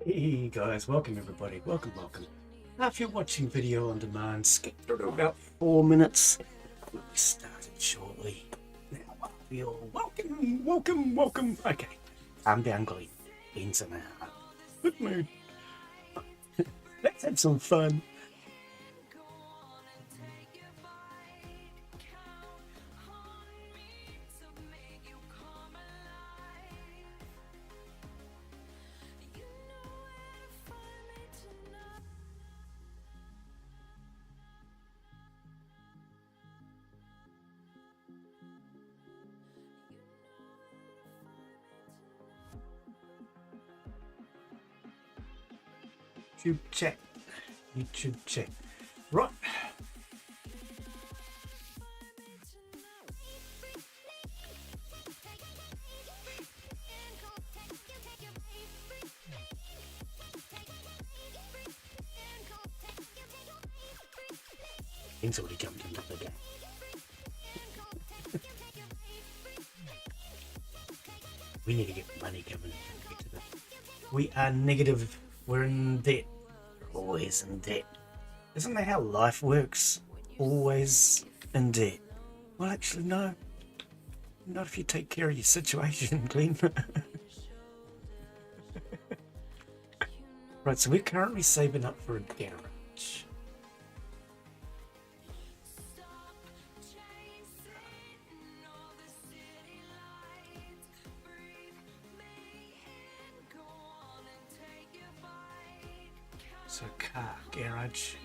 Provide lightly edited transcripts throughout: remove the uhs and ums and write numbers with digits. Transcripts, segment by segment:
Hey guys, welcome everybody, welcome. Now if you're watching video on demand, skip through to about 4 minutes. We'll be started shortly. Now you're welcome. Okay, calm down Glen. Glen's in a good mood. Let's have some fun. YouTube chat. Right. He's already jumped into the game. We need to get money coming in. We are negative. We're in debt. We're always in debt. Isn't that how life works? Always in debt. Well, actually, no. Not if you take care of your situation, Glen. Right, so we're currently saving up for a garage. So car, garage.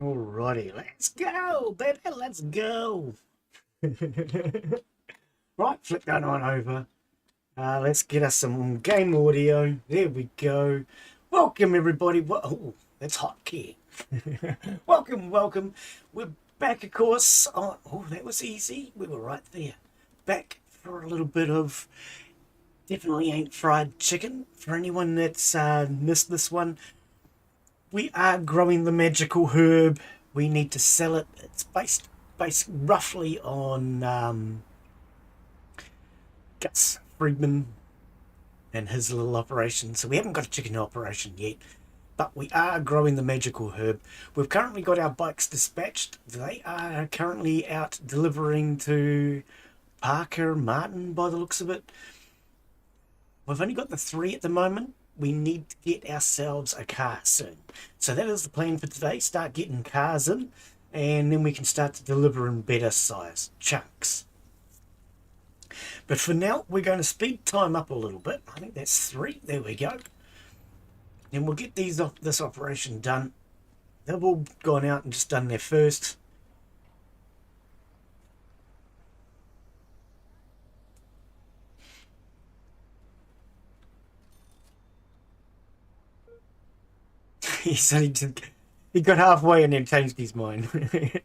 Alrighty, let's go, baby, let's go. Right, flip that on over. Let's get us some game audio. There we go. Welcome, everybody. Oh, that's hot key. welcome. We're back, of course. Oh, that was easy. We were right there. Back for a little bit of definitely ain't fried chicken. For anyone that's missed this one, we are growing the magical herb. We need to sell it. It's based roughly on Gus Friedman and his little operation. So we haven't got a chicken operation yet, but we are growing the magical herb. We've currently got our bikes dispatched. They are currently out delivering to Parker Martin by the looks of it. We've only got the 3 at the moment. We need to get ourselves a car soon. So that is the plan for today. Start getting cars in, and then we can start to deliver in better size chunks. But for now, we're going to speed time up a little bit. I think that's 3. There we go. Then we'll get this operation done. They've all gone out and just done their first. He said he got halfway and then changed his mind.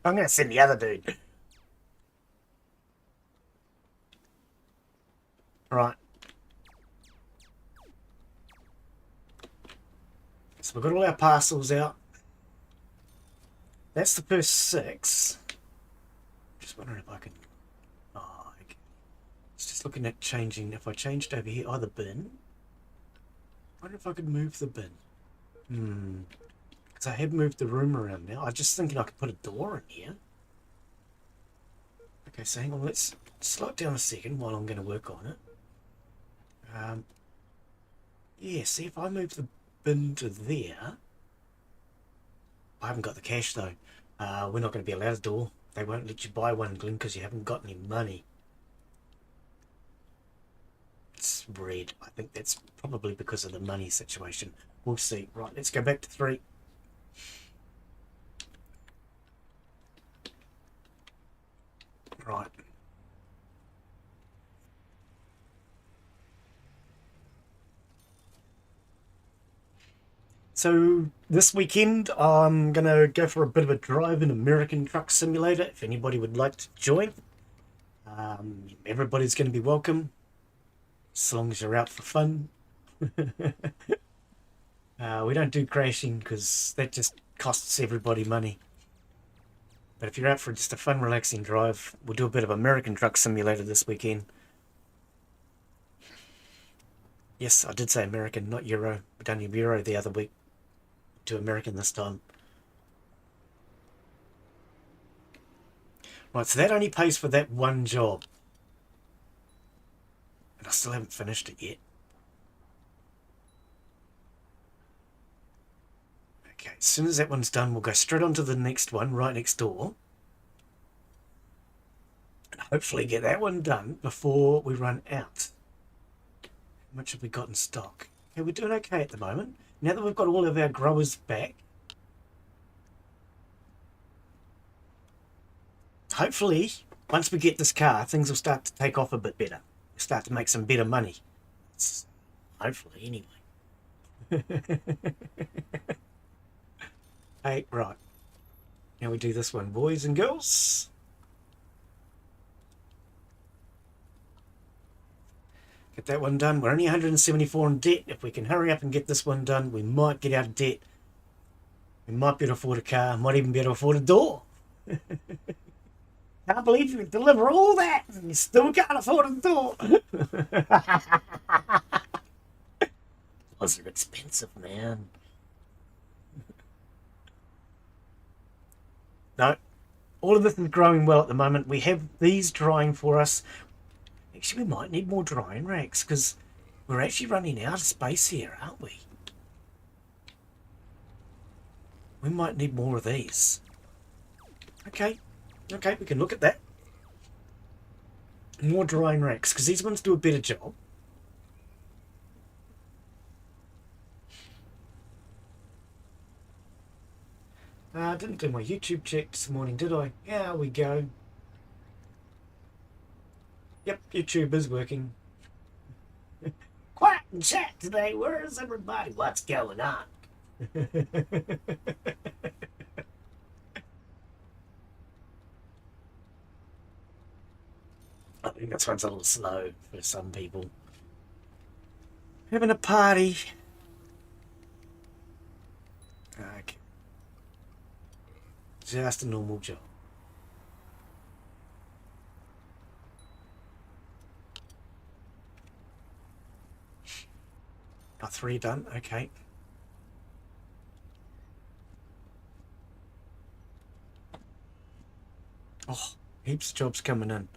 I'm going to send the other dude. Right. So we've got all our parcels out. That's the first 6. Just wondering if I can... Oh, okay. It's just looking at changing. If I changed over here, the bin. I wonder if I could move the bin. Because I have moved the room around now. I was just thinking I could put a door in here. Okay, so hang on, let's slow it down a second while I'm going to work on it. Yeah, see if I move the bin to there. I haven't got the cash though. We're not going to be allowed a door. They won't let you buy one, Glen, because you haven't got any money. It's red. I think that's probably because of the money situation. We'll see. Right, let's go back to 3. Right. So this weekend I'm going to go for a bit of a drive in American Truck Simulator. If anybody would like to join, everybody's going to be welcome, as long as you're out for fun. We don't do crashing because that just costs everybody money. But if you're out for just a fun, relaxing drive, we'll do a bit of American Truck Simulator this weekend. Yes, I did say American, not Euro. We done Euro the other week. To American this time. Right, so that only pays for that one job. And I still haven't finished it yet. Okay, as soon as that one's done, we'll go straight on to the next one, right next door. And hopefully get that one done before we run out. How much have we got in stock? Okay, we're doing okay at the moment. Now that we've got all of our growers back, hopefully, once we get this car, things will start to take off a bit better. We'll start to make some better money. Hopefully, anyway. Hey, right. Now we do this one, boys and girls. Get that one done. We're only 174 in debt. If we can hurry up and get this one done, we might get out of debt. We might be able to afford a car. Might even be able to afford a door. Can't believe you deliver all that and you still can't afford a door. Those are expensive, man. No, all of this is growing well at the moment. We have these drying for us. Actually, we might need more drying racks because we're actually running out of space here, aren't we? We might need more of these. Okay, we can look at that. More drying racks because these ones do a better job. Didn't do my YouTube check this morning, did I? Yeah, we go. Yep, YouTube is working. Quiet in chat today. Where is everybody? What's going on? I think this one's a little slow for some people. Having a party. Okay. Just a normal job. Oh, 3 done, okay. Oh, heaps of jobs coming in.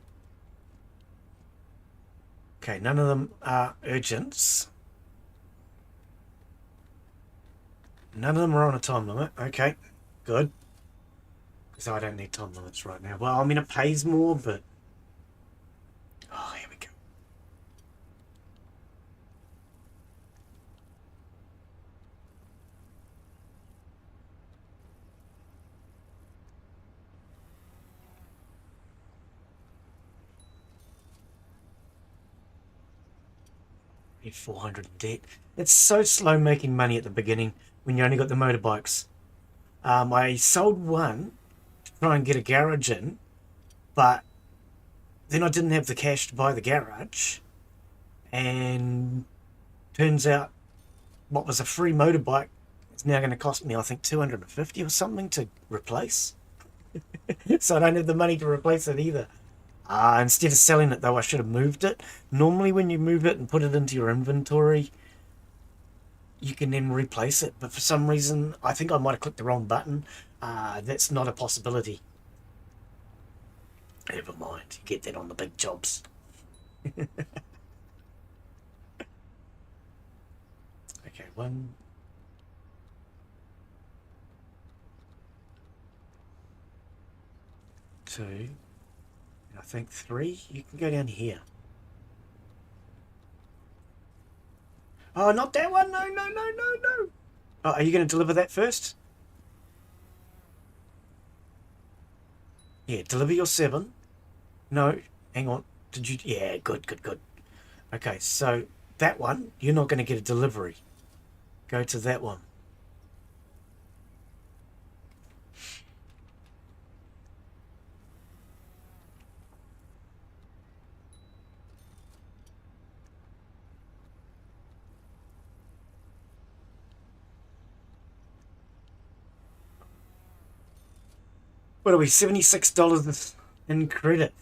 Okay, none of them are urgents. None of them are on a time limit. Okay, good. Because I don't need time limits right now. Well, I mean, it pays more, but... Oh, here we go. Need 400 in debt. It's so slow making money at the beginning when you only got the motorbikes. I sold one to try and get a garage in, but then I didn't have the cash to buy the garage, and turns out what was a free motorbike is now going to cost me, I think, 250 or something to replace. So I don't have the money to replace it either. Instead of selling it, though, I should have moved it. Normally when you move it and put it into your inventory, you can then replace it. But for some reason, I think I might have clicked the wrong button. That's not a possibility. Never mind. You get that on the big jobs. Okay, 1, 2, and I think 3. You can go down here. Oh, not that one. No, no, no, no, no. Oh, are you going to deliver that first? Yeah, deliver your 7. No, hang on. Did you? Yeah, good, good, good. Okay, so that one, you're not going to get a delivery. Go to that one. What are we, $76 in credit?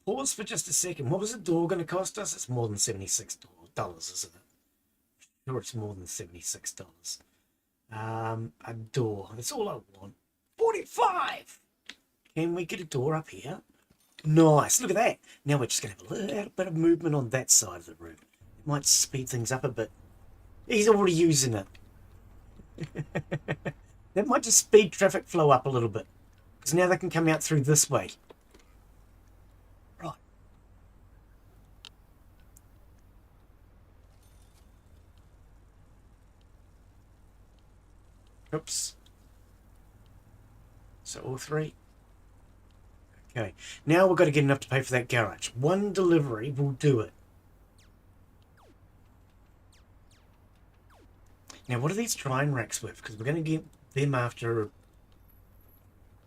Pause for just a second. What was the door going to cost us? It's more than $76, isn't it? Sure, it's more than $76. A door. That's all I want. 45. Can we get a door up here? Nice. Look at that. Now we're just going to have a little bit of movement on that side of the room. It might speed things up a bit. He's already using it. That might just speed traffic flow up a little bit. Because now they can come out through this way. Right. Oops. So all 3. Okay. Now we've got to get enough to pay for that garage. 1 delivery will do it. Now, what are these drying racks with? Because we're going to get them after...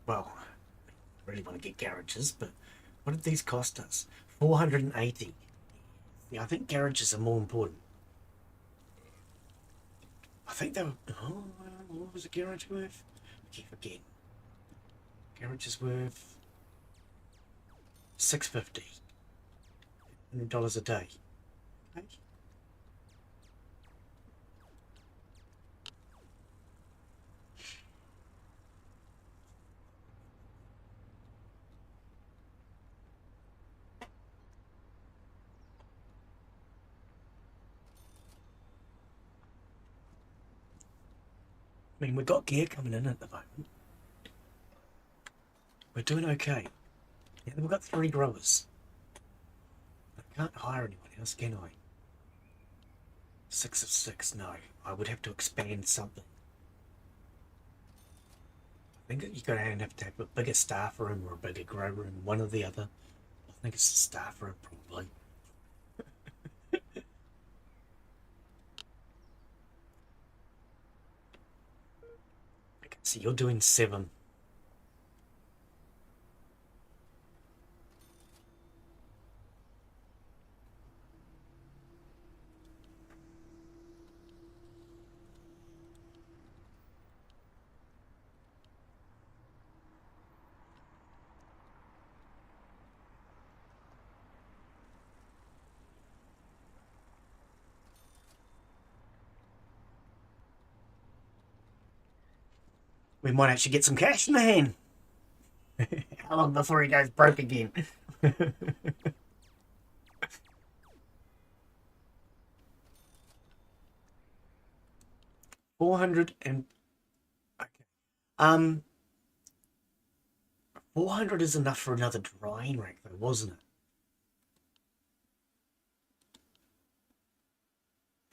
Well, I really want to get garages, but what did these cost us? 480. Yeah, I think garages are more important. I think they were... Oh, what was a garage worth? I keep forgetting. Garage is worth $650. $100 a day. Okay. I mean, we've got gear coming in at the moment. We're doing okay. Yeah, we've got 3 growers. I can't hire anyone else, can I? 6 of 6, no. I would have to expand something. I think you're going to have a bigger staff room or a bigger grow room, one or the other. I think it's the staff room, probably. Okay, so you're doing 7. We might actually get some cash in the hand. How long before he goes broke again? 400 and... Okay. 400 is enough for another drying rack, though, wasn't it?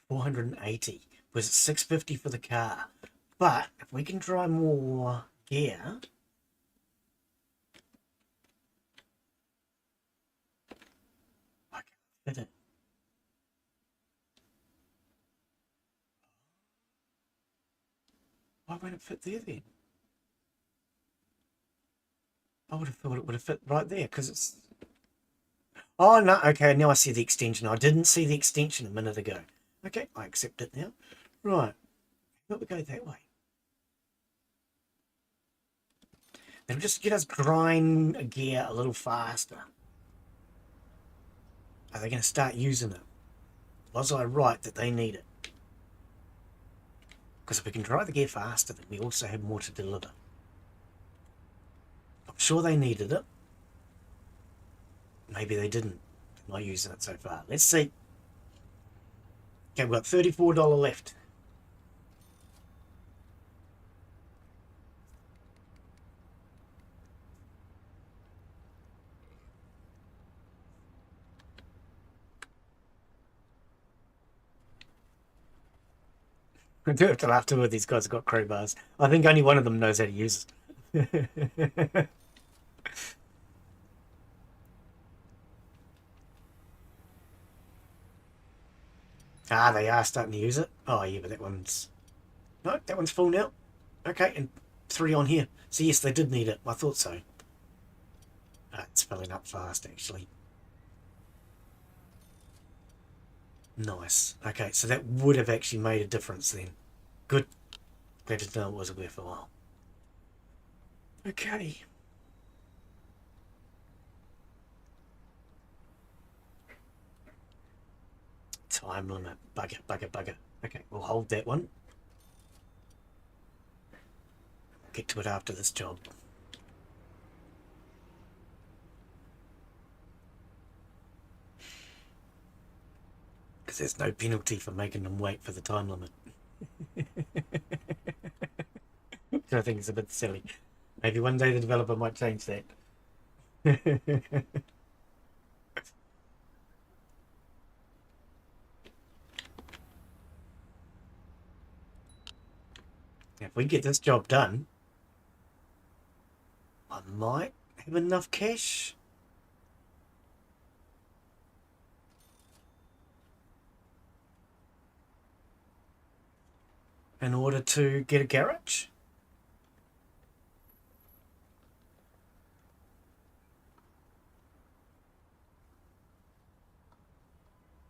480. Was it 650 for the car? But if we can dry more gear... I can fit it. Why won't it fit there then? I would have thought it would have fit right there because it's... Oh, no. Okay, now I see the extension. I didn't see the extension a minute ago. Okay, I accept it now. Right. How about we go that way? That'll just get us grind gear a little faster. Are they going to start using it? Was I right that they need it? Because if we can dry the gear faster, then we also have more to deliver. I'm sure they needed it. Maybe they didn't. I'm not using it so far. Let's see. Okay, we've got $34 left. I do have to laugh too. These guys have got crowbars. I think only one of them knows how to use it. Ah, they are starting to use it. Oh, yeah, but that one's... No, that one's full now. Okay, and 3 on here. So, yes, they did need it. I thought so. It's filling up fast, actually. Nice. Okay, so that would have actually made a difference then. Good. Glad to know it was worth a while. Okay. Time limit. Bugger, bugger, bugger. Okay, we'll hold that one. Get to it after this job. Because there's no penalty for making them wait for the time limit. Which I think is a bit silly. Maybe one day the developer might change that. If we get this job done, I might have enough cash. In order to get a garage.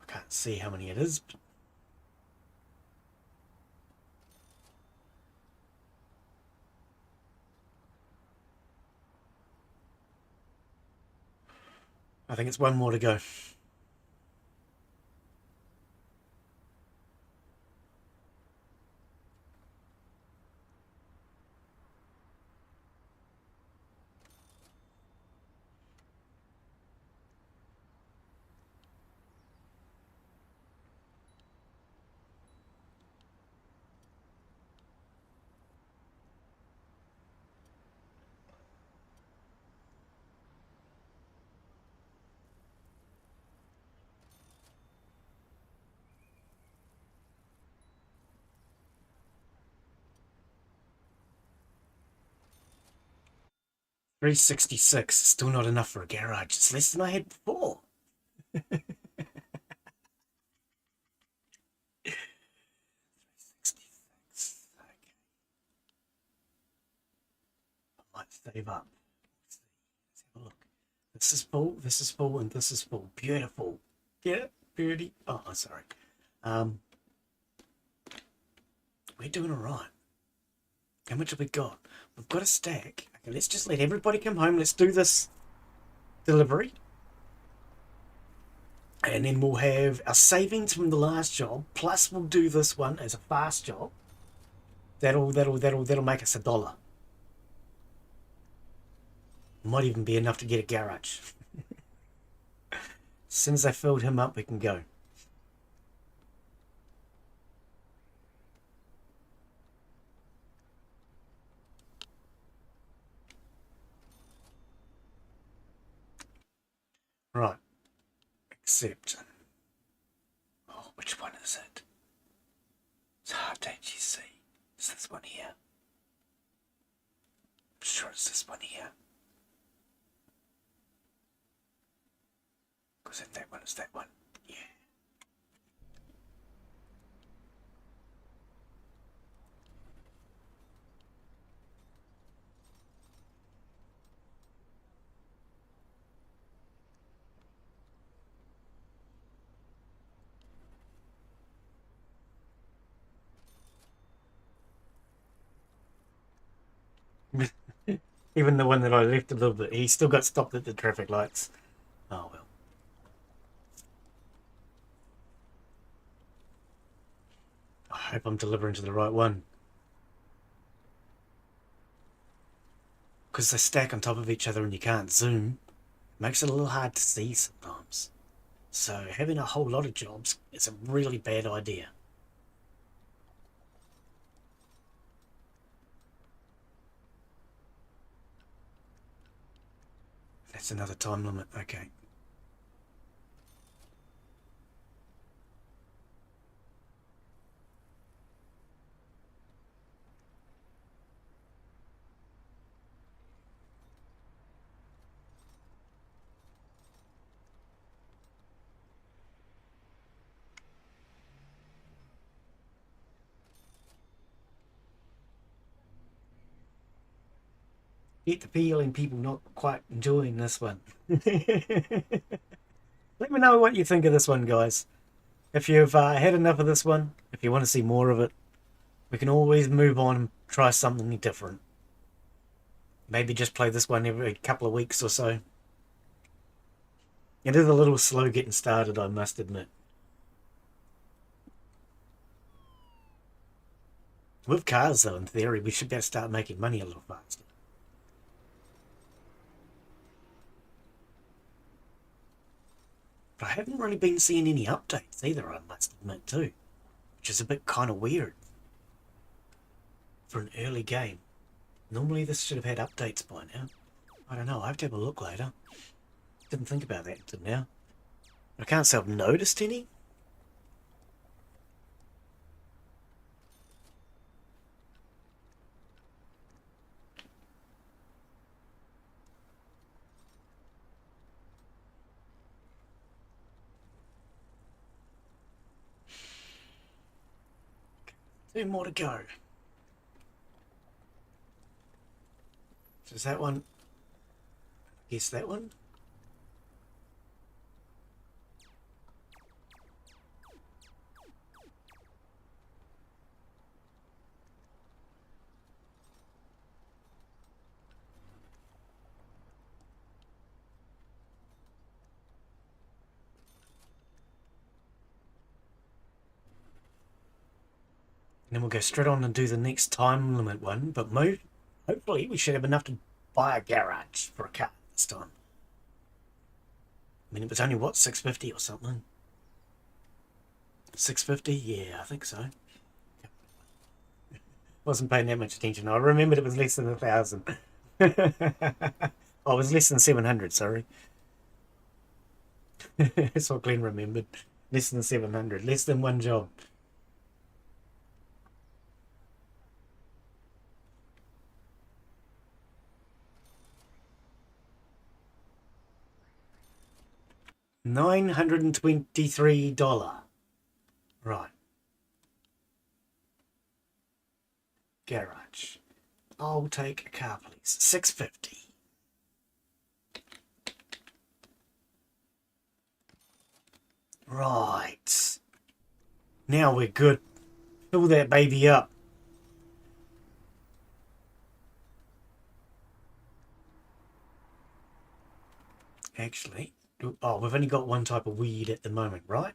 I can't see how many it is. But I think it's one more to go. $366, still not enough for a garage. It's less than I had before. $366. Okay. I might save up. Let's have a look. This is full, and this is full. Beautiful. Get it? Beauty. Oh, sorry. We're doing all right. How much have we got? We've got a stack. Okay, let's just let everybody come home. Let's do this delivery. And then we'll have our savings from the last job, plus we'll do this one as a fast job. That'll make us $1. Might even be enough to get a garage. As soon as I filled him up, we can go. Right. Accept. Oh, which one is it? It's hard to actually see. It's this one here. I'm sure it's this one here. Because if that one is that one. Yeah. Even the one that I left a little bit, he still got stopped at the traffic lights. Oh well. I hope I'm delivering to the right one. Because they stack on top of each other and you can't zoom, it makes it a little hard to see sometimes. So having a whole lot of jobs is a really bad idea. That's another time limit, okay. Get the feeling people not quite enjoying this one. Let me know what you think of this one, guys. If you've had enough of this one, if you want to see more of it, we can always move on and try something different. Maybe just play this one every couple of weeks or so. It is a little slow getting started, I must admit. With cars, though, in theory, we should be able to start making money a little faster. But I haven't really been seeing any updates either, I must admit, too. Which is a bit kind of weird for an early game. Normally this should have had updates by now. I don't know, I have to have a look later. Didn't think about that until now. I can't say I've noticed any. Two more to go. So is that one? I guess that one? And then we'll go straight on and do the next time limit one, but hopefully we should have enough to buy a garage for a car this time. I mean, it was only, what, 650 or something? 650? Yeah, I think so. Wasn't paying that much attention. I remembered it was less than 1,000. Oh, it was less than 700, sorry. That's what Glen remembered. Less than 700. Less than one job. $923. Right. Garage. I'll take a car, please. 650. Right. Now we're good. Fill that baby up. Actually, oh, we've only got one type of weed at the moment, right?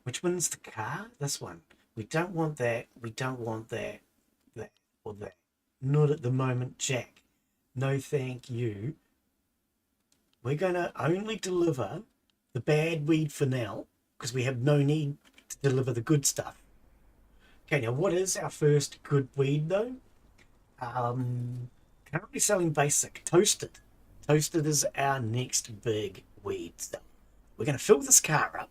Which one's the car? This one. We don't want that. We don't want that. That or that. Not at the moment, Jack. No, thank you. We're going to only deliver the bad weed for now because we have no need to deliver the good stuff. Okay, now what is our first good weed though? Currently selling basic. Toasted. Toasted is our next big weed stuff. We're going to fill this car up.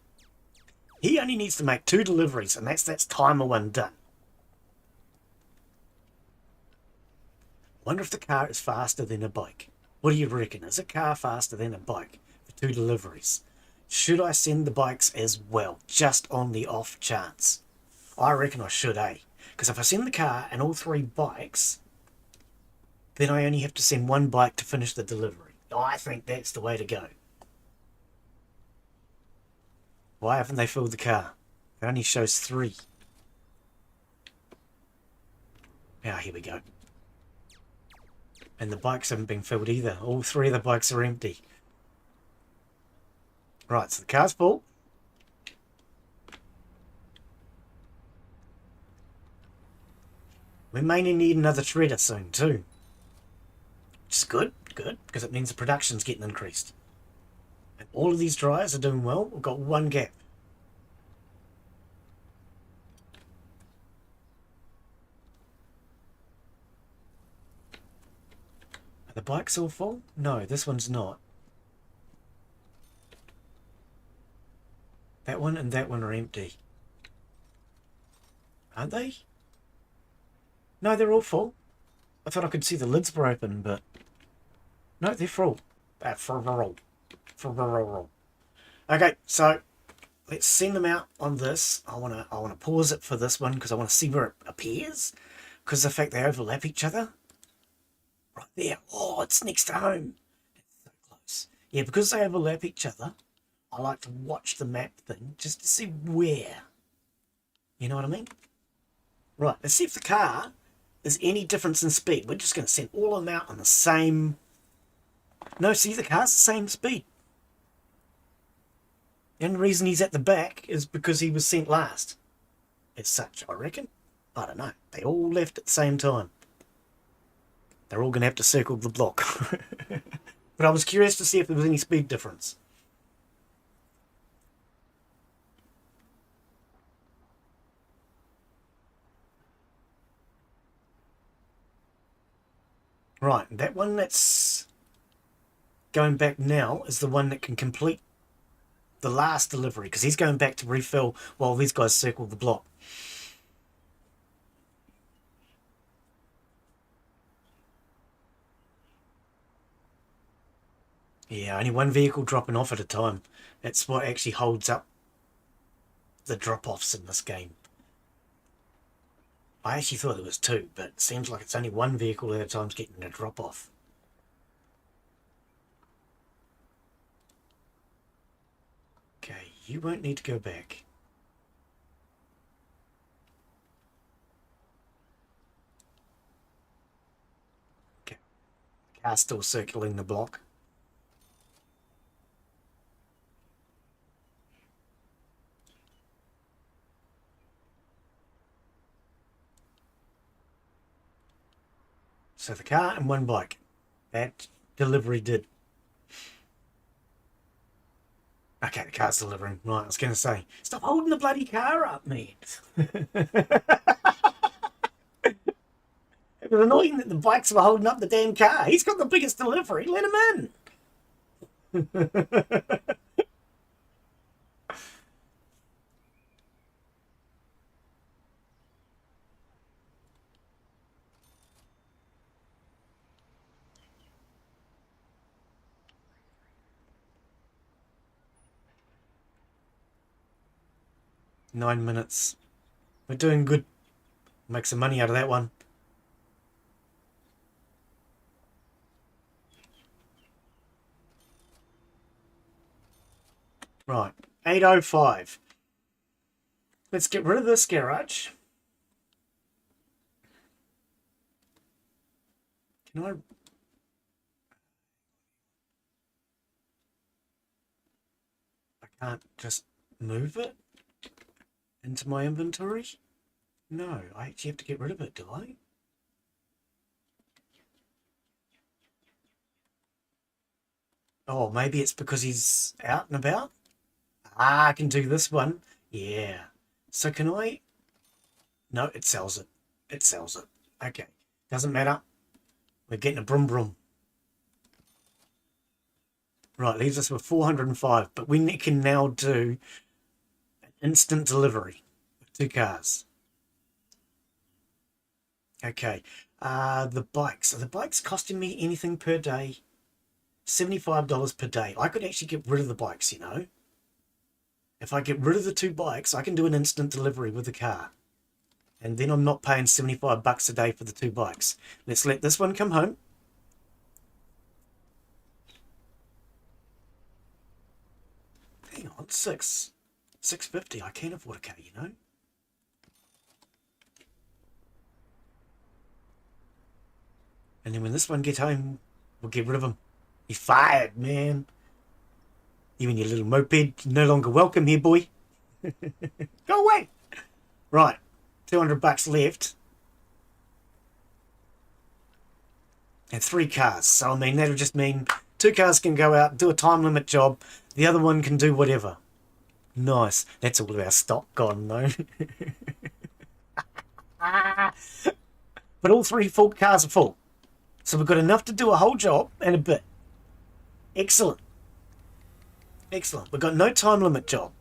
He only needs to make 2 deliveries, and that's timer 1 done. Wonder if the car is faster than a bike. What do you reckon? Is a car faster than a bike for 2 deliveries? Should I send the bikes as well, just on the off chance? I reckon I should, eh? Because if I send the car and all 3 bikes, then I only have to send 1 bike to finish the delivery. I think that's the way to go. Why haven't they filled the car? It only shows 3. Ah, here we go. And the bikes haven't been filled either. All 3 of the bikes are empty. Right, so the car's full. We may need another shredder soon too. Which is good, because it means the production's getting increased. And all of these dryers are doing well. We've got one gap. Are the bikes all full? No, this one's not. That one and that one are empty. Aren't they? No, they're all full. I thought I could see the lids were open, but... No, they're full. They're full. Okay, so let's send them out on this. I wanna pause it for this one because I want to see where it appears. Because of the fact they overlap each other. Right there. Oh, it's next to home. It's so close. Yeah, because they overlap each other, I like to watch the map thing just to see where. You know what I mean? Right, let's see if the car is any difference in speed. We're just going to send all of them out on the same... No, see, the car's the same speed. The only reason he's at the back is because he was sent last. As such, I reckon. I don't know. They all left at the same time. They're all going to have to circle the block. But I was curious to see if there was any speed difference. Right, that one that's going back now is the one that can complete the last delivery, because he's going back to refill while these guys circle the block. Yeah, only one vehicle dropping off at a time. That's what actually holds up the drop-offs in this game. I actually thought there was two, but it seems like it's only one vehicle at a time getting a drop-off. Okay, you won't need to go back. Okay, car's still circling the block. So the car and one bike. That delivery did. Okay, the car's delivering. Right, I was going to say, stop holding the bloody car up, mate. It was annoying that the bikes were holding up the damn car. He's got the biggest delivery. Let him in. 9 minutes. We're doing good. Make some money out of that one. Right, 8:05. Let's get rid of this garage. Can I can't just move it into my inventory? No, I actually have to get rid of it, do I? Oh, maybe it's because he's out and about? Ah, I can do this one. Yeah. So can I... No, it sells it. It sells it. Okay. Doesn't matter. We're getting a brum brum. Right, leaves us with 405. But we can now do an instant delivery with 2 cars. Okay. The bikes. Are the bikes costing me anything per day? $75 per day. I could actually get rid of the bikes, you know. If I get rid of the 2 bikes, I can do an instant delivery with the car. And then I'm not paying $75 a day for the 2 bikes. Let's let this one come home. Hang on, $650. I can't afford a car, you know. And then when this one gets home, we'll get rid of him. You're fired, man. You and your little moped, you're no longer welcome here, boy. Go away. Right, $200 left. and 3 cars. So I mean, that'll just mean 2 cars can go out, do a time limit job. The other one can do whatever. Nice. That's all of our stock gone though. But all 3 full cars are full. So we've got enough to do a whole job and a bit. Excellent. Excellent. We've got no time limit job.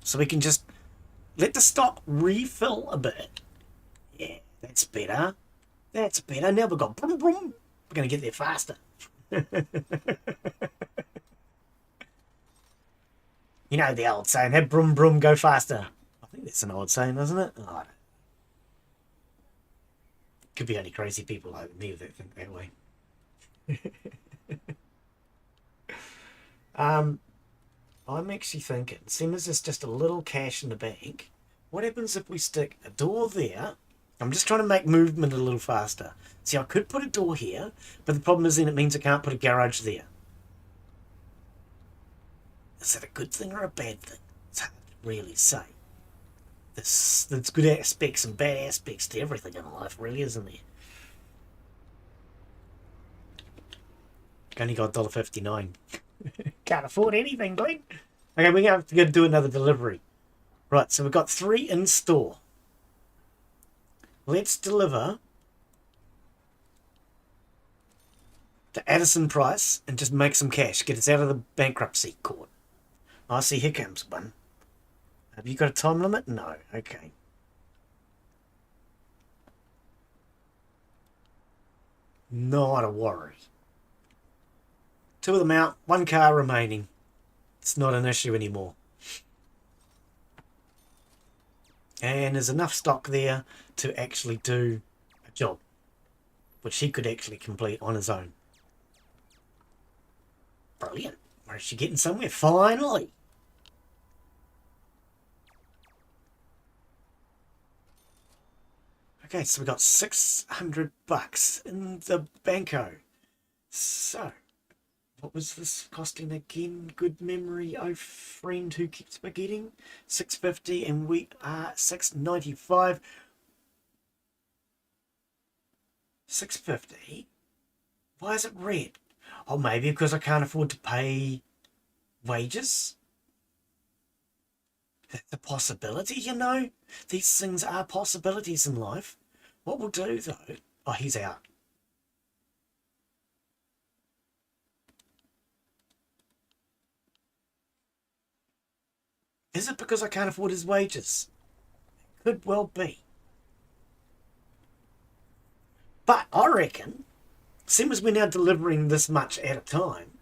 So we can just let the stock refill a bit. Yeah, that's better. That's better. Now we've got brum brum. We're going to get there faster. You know the old saying, have brum brum, go faster. I think that's an old saying, isn't it? Oh, could be only crazy people like me that think that way. I'm actually thinking, seeing as there's just a little cash in the bank, what happens if we stick a door there? I'm just trying to make movement a little faster. See, I could put a door here, but the problem is then it means I can't put a garage there. Is that a good thing or a bad thing? It's hard to really say. There's good aspects and bad aspects to everything in life, really, isn't there? Only got $1.59. Can't afford anything, Glen. Okay, we're going to have to go do another delivery. Right, so we've got 3 in store. Let's deliver to Addison Price and just make some cash. Get us out of the bankruptcy court. I see, here comes one. Have you got a time limit? No. Okay. Not a worry. 2 of them out, 1 car remaining. It's not an issue anymore. And there's enough stock there to actually do a job, which he could actually complete on his own. Brilliant. Where is she getting somewhere? Finally. Okay, so we got $600 in the banko. So, what was this costing again? Good memory, oh friend who keeps forgetting. $650 and we are $695. $650? Why is it red? Oh, maybe because I can't afford to pay wages? That's a possibility, you know. These things are possibilities in life. What we'll do, though... Oh, he's out. Is it because I can't afford his wages? Could well be. But I reckon, seeing as we're now delivering this much at a time,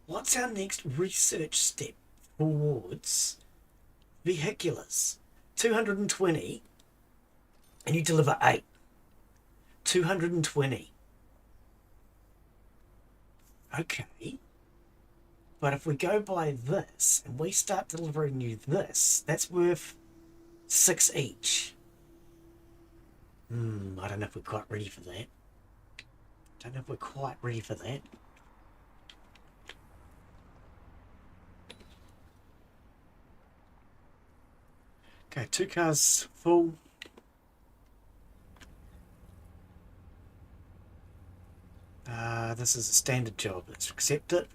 what's our next research step towards vehiculars? 220, and you deliver 8. 220. Okay. But if we go by this, and we start delivering you this, that's worth 6 each. I don't know if we're quite ready for that. Okay, 2 cars full. This is a standard job. Let's accept it.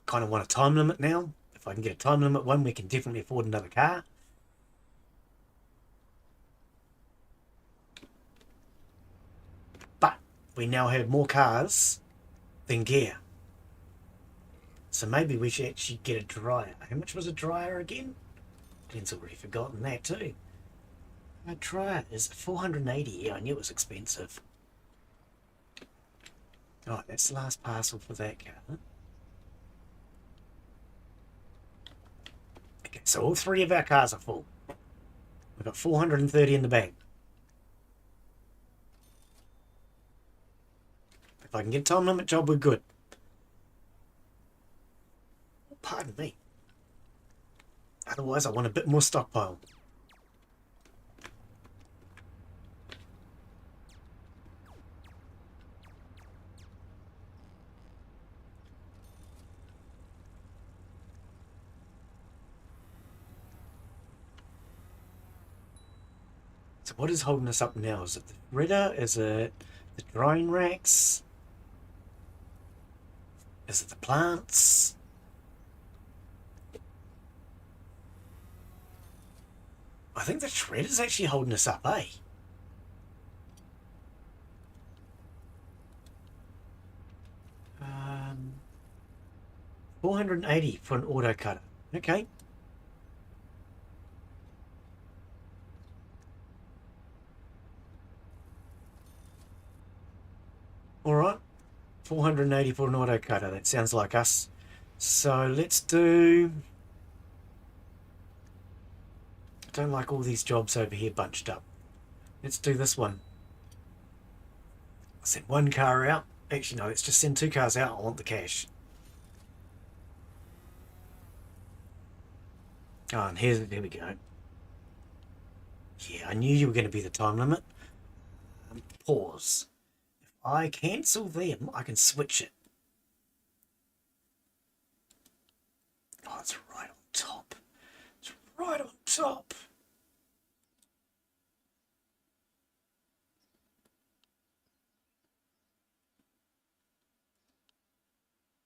Kind of want a time limit now. If I can get a time limit one, we can definitely afford another car. But we now have more cars than gear. So maybe we should actually get a dryer. How much was a dryer again? Glenn's already forgotten that too. A dryer is $480. Yeah, I knew it was expensive. Oh, that's the last parcel for that car. Okay, so all 3 of our cars are full. We've got 430 in the bank. If I can get a time limit job, we're good. Pardon me. Otherwise, I want a bit more stockpile. So what is holding us up now? Is it the shredder? Is it the drying racks? Is it the plants? I think the shredder's actually holding us up, eh? Um, 480 for an auto cutter. Okay. Alright. 480 for an auto cutter. That sounds like us. So let's do... I don't like all these jobs over here bunched up. Let's do this one. I'll send one car out. Actually, no, let's just send 2 cars out. I want the cash. Oh, and there we go. Yeah, I knew you were going to be the time limit. Pause. If I cancel them, I can switch it. Oh, it's right on top. It's right on top.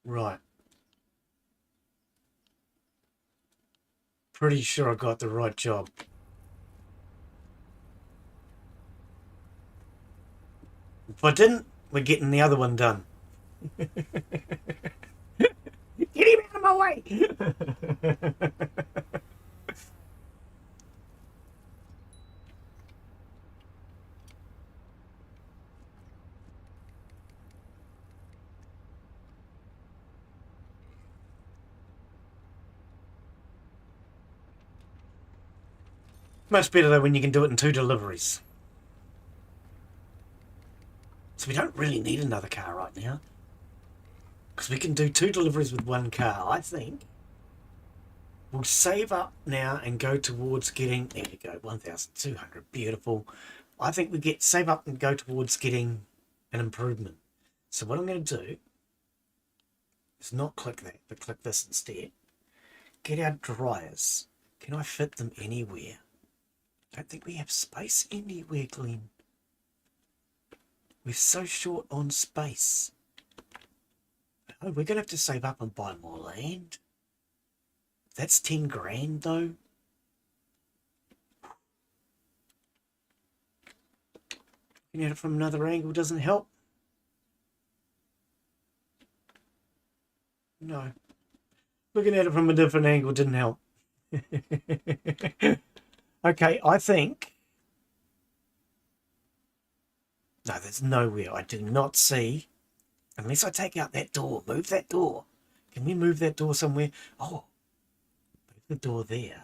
Right. Pretty sure I got the right job. If I didn't, we're getting the other one done. Get him out of my way! Much better though when you can do it in 2 deliveries. So we don't really need another car right now. Because we can do 2 deliveries with 1 car. I think we'll save up now and go towards getting... There we go, 1,200. Beautiful. I think we save up and go towards getting an improvement. So what I'm going to do is not click that, but click this instead. Get our dryers. Can I fit them anywhere? I don't think we have space anywhere, Glen. We're so short on space. Oh, we're going to have to save up and buy more land. That's 10 grand though. Looking at it from another angle doesn't help. No. Looking at it from a different angle didn't help. Okay, I think... No, there's nowhere. I do not see... Unless I take out that door. Move that door. Can we move that door somewhere? Oh. Move the door there.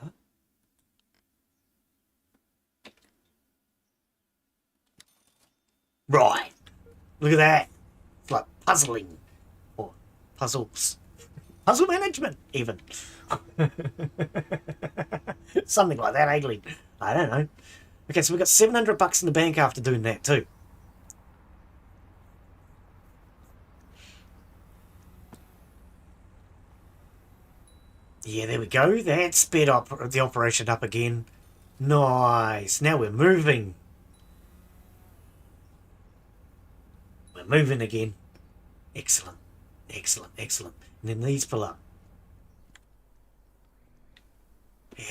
Right. Look at that. It's like puzzling. Or puzzles. Puzzle management, even. Something like that, Glen. I don't know. Okay, so we've got $700 in the bank after doing that too. Yeah, there we go. That sped up the operation up again. Nice. Now we're moving. We're moving again. Excellent. Excellent. Excellent. And then these pull up. Yeah.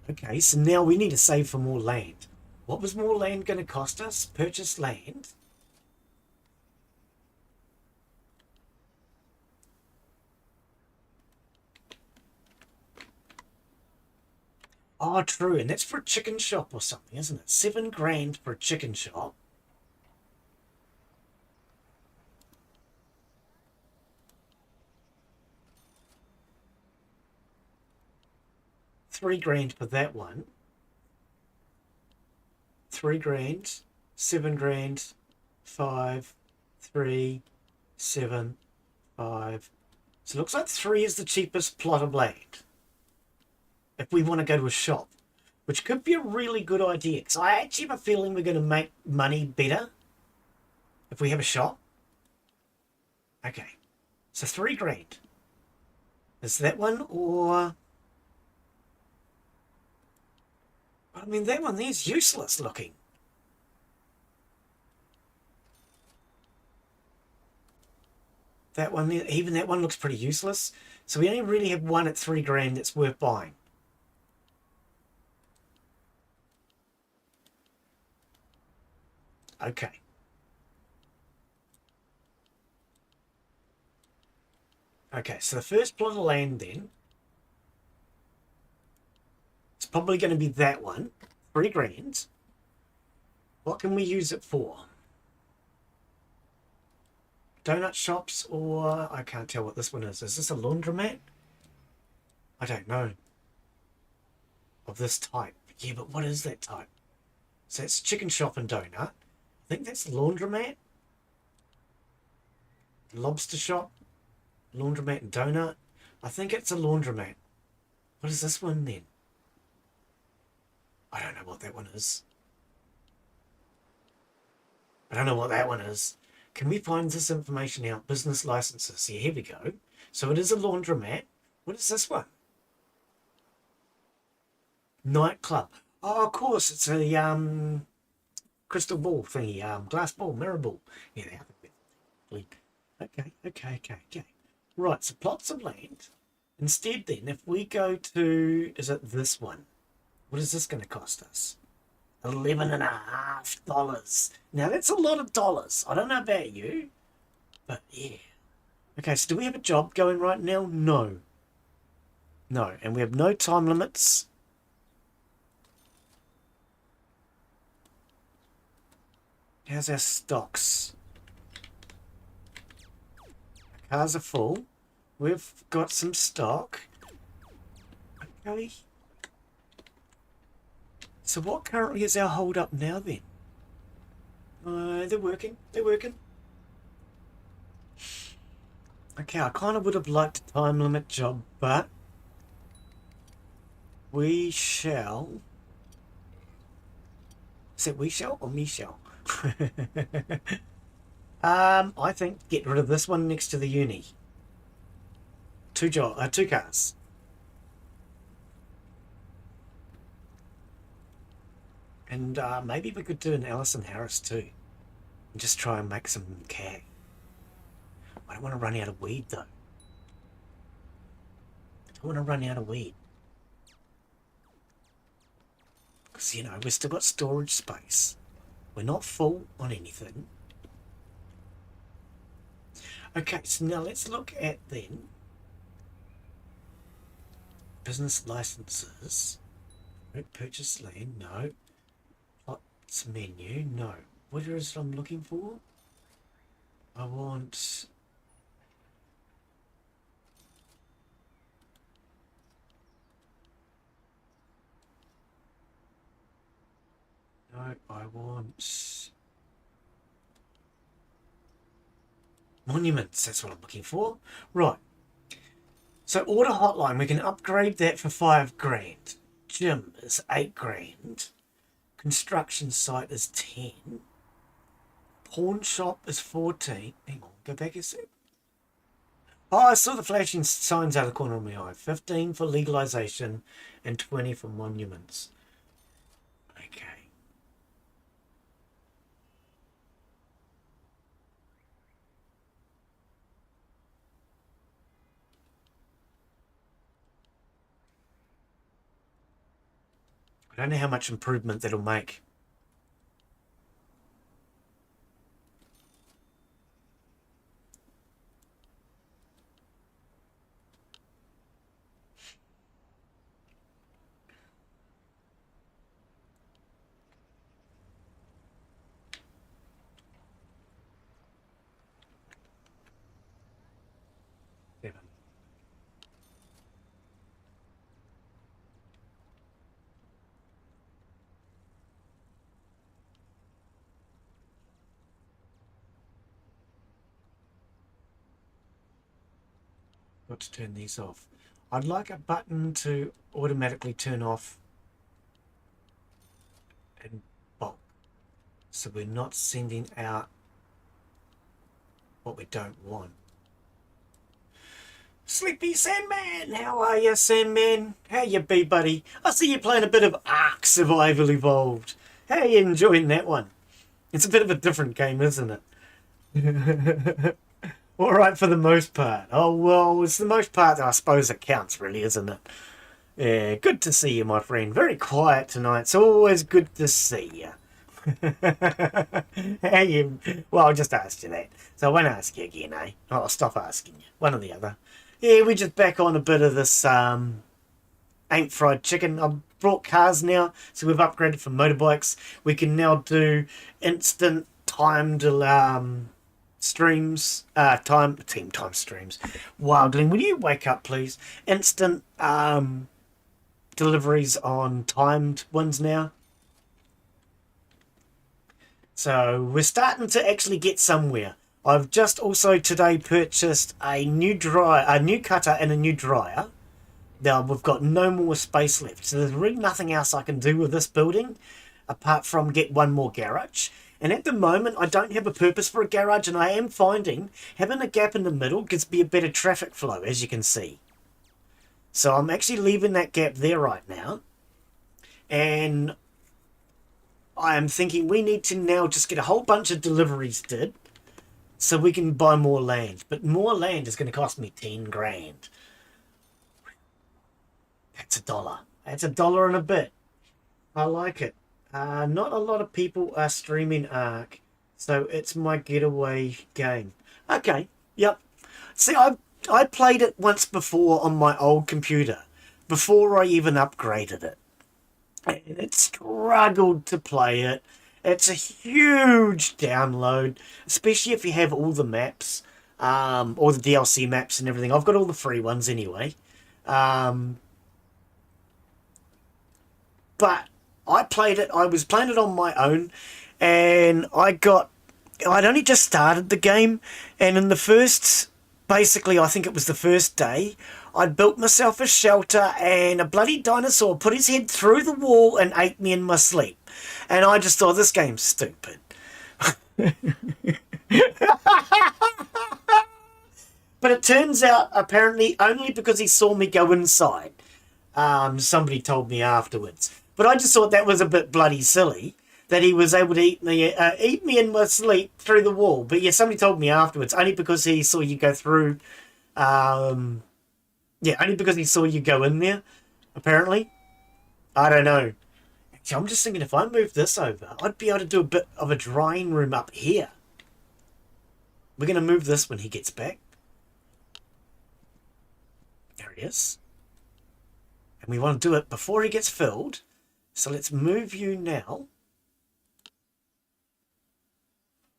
Okay, so now we need to save for more land. What was more land going to cost us? Purchase land. Oh, true. And that's for a chicken shop or something, isn't it? 7 grand for a chicken shop. $3 grand for that one. 3 grand. 7 grand. 5. 3. 7. 5. So it looks like 3 is the cheapest plot of land. If we want to go to a shop, which could be a really good idea, because I actually have a feeling we're going to make money better if we have a shop. Okay, so 3 grand. Is that one, or I mean, that one there's useless looking. That one, even that one looks pretty useless. So we only really have one at $3,000 that's worth buying. Okay. Okay, so the first plot of land then, it's probably going to be that one, $3,000. What can we use it for? Donut shops, or I can't tell what this one is. Is this a laundromat? I don't know. Of this type. Yeah, but what is that type? So it's chicken shop and donut. I think that's laundromat. Lobster shop. Laundromat and donut. I think it's a laundromat. What is this one then? I don't know what that one is. I don't know what that one is. Can we find this information out? Business licenses. Yeah, here we go. So it is a laundromat. What is this one? Nightclub. Oh, of course, it's a crystal ball thingy, glass ball, mirror ball. Yeah, okay. Right, so plots of land. Instead then, if we go to, is it this one? What is this going to cost us? $11.50. Now that's a lot of dollars. I don't know about you, but yeah. Okay, so do we have a job going right now? No. No, and we have no time limits. How's our stocks? Our cars are full. We've got some stock. Okay. So what currently is our hold up now then? They're working. They're working. Okay, I kind of would have liked a time limit job, but we shall. Is it we shall or me shall? I think get rid of this one next to the uni. Two cars. And maybe we could do an Allison Harris too. And just try and make some cash. I don't want to run out of weed though. I don't want to run out of weed. Because, you know, we've still got storage space. We're not full on anything. Okay, so now let's look at then business licenses. Purchase land, no. Plots menu, no. What is it I'm looking for? I want... No, I want... monuments, that's what I'm looking for. Right. So order hotline, we can upgrade that for $5,000. Gym is $8,000. Construction site is 10. Pawn shop is 14. Hang on, go back a sec. Oh, I saw the flashing signs out of the corner of my eye. 15 for legalization and 20 for monuments. Okay. I don't know how much improvement that'll make. Got to turn these off. I'd like a button to automatically turn off and bulk, so we're not sending out what we don't want. Sleepy Sandman, how are you, Sandman? How you be, buddy? I see you playing a bit of Ark. Ark Survival Evolved. How are you enjoying that one? It's a bit of a different game, isn't it? All right for the most part. Oh, well, it's the most part that I suppose it counts, really, isn't it? Yeah, good to see you, my friend. Very quiet tonight. It's always good to see you. How you? Well, I just asked you that, so I won't ask you again, eh? I'll stop asking you. One or the other. Yeah, we just back on a bit of this ain't fried chicken. I've brought cars now, so we've upgraded from motorbikes. We can now do instant timed streams, team time streams. Wow, Glen, will you wake up, please? Instant deliveries on timed ones now. So we're starting to actually get somewhere. I've just also today purchased a new cutter and a new dryer. Now we've got no more space left, so there's really nothing else I can do with this building apart from get one more garage. And at the moment, I don't have a purpose for a garage, and I am finding having a gap in the middle gives me a better traffic flow, as you can see. So I'm actually leaving that gap there right now. And I am thinking we need to now just get a whole bunch of deliveries did so we can buy more land. But more land is going to cost me 10 grand. That's $1. That's $1 and a bit. I like it. Not a lot of people are streaming Ark, so it's my getaway game. Okay, yep. See, I played it once before on my old computer, before I even upgraded it. And it struggled to play it. It's a huge download, especially if you have all the maps, all the DLC maps and everything. I've got all the free ones anyway. But I played it. I was playing it on my own, and I'd only just started the game, and in the first, basically, I think it was the first day, I'd built myself a shelter, and a bloody dinosaur put his head through the wall and ate me in my sleep. And I just thought, this game's stupid. But it turns out, apparently, only because he saw me go inside. Somebody told me afterwards. But I just thought that was a bit bloody silly, that he was able to eat me in my sleep through the wall. But yeah, somebody told me afterwards, only because he saw you go through, only because he saw you go in there, apparently. I don't know. Actually, I'm just thinking if I move this over, I'd be able to do a bit of a drying room up here. We're going to move this when he gets back. There it is. And we want to do it before he gets filled. So let's move you now.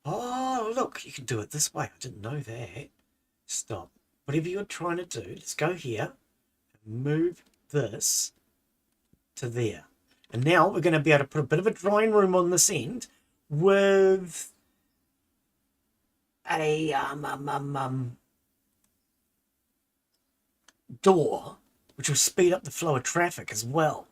Oh, look, you can do it this way. I didn't know that. Stop. Whatever you're trying to do, let's go here and move this to there. And now we're going to be able to put a bit of a drying room on this end with a door, which will speed up the flow of traffic as well.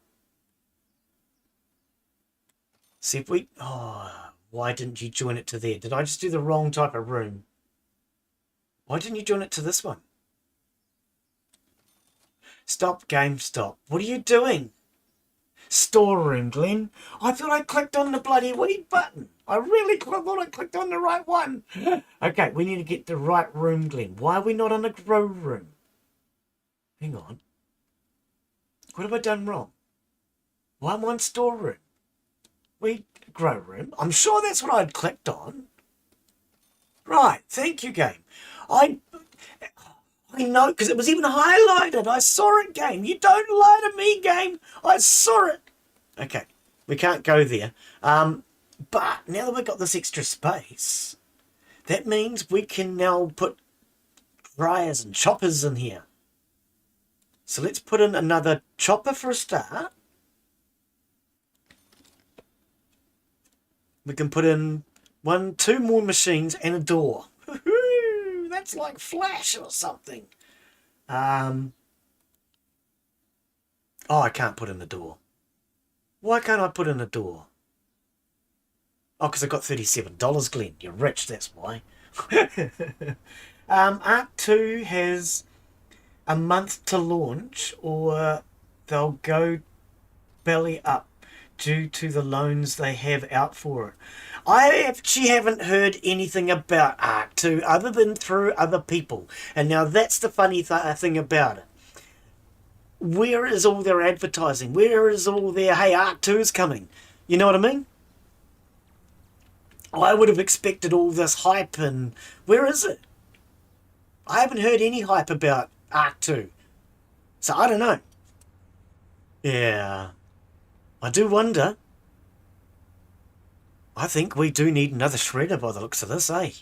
See if we... Oh, why didn't you join it to there? Did I just do the wrong type of room? Why didn't you join it to this one? Stop, game, stop. What are you doing? Storeroom, Glen. I thought I clicked on the bloody wee button. I really thought I clicked on the right one. Okay, we need to get the right room, Glen. Why are we not on a grow room? Hang on. What have I done wrong? Why am I on storeroom? Grow room. I'm sure that's what I'd clicked on. Right, thank you, game. I know, because it was even highlighted. I saw it, game. You don't lie to me, game. I saw it. Okay, we can't go there. But now that we've got this extra space, that means we can now put dryers and choppers in here. So let's put in another chopper for a start. We can put in 2 more machines and a door. That's like Flash or something. Oh, I can't put in a door. Why can't I put in a door? Oh, because I got $37, Glen. You're rich, that's why. Ark 2 has a month to launch, or they'll go belly up. due to the loans they have out for it. I actually haven't heard anything about Arc 2 other than through other people. And now that's the funny thing about it. Where is all their advertising? Where is all their, hey, Arc 2 is coming? You know what I mean? I would have expected all this hype, and where is it? I haven't heard any hype about Arc 2. So I don't know. Yeah. I do wonder. I think we do need another shredder by the looks of this, eh?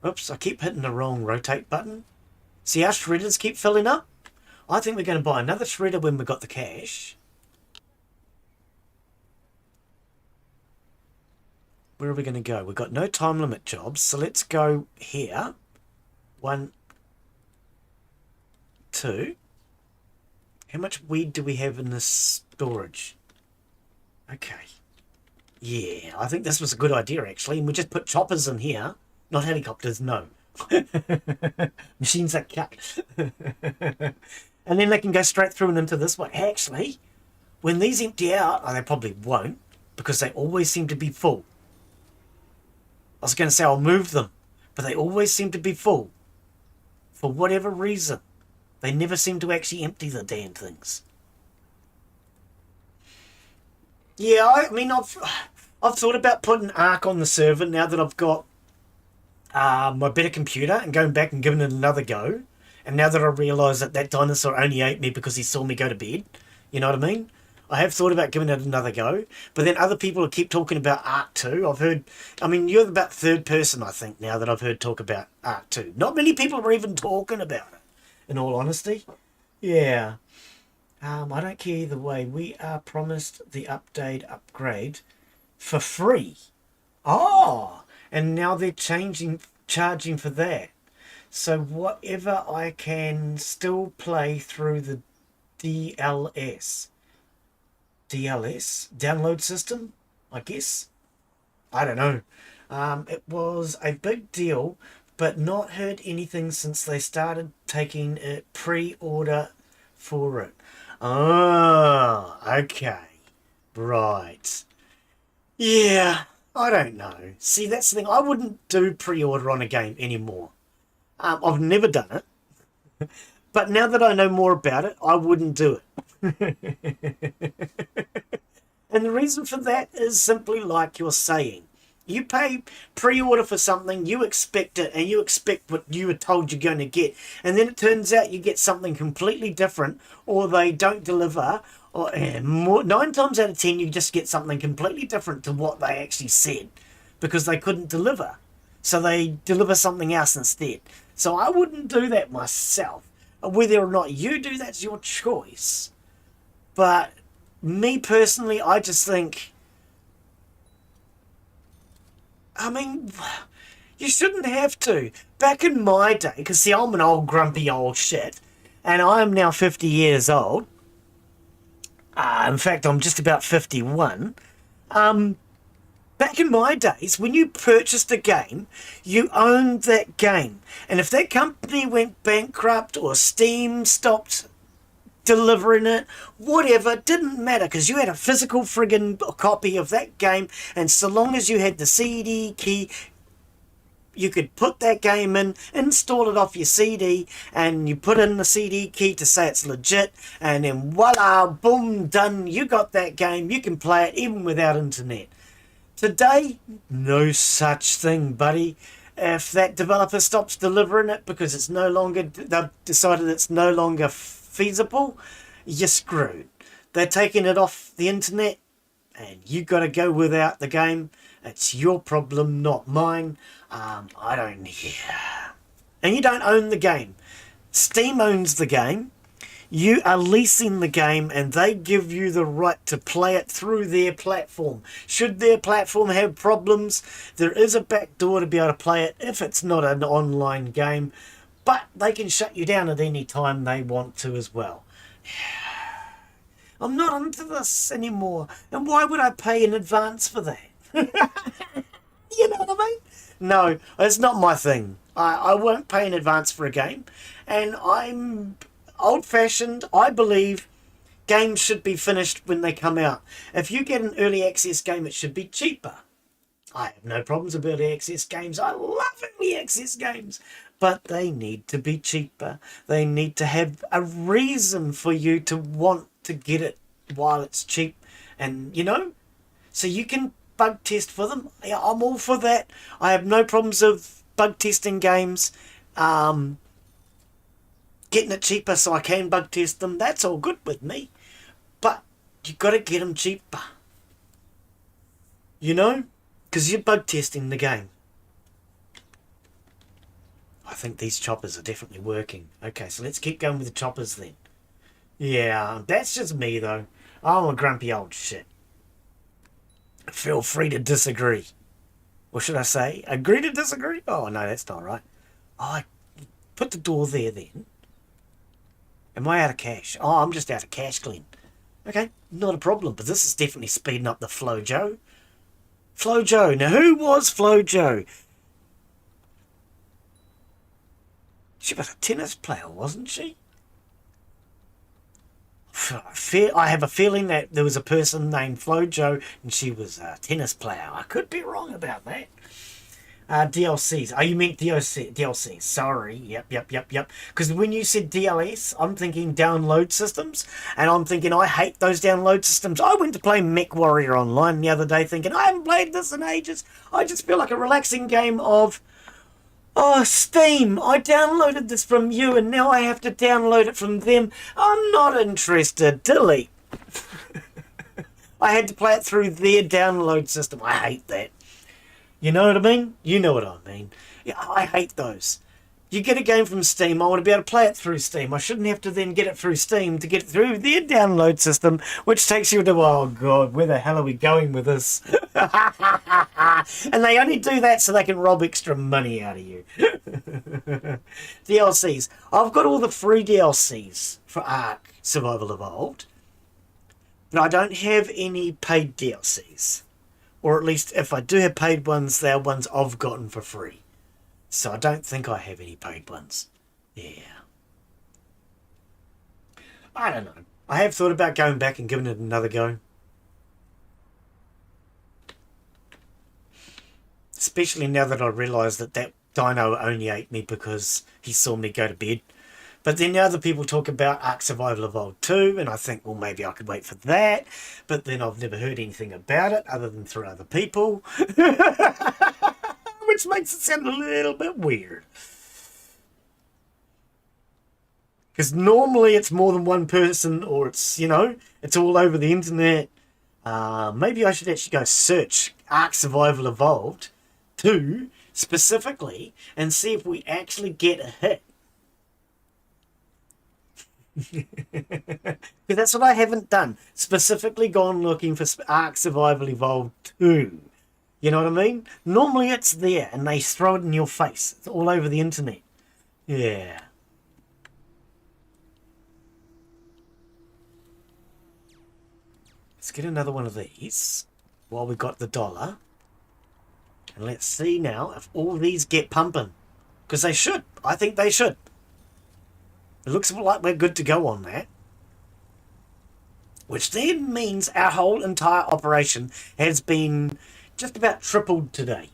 Oops, I keep hitting the wrong rotate button. See how shredders keep filling up? I think we're going to buy another shredder when we've got the cash. Where are we going to go? We've got no time limit jobs, so let's go here. 1, 2. How much weed do we have in this storage? Okay. Yeah, I think this was a good idea, actually. And we just put choppers in here. Not helicopters, no. Machines that cut. And then they can go straight through and into this one. Actually, when these empty out, oh, they probably won't, because they always seem to be full. I was going to say I'll move them, but they always seem to be full. For whatever reason. They never seem to actually empty the damn things. Yeah, I mean, I've thought about putting Arc on the server now that I've got my better computer, and going back and giving it another go. And now that I realise that that dinosaur only ate me because he saw me go to bed, you know what I mean? I have thought about giving it another go, but then other people keep talking about Arc 2. I've heard, I mean, you're about third person, I think, now that I've heard talk about Arc 2. Not many people are even talking about it, in all honesty. Yeah. I don't care either way. We are promised the upgrade for free. Oh, and now they're charging for that. So whatever I can still play through the DLS download system, I guess. I don't know. It was a big deal, but not heard anything since they started taking a pre-order for it. Oh, okay. Right. Yeah, I don't know. See, that's the thing. I wouldn't do pre-order on a game anymore. I've never done it. But now that I know more about it, I wouldn't do it. And the reason for that is simply like you're saying. You pay pre-order for something, you expect it, and you expect what you were told you're going to get. And then it turns out you get something completely different, or they don't deliver, or 9 times out of 10 you just get something completely different to what they actually said, because they couldn't deliver. So they deliver something else instead. So I wouldn't do that myself. Whether or not you do, that's your choice. But me personally, I just think, I mean, you shouldn't have to. Back in my day, because see, I'm an old grumpy old shit, and I'm now 50 years old. In fact, I'm just about 51. Back in my days, when you purchased a game, you owned that game. And if that company went bankrupt or Steam stopped delivering it, whatever, it didn't matter, because you had a physical friggin' copy of that game, and so long as you had the CD key, you could put that game in, install it off your CD, and you put in the CD key to say it's legit, and then voila, boom, done, you got that game, you can play it even without internet. Today, no such thing, buddy. If that developer stops delivering it because it's no longer, they've decided it's no longer feasible, you're screwed. They're taking it off the internet, and you got to go without the game. It's your problem, not mine. I don't. Yeah. And you don't own the game. Steam owns the game. You are leasing the game, and they give you the right to play it through their platform. Should their platform have problems, there is a back door to be able to play it if it's not an online game. But they can shut you down at any time they want to as well. I'm not into this anymore. And why would I pay in advance for that? You know what I mean? No, it's not my thing. I won't pay in advance for a game. And I'm old-fashioned. I believe games should be finished when they come out. If you get an early access game, it should be cheaper. I have no problems with early access games. I love early access games. But they need to be cheaper. They need to have a reason for you to want to get it while it's cheap. And, you know, so you can bug test for them. Yeah, I'm all for that. I have no problems of bug testing games. Getting it cheaper so I can bug test them. That's all good with me. But you've got to get them cheaper. You know? Because you're bug testing the game. I think these choppers are definitely working. Okay, so let's keep going with the choppers then. Yeah, that's just me though. I'm a grumpy old shit. Feel free to disagree. Or should I say, agree to disagree? Oh, no, that's not right. Oh, I put the door there then. Am I out of cash? Oh, I'm just out of cash, Glen. Okay, not a problem, but this is definitely speeding up the flow, Joe. Flo Jo. Now, who was Flo Jo? She was a tennis player, wasn't she? I have a feeling that there was a person named Flo Jo and she was a tennis player. I could be wrong about that. DLCs. Oh, you meant DLCs. Sorry. Yep. Because when you said DLS, I'm thinking download systems. And I'm thinking, I hate those download systems. I went to play Mech Warrior Online the other day thinking, I haven't played this in ages. I just feel like a relaxing game of, oh, Steam. I downloaded this from you and now I have to download it from them. I'm not interested. Delete. I had to play it through their download system. I hate that. You know what I mean? You know what I mean. Yeah, I hate those. You get a game from Steam, I want to be able to play it through Steam. I shouldn't have to then get it through Steam to get it through their download system, which takes you to, oh God, where the hell are we going with this? And they only do that so they can rob extra money out of you. DLCs. I've got all the free DLCs for Ark Survival Evolved, but I don't have any paid DLCs. Or at least if I do have paid ones, they're ones I've gotten for free. So I don't think I have any paid ones. Yeah. I don't know. I have thought about going back and giving it another go. Especially now that I realise that that dino only ate me because he saw me go to bed. But then now other people talk about Ark Survival Evolved 2, and I think, well, maybe I could wait for that. But then I've never heard anything about it other than through other people. Which makes it sound a little bit weird. Because normally it's more than one person, or it's, you know, it's all over the internet. Maybe I should actually go search Ark Survival Evolved 2 specifically and see if we actually get a hit. Because that's what I haven't done. Specifically gone looking for Ark Survival Evolved 2. You know what I mean? Normally it's there and they throw it in your face. It's all over the internet. Yeah. Let's get another one of these while we got the dollar. And let's see now if all these get pumping. Because they should. I think they should. It looks like we're good to go on that. Which then means our whole entire operation has been just about tripled today.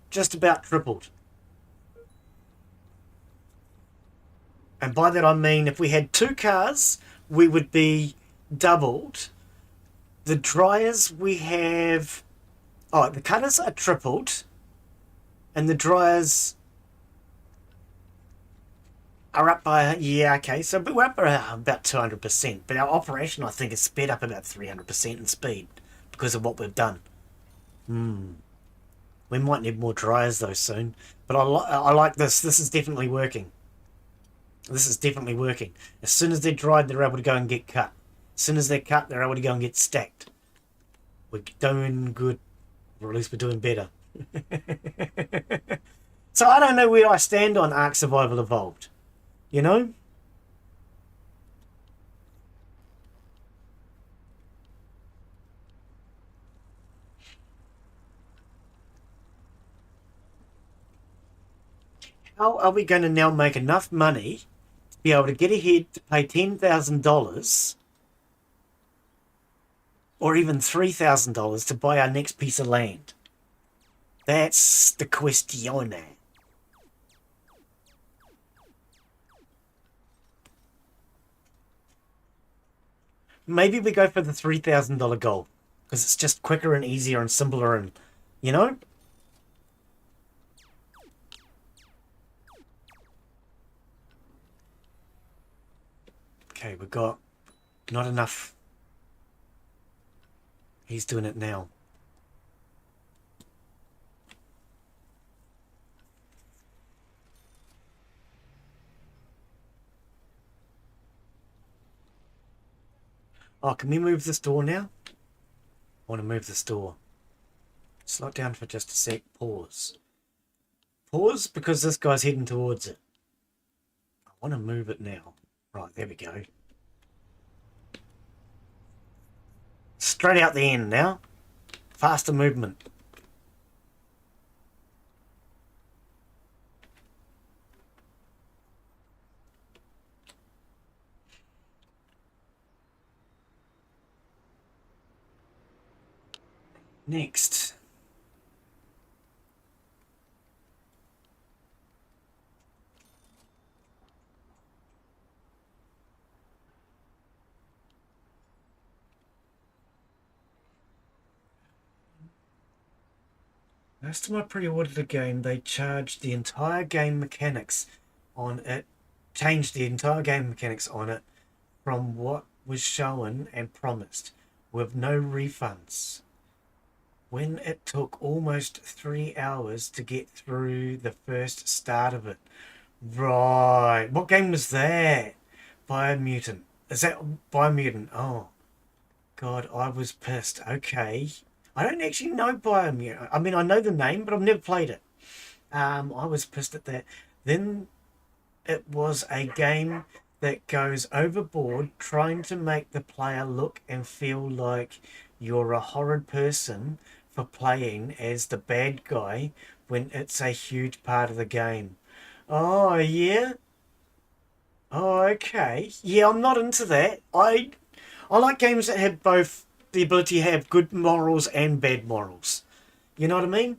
Just about tripled. And by that I mean if we had 2 cars, we would be doubled. The dryers we have... Oh, the cutters are tripled. And the dryers... are up by, yeah, okay, so we're up by about 200%, but our operation, I think, is sped up about 300% in speed because of what we've done. We might need more dryers, though, soon, but I like this. This is definitely working. This is definitely working. As soon as they're dried, they're able to go and get cut. As soon as they're cut, they're able to go and get stacked. We're doing good, or at least we're doing better. So I don't know where I stand on Ark Survival Evolved. You know? How are we going to now make enough money be able to get ahead to pay $10,000 or even $3,000 to buy our next piece of land? That's the question. Maybe we go for the $3,000 goal because it's just quicker and easier and simpler and, you know? Okay, we got not enough. He's doing it now. Oh, can we move this door now? I want to move this door. Slow it down for just a sec. Pause. Pause because this guy's heading towards it. I want to move it now. Right, there we go. Straight out the end now. Faster movement. Next. Last time I pre-ordered a game, they charged the entire game mechanics on it, changed the entire game mechanics on it from what was shown and promised, with no refunds. When it took almost 3 hours to get through the first start of it. Right. What game was that? Biomutant. Is that Biomutant? Oh. God, I was pissed. Okay. I don't actually know Biomutant. I mean, I know the name, but I've never played it. I was pissed at that. Then it was a game that goes overboard trying to make the player look and feel like you're a horrid person for playing as the bad guy when it's a huge part of the game. Oh, yeah? Oh, okay. Yeah, I'm not into that. I like games that have both the ability to have good morals and bad morals. You know what I mean?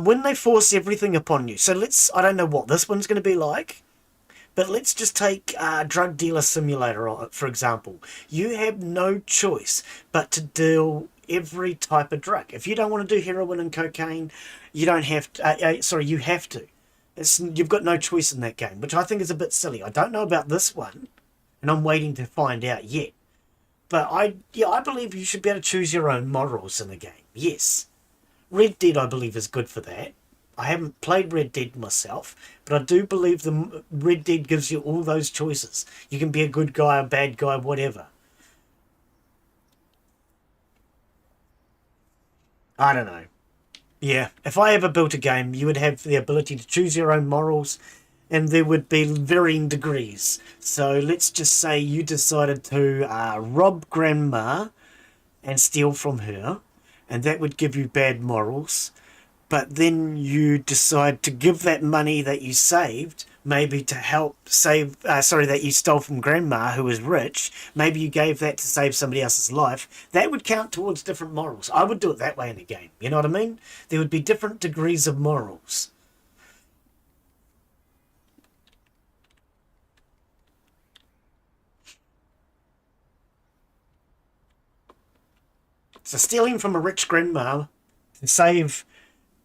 When they force everything upon you. So I don't know what this one's going to be like, but let's just take Drug Dealer Simulator, for example. You have no choice but to deal every type of drug. If you don't want to do heroin and cocaine, you don't have to. You have to. You've got no choice in that game, which I think is a bit silly. I don't know about this one, and I'm waiting to find out yet. But I believe you should be able to choose your own morals in a game. Yes. Red Dead, I believe, is good for that. I haven't played Red Dead myself, but I do believe the Red Dead gives you all those choices. You can be a good guy, a bad guy, whatever. I don't know. Yeah, if I ever built a game, you would have the ability to choose your own morals, and there would be varying degrees. So let's just say you decided to rob Grandma and steal from her, and that would give you bad morals. But then you decide to give that money that you saved, maybe to help that you stole from Grandma, who was rich. Maybe you gave that to save somebody else's life. That would count towards different morals. I would do it that way in a game. You know what I mean? There would be different degrees of morals. So stealing from a rich grandma to save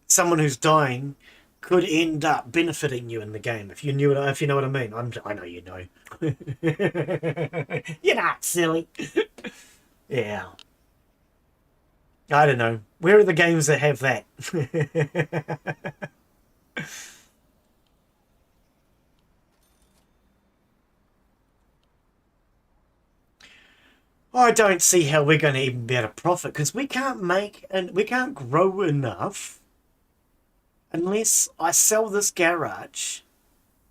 someone who's dying could end up benefiting you in the game if you know what I mean. I know you know. You're not silly. Yeah. I don't know. Where are the games that have that? I don't see how we're going to even be able to profit because we can't grow enough unless I sell this garage,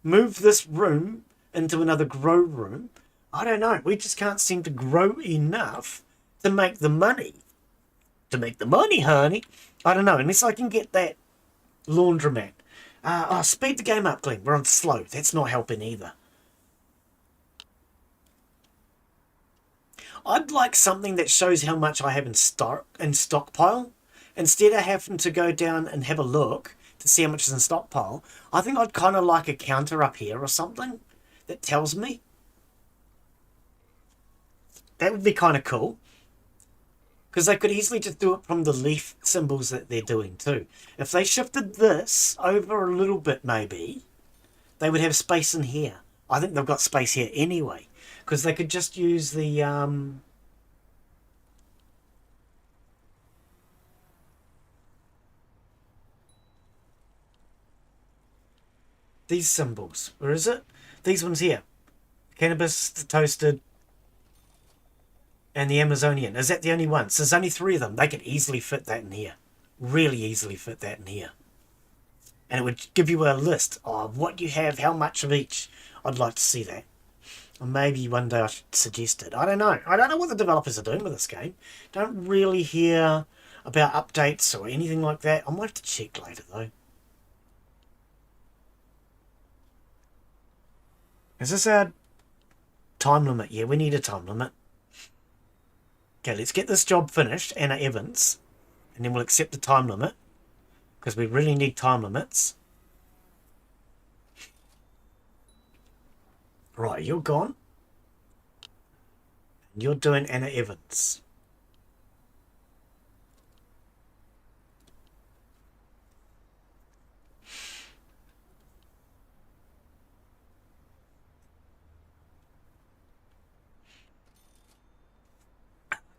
move this room into another grow room. I don't know. We just can't seem to grow enough to make the money. To make the money, honey. I don't know. Unless I can get that laundromat. Speed the game up, Glen. We're on slow. That's not helping either. I'd like something that shows how much I have in stockpile. Instead of having to go down and have a look to see how much is in stockpile, I think I'd kind of like a counter up here or something that tells me. That would be kind of cool. Because they could easily just do it from the leaf symbols that they're doing too. If they shifted this over a little bit maybe, they would have space in here. I think they've got space here anyway. Because they could just use the... these symbols. Where is it? These ones here. Cannabis, the toasted, and the Amazonian. Is that the only ones? There's only 3 of them. They could easily fit that in here. Really easily fit that in here. And it would give you a list of what you have, how much of each. I'd like to see that. Or maybe one day I should suggest it. I don't know. I don't know what the developers are doing with this game. Don't really hear about updates or anything like that. I might have to check later though. Is this a time limit? Yeah, we need a time limit. Okay, let's get this job finished, Anna Evans, and then we'll accept the time limit, because we really need time limits. Right, you're gone. And you're doing Anna Evans.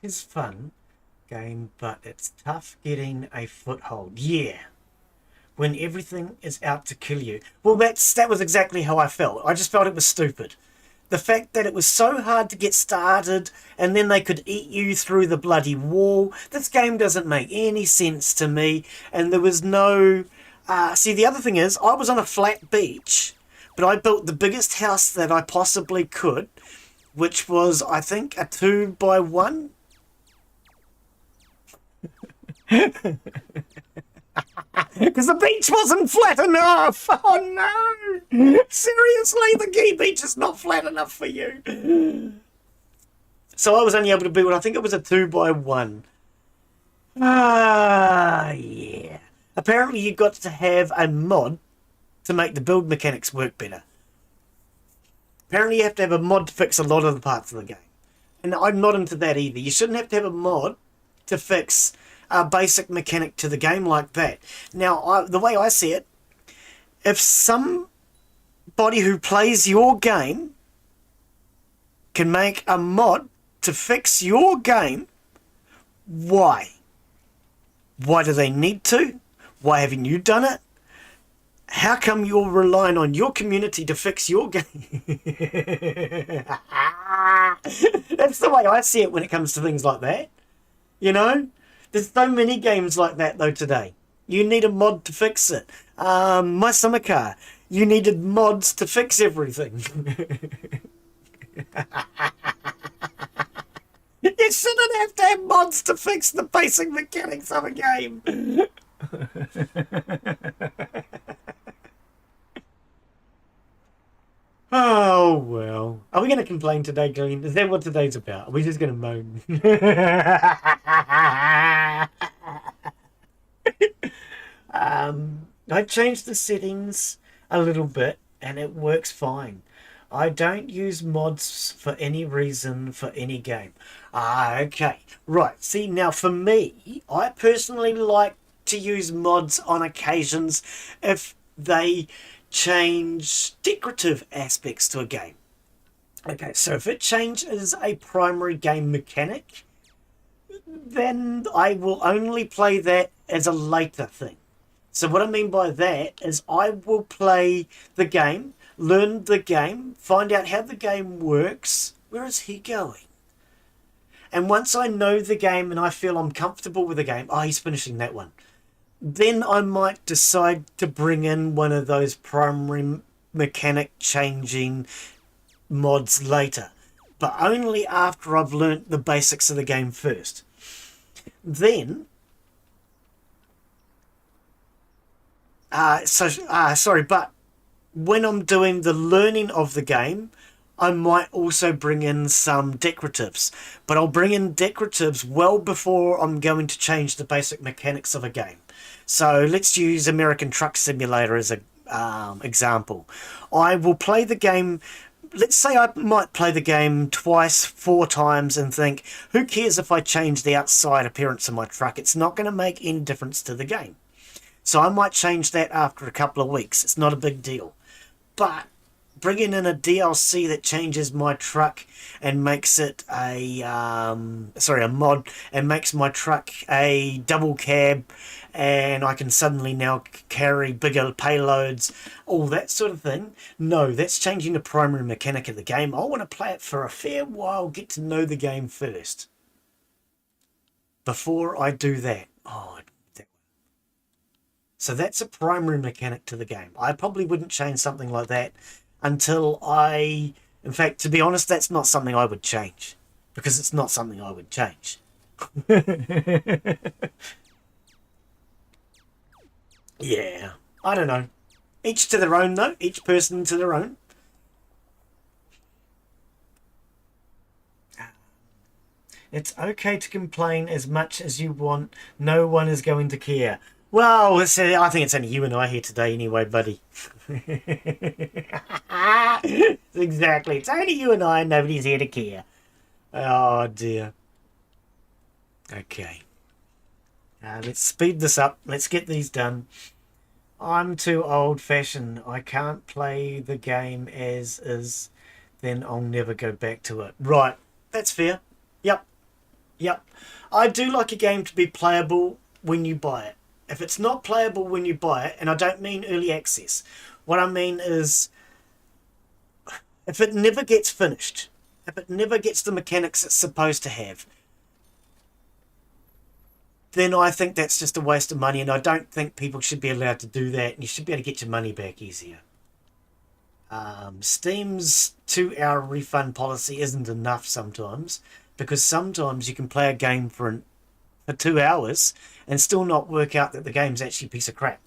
It's fun game, but it's tough getting a foothold. Yeah. When everything is out to kill you. Well, that was exactly how I felt. I just felt it was stupid. The fact that it was so hard to get started and then they could eat you through the bloody wall. This game doesn't make any sense to me. And there was no... see, the other thing is, I was on a flat beach, but I built the biggest house that I possibly could, which was, I think, a 2x1. Because the beach wasn't flat enough. Oh no! Seriously, the key beach is not flat enough for you. So I was only able to build, I think it was a 2x1. Ah, yeah. Apparently you got to have a mod to make the build mechanics work better. Apparently you have to have a mod to fix a lot of the parts of the game. And I'm not into that either. You shouldn't have to have a mod to fix a basic mechanic to the game like that. Now, the way I see it, if somebody who plays your game can make a mod to fix your game, why? Why do they need to? Why haven't you done it? How come you're relying on your community to fix your game? That's the way I see it when it comes to things like that. You know? There's so many games like that, though, today. You need a mod to fix it. My summer car. You needed mods to fix everything. You shouldn't have to have mods to fix the basic mechanics of a game. Oh, well. Are we going to complain today, Glen? Is that what today's about? Are we just going to moan? I changed the settings a little bit and it works fine. I don't use mods for any reason for any game. Okay. Right. See, now for me, I personally like to use mods on occasions if they change decorative aspects to a game. Okay, so if it changes a primary game mechanic, then I will only play that as a later thing. So what I mean by that is I will play the game, learn the game, find out how the game works. Where is he going? And once I know the game and I feel I'm comfortable with the game, oh, he's finishing that one. Then I might decide to bring in one of those primary mechanic changing mods later, but only after I've learnt the basics of the game first. Then, but when I'm doing the learning of the game, I might also bring in some decoratives, but I'll bring in decoratives well before I'm going to change the basic mechanics of a game. So let's use American Truck Simulator as a example. I will play the game. Let's say I might play the game twice, 4 times, and think, who cares if I change the outside appearance of my truck? It's not going to make any difference to the game. So I might change that after a couple of weeks. It's not a big deal. But bringing in a DLC that changes my truck and makes it a mod, and makes my truck a double cab, and I can suddenly now carry bigger payloads, all that sort of thing. No, that's changing the primary mechanic of the game. I want to play it for a fair while, get to know the game first before I do that. So that's a primary mechanic to the game. I probably wouldn't change something like that until in fact, to be honest, that's not something I would change, because it's not something I would change. Yeah, I don't know. Each to their own, though. Each person to their own. It's okay to complain as much as you want. No one is going to care. Well, I think it's only you and I here today anyway, buddy. Exactly. It's only you and I, and nobody's here to care. Oh, dear. Okay. Let's speed this up. Let's get these done. I'm too old-fashioned. I can't play the game as is. Then I'll never go back to it. Right. That's fair. Yep. Yep. I do like a game to be playable when you buy it. If it's not playable when you buy it, and I don't mean early access, what I mean is if it never gets finished, if it never gets the mechanics it's supposed to have, then I think that's just a waste of money, and I don't think people should be allowed to do that, and you should be able to get your money back easier. Steam's 2-hour refund policy isn't enough sometimes, because sometimes you can play a game for 2 hours and still not work out that the game's actually a piece of crap.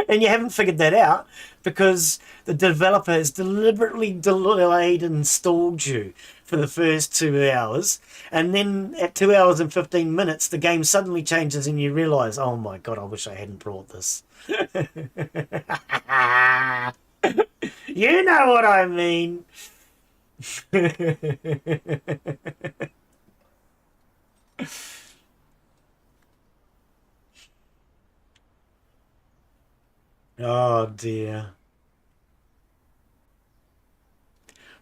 And you haven't figured that out because the developer has deliberately delayed and stalled you for the first 2 hours, and then at 2 hours and 15 minutes the game suddenly changes and you realise, oh my god, I wish I hadn't brought this. You know what I mean. Oh dear.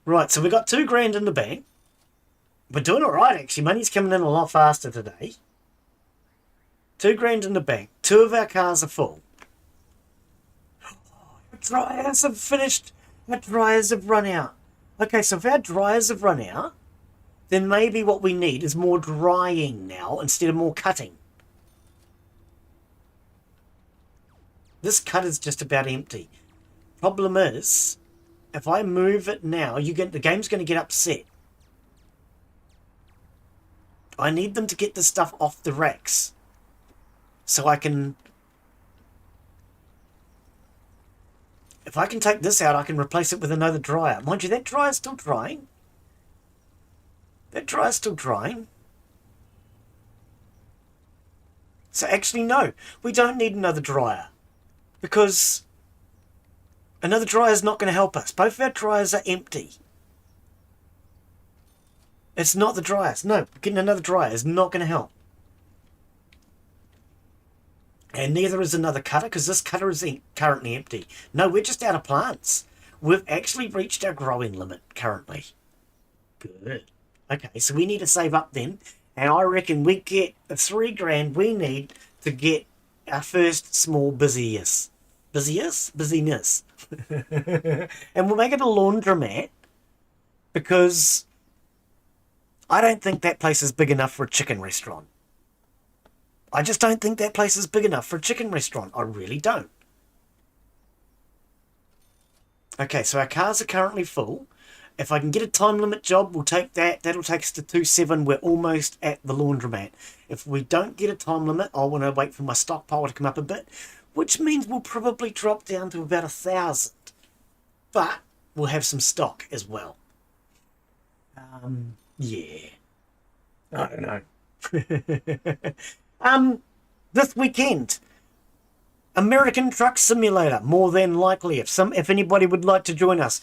Right, so we got 2 grand in the bank. We're doing all right, actually. Money's coming in a lot faster today. 2 grand in the bank. 2 of our cars are full. Our dryers have finished. Our dryers have run out. Okay, so if our dryers have run out, then maybe what we need is more drying now instead of more cutting. This cutter's just about empty. Problem is, if I move it now, the game's going to get upset. I need them to get this stuff off the racks. So I can... If I can take this out, I can replace it with another dryer. Mind you, that dryer's still drying. That dryer's still drying. So actually, no. We don't need another dryer. Because another dryer is not going to help us. Both of our dryers are empty. It's not the dryers. No, getting another dryer is not going to help. And neither is another cutter, because this cutter is currently empty. No, we're just out of plants. We've actually reached our growing limit currently. Good. Okay, so we need to save up then. And I reckon we get the 3 grand we need to get our first small busyness. Busyness. And we'll make it a laundromat, because I don't think that place is big enough for a chicken restaurant. I just don't think that place is big enough for a chicken restaurant. I really don't. Okay, so our cars are currently full. If I can get a time limit job, we'll take that. That'll take us to 2.7. We're almost at the laundromat. If we don't get a time limit, I'll want to wait for my stockpile to come up a bit, which means we'll probably drop down to about 1,000. but we'll have some stock as well. Yeah. I don't know. This weekend, American Truck Simulator, more than likely. If anybody would like to join us,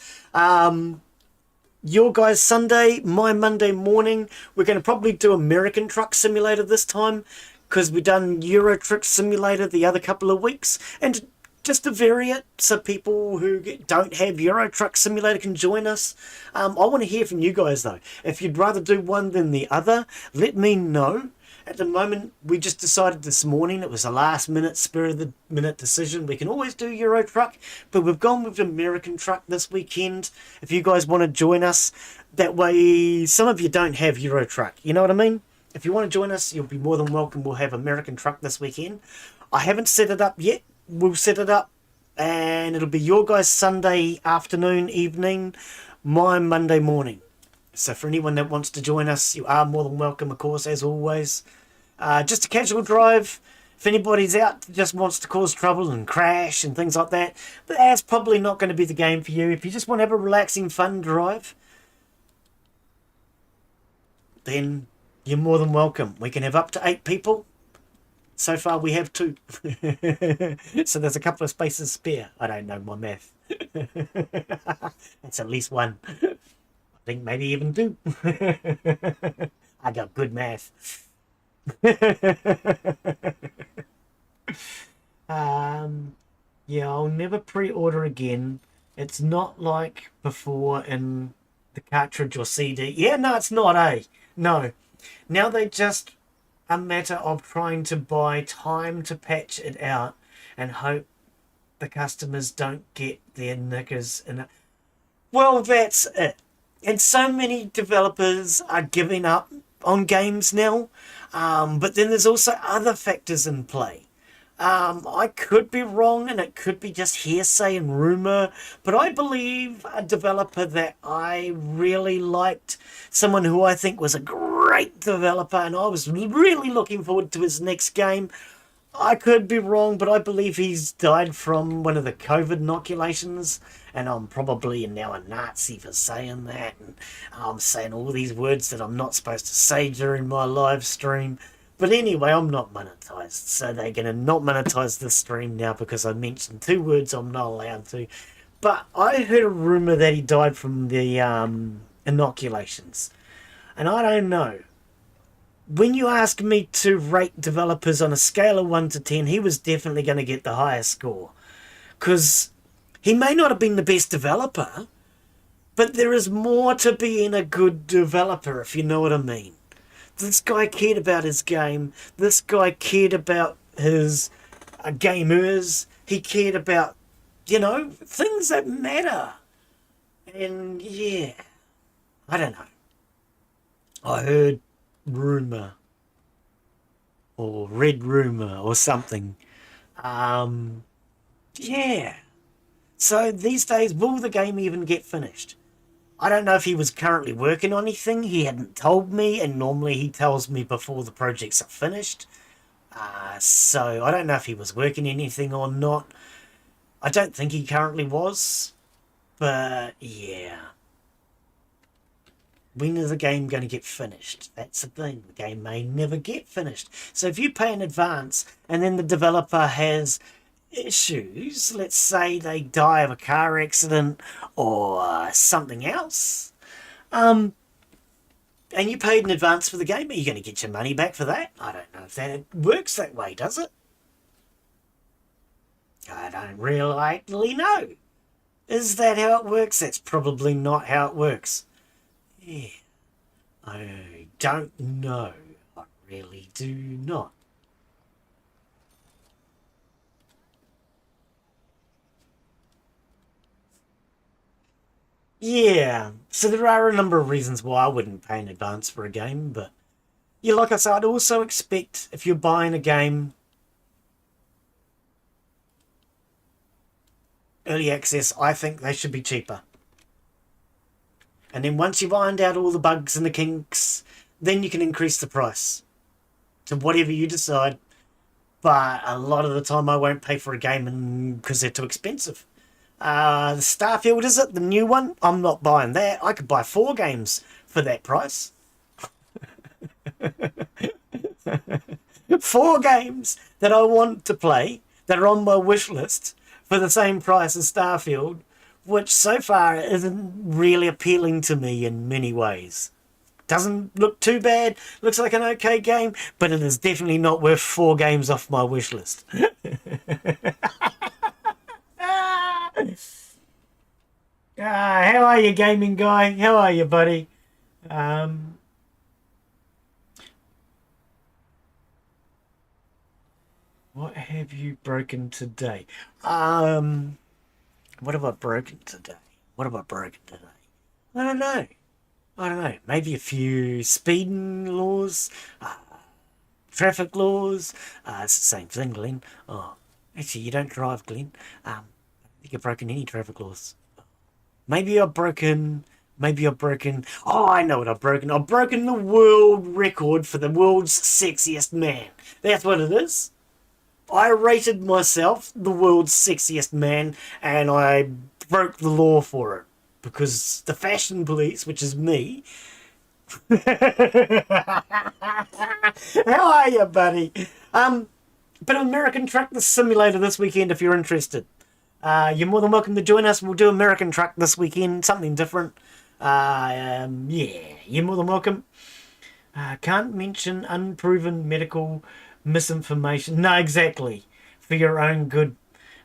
your guys' Sunday, my Monday morning. We're going to probably do American Truck Simulator this time because we've done Euro Truck Simulator the other couple of weeks, and just to vary it so people who don't have Euro Truck Simulator can join us. I want to hear from you guys though. If you'd rather do one than the other, let me know. At the moment, we just decided this morning, it was a last minute, spur of the minute decision. We can always do Euro Truck, but we've gone with American Truck this weekend. If you guys want to join us, that way some of you don't have Euro Truck. You know what I mean? If you want to join us, you'll be more than welcome. We'll have American Truck this weekend. I haven't set it up yet. We'll set it up and it'll be your guys' Sunday afternoon, evening, my Monday morning. So for anyone that wants to join us, you are more than welcome, of course, as always. Just a casual drive. If anybody's out that just wants to cause trouble and crash and things like that, but that's probably not going to be the game for you. If you just want to have a relaxing, fun drive, then you're more than welcome. We can have up to 8 people. So far we have 2. So there's a couple of spaces spare. I don't know my math. That's at least 1. I think maybe even 2. I got good math. Yeah, I'll never pre-order again. It's not like before in the cartridge or CD. Yeah, no, it's not, eh? No. Now they just a matter of trying to buy time to patch it out and hope the customers don't get their knickers in it. Well, that's it. And so many developers are giving up on games now. But then there's also other factors in play. I could be wrong and it could be just hearsay and rumor, but I believe a developer that I really liked, someone who I think was a great developer, and I was really looking forward to his next game. I could be wrong, but I believe he's died from one of the COVID inoculations, and I'm probably now a Nazi for saying that, and I'm saying all these words that I'm not supposed to say during my live stream. But anyway, I'm not monetized, so they're going to not monetize this stream now because I mentioned 2 words I'm not allowed to. But I heard a rumor that he died from the inoculations, and I don't know. When you ask me to rate developers on a scale of 1 to 10, he was definitely going to get the highest score. Because he may not have been the best developer, but there is more to being a good developer, if you know what I mean. This guy cared about his game. This guy cared about his gamers. He cared about, things that matter. And yeah, I don't know. I heard rumor or read rumor or something. Yeah. So these days, will the game even get finished? I don't know if he was currently working on anything. He hadn't told me, and normally he tells me before the projects are finished. So I don't know if he was working anything or not. I don't think he currently was. But yeah. When is the game going to get finished? That's the thing. The game may never get finished. So if you pay in advance and then the developer has issues, let's say they die of a car accident or something else, and you paid in advance for the game, are you going to get your money back for that? I don't know if that works that way, does it? I don't really know. Is that how it works? That's probably not how it works. Yeah, I don't know. I really do not. Yeah, so there are a number of reasons why I wouldn't pay in advance for a game, but yeah, like I said, I'd also expect if you're buying a game early access, I think they should be cheaper. And then once you've ironed out all the bugs and the kinks, then you can increase the price to whatever you decide. But a lot of the time I won't pay for a game because they're too expensive. The Starfield, is it? The new one? I'm not buying that. I could buy 4 games for that price. 4 games that I want to play that are on my wish list for the same price as Starfield, which so far isn't really appealing to me in many ways. Doesn't look too bad, looks like an okay game, but it is definitely not worth 4 games off my wish list. How are you, gaming guy? How are you, buddy? What have you broken today? What have I broken today? What have I broken today? I don't know. I don't know. Maybe a few speeding laws, traffic laws. It's the same thing, Glen. Oh, actually, you don't drive, Glen. I think I've broken any traffic laws. Maybe I've broken. Maybe I've broken. Oh, I know what I've broken. I've broken the world record for the world's sexiest man. That's what it is. I rated myself the world's sexiest man, and I broke the law for it because the fashion police, which is me. How are you, buddy? Bit of American Truck Simulator this weekend if you're interested. You're more than welcome to join us. We'll do American Truck this weekend, something different. Yeah, you're more than welcome. Can't mention unproven medical misinformation. No, exactly. For your own good.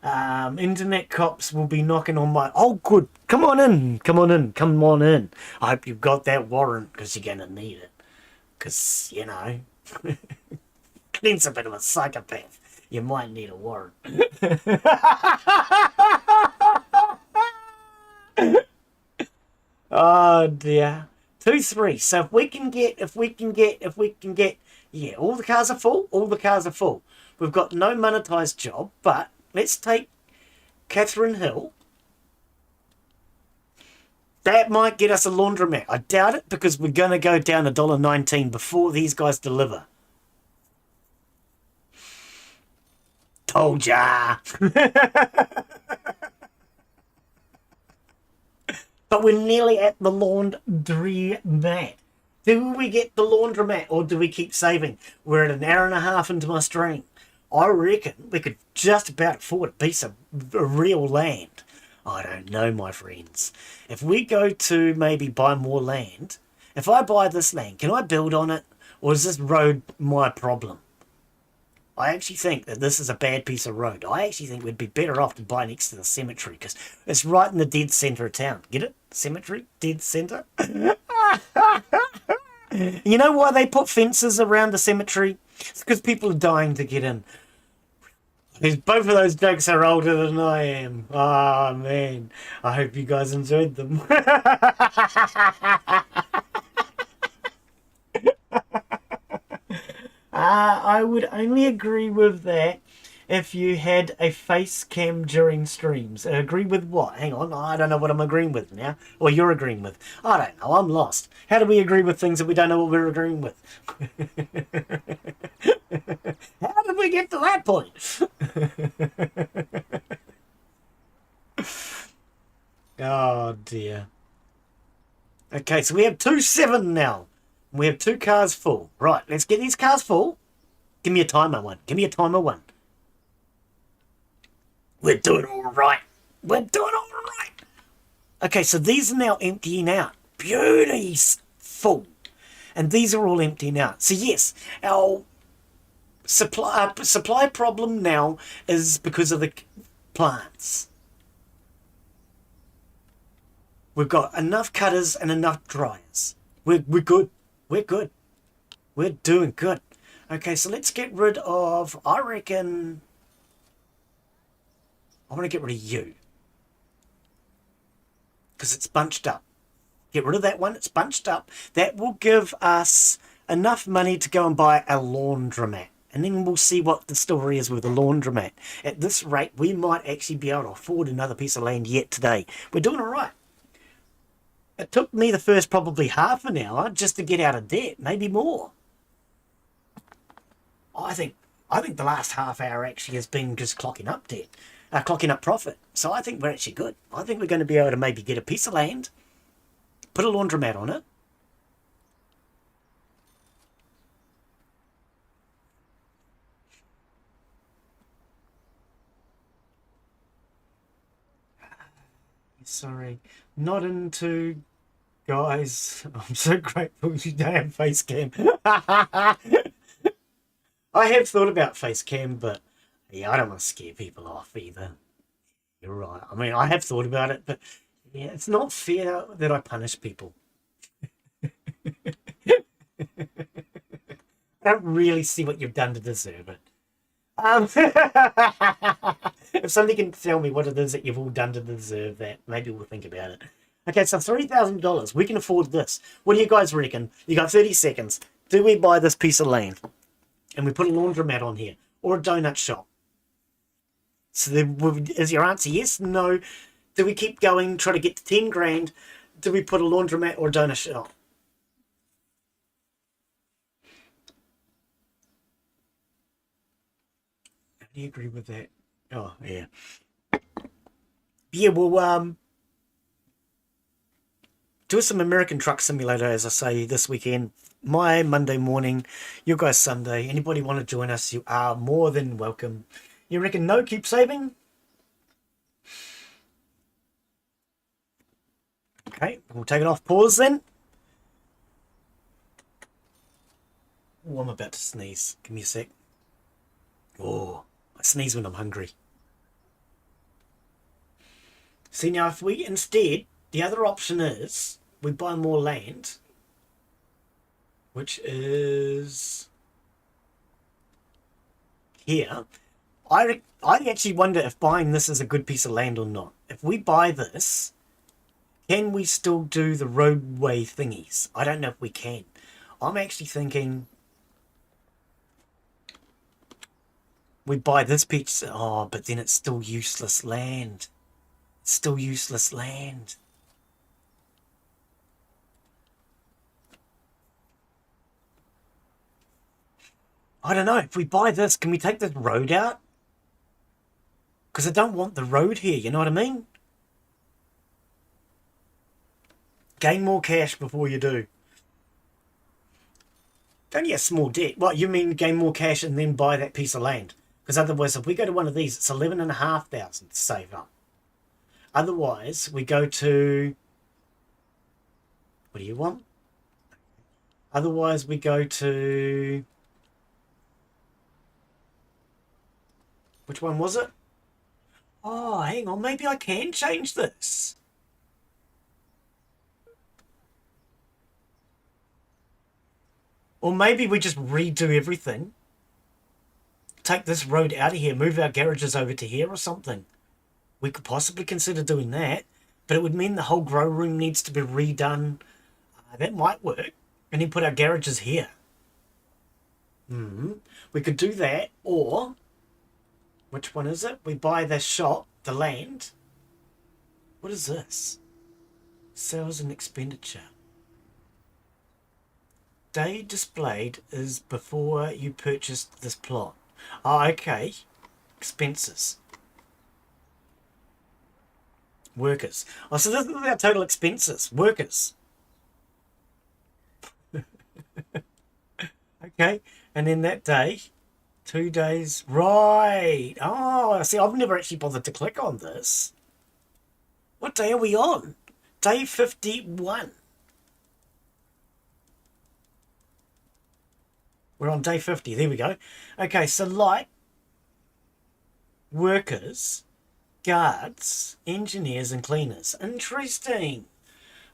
Internet cops will be knocking on my... Oh, good. Come on in. Come on in. Come on in. I hope you've got that warrant because you're going to need it. Because, you know, Clint's a bit of a psychopath. You might need a warrant. Oh, dear. 2-3. So if we can get, yeah, all the cars are full. All the cars are full. We've got no monetized job, but let's take Catherine Hill. That might get us a laundromat. I doubt it because we're going to go down $1.19 before these guys deliver. Told ya. But we're nearly at the laundromat. Do we get the laundromat or do we keep saving? We're at an hour and a half into my stream. I reckon we could just about afford a piece of real land. I don't know, my friends. If we go to maybe buy more land, if I buy this land, can I build on it? Or is this road my problem? I actually think that this is a bad piece of road. I actually think we'd be better off to buy next to the cemetery because it's right in the dead centre of town. Get it? Cemetery? Dead centre? You know why they put fences around the cemetery? It's because people are dying to get in. Both of those jokes are older than I am. Oh, man. I hope you guys enjoyed them. I would only agree with that if you had a face cam during streams. Agree with what? Hang on, I don't know what I'm agreeing with now. Or you're agreeing with. I don't know, I'm lost. How do we agree with things if we don't know what we're agreeing with? How did we get to that point? Oh, dear. Okay, so we have 2-7 now. We have 2 cars full. Right, let's get these cars full. Give me a timer one. Give me a timer one. We're doing all right. We're doing all right. Okay, so these are now emptying out. Beauty's full. And these are all emptying out. So yes, our supply problem now is because of the plants. We've got enough cutters and enough dryers. We're good. We're good. We're doing good. Okay, so let's get rid of, I reckon, I want to get rid of you. Because it's bunched up. Get rid of that one, it's bunched up. That will give us enough money to go and buy a laundromat. And then we'll see what the story is with the laundromat. At this rate, we might actually be able to afford another piece of land yet today. We're doing all right. It took me the first probably half an hour just to get out of debt, maybe more. I think the last half hour actually has been just clocking up debt. clocking up profit. So I think we're actually good. I think we're going to be able to maybe get a piece of land, put a laundromat on it. Sorry, not into guys. I'm so grateful you don't have face cam. I have thought about face cam, but yeah, I don't want to scare people off either. You're right. I mean, I have thought about it, but yeah, it's not fair that I punish people. I don't really see what you've done to deserve it. If somebody can tell me what it is that you've all done to deserve that, maybe we'll think about it. Okay, so $3,000. We can afford this. What do you guys reckon? You got 30 seconds. Do we buy this piece of land? And we put a laundromat on here. Or a donut shop. So is your answer yes? No? Do we keep going, try to get to 10 grand? Do we put a laundromat or a donut shop? Do you agree with that? Oh, yeah. Yeah, well, do some American Truck Simulator, as I say, this weekend. My Monday morning, you guys Sunday. Anybody want to join us, you are more than welcome. You reckon no, keep saving? Okay, we'll take it off pause then. Oh, I'm about to sneeze. Give me a sec. Oh, I sneeze when I'm hungry. See, now if we instead, the other option is we buy more land, which is here. I actually wonder if buying this is a good piece of land or not. If we buy this, can we still do the roadway thingies? I don't know if we can. I'm actually thinking we buy this piece. Oh, but then it's still useless land. It's still useless land. I don't know. If we buy this, can we take this road out? Because I don't want the road here, you know what I mean? Gain more cash before you do. Only a small debt. What, you mean gain more cash and then buy that piece of land? Because otherwise, if we go to one of these, it's 11,500 to save up. Otherwise, we go to... What do you want? Otherwise, we go to... Which one was it? Oh, hang on. Maybe I can change this. Or maybe we just redo everything. Take this road out of here. Move our garages over to here or something. We could possibly consider doing that. But it would mean the whole grow room needs to be redone. That might work. And then put our garages here. We could do that. Or... Which one is it? We buy the shop, the land. What is this? Sales and expenditure. Day displayed is before you purchased this plot. Oh, okay. Expenses. Workers. Oh, so this is our total expenses. Workers. Okay. And then that day... 2 days. Right. Oh, see, I've never actually bothered to click on this. What day are we on? Day 51. We're on day 50. There we go. Okay, so light, workers, guards, engineers, and cleaners. Interesting.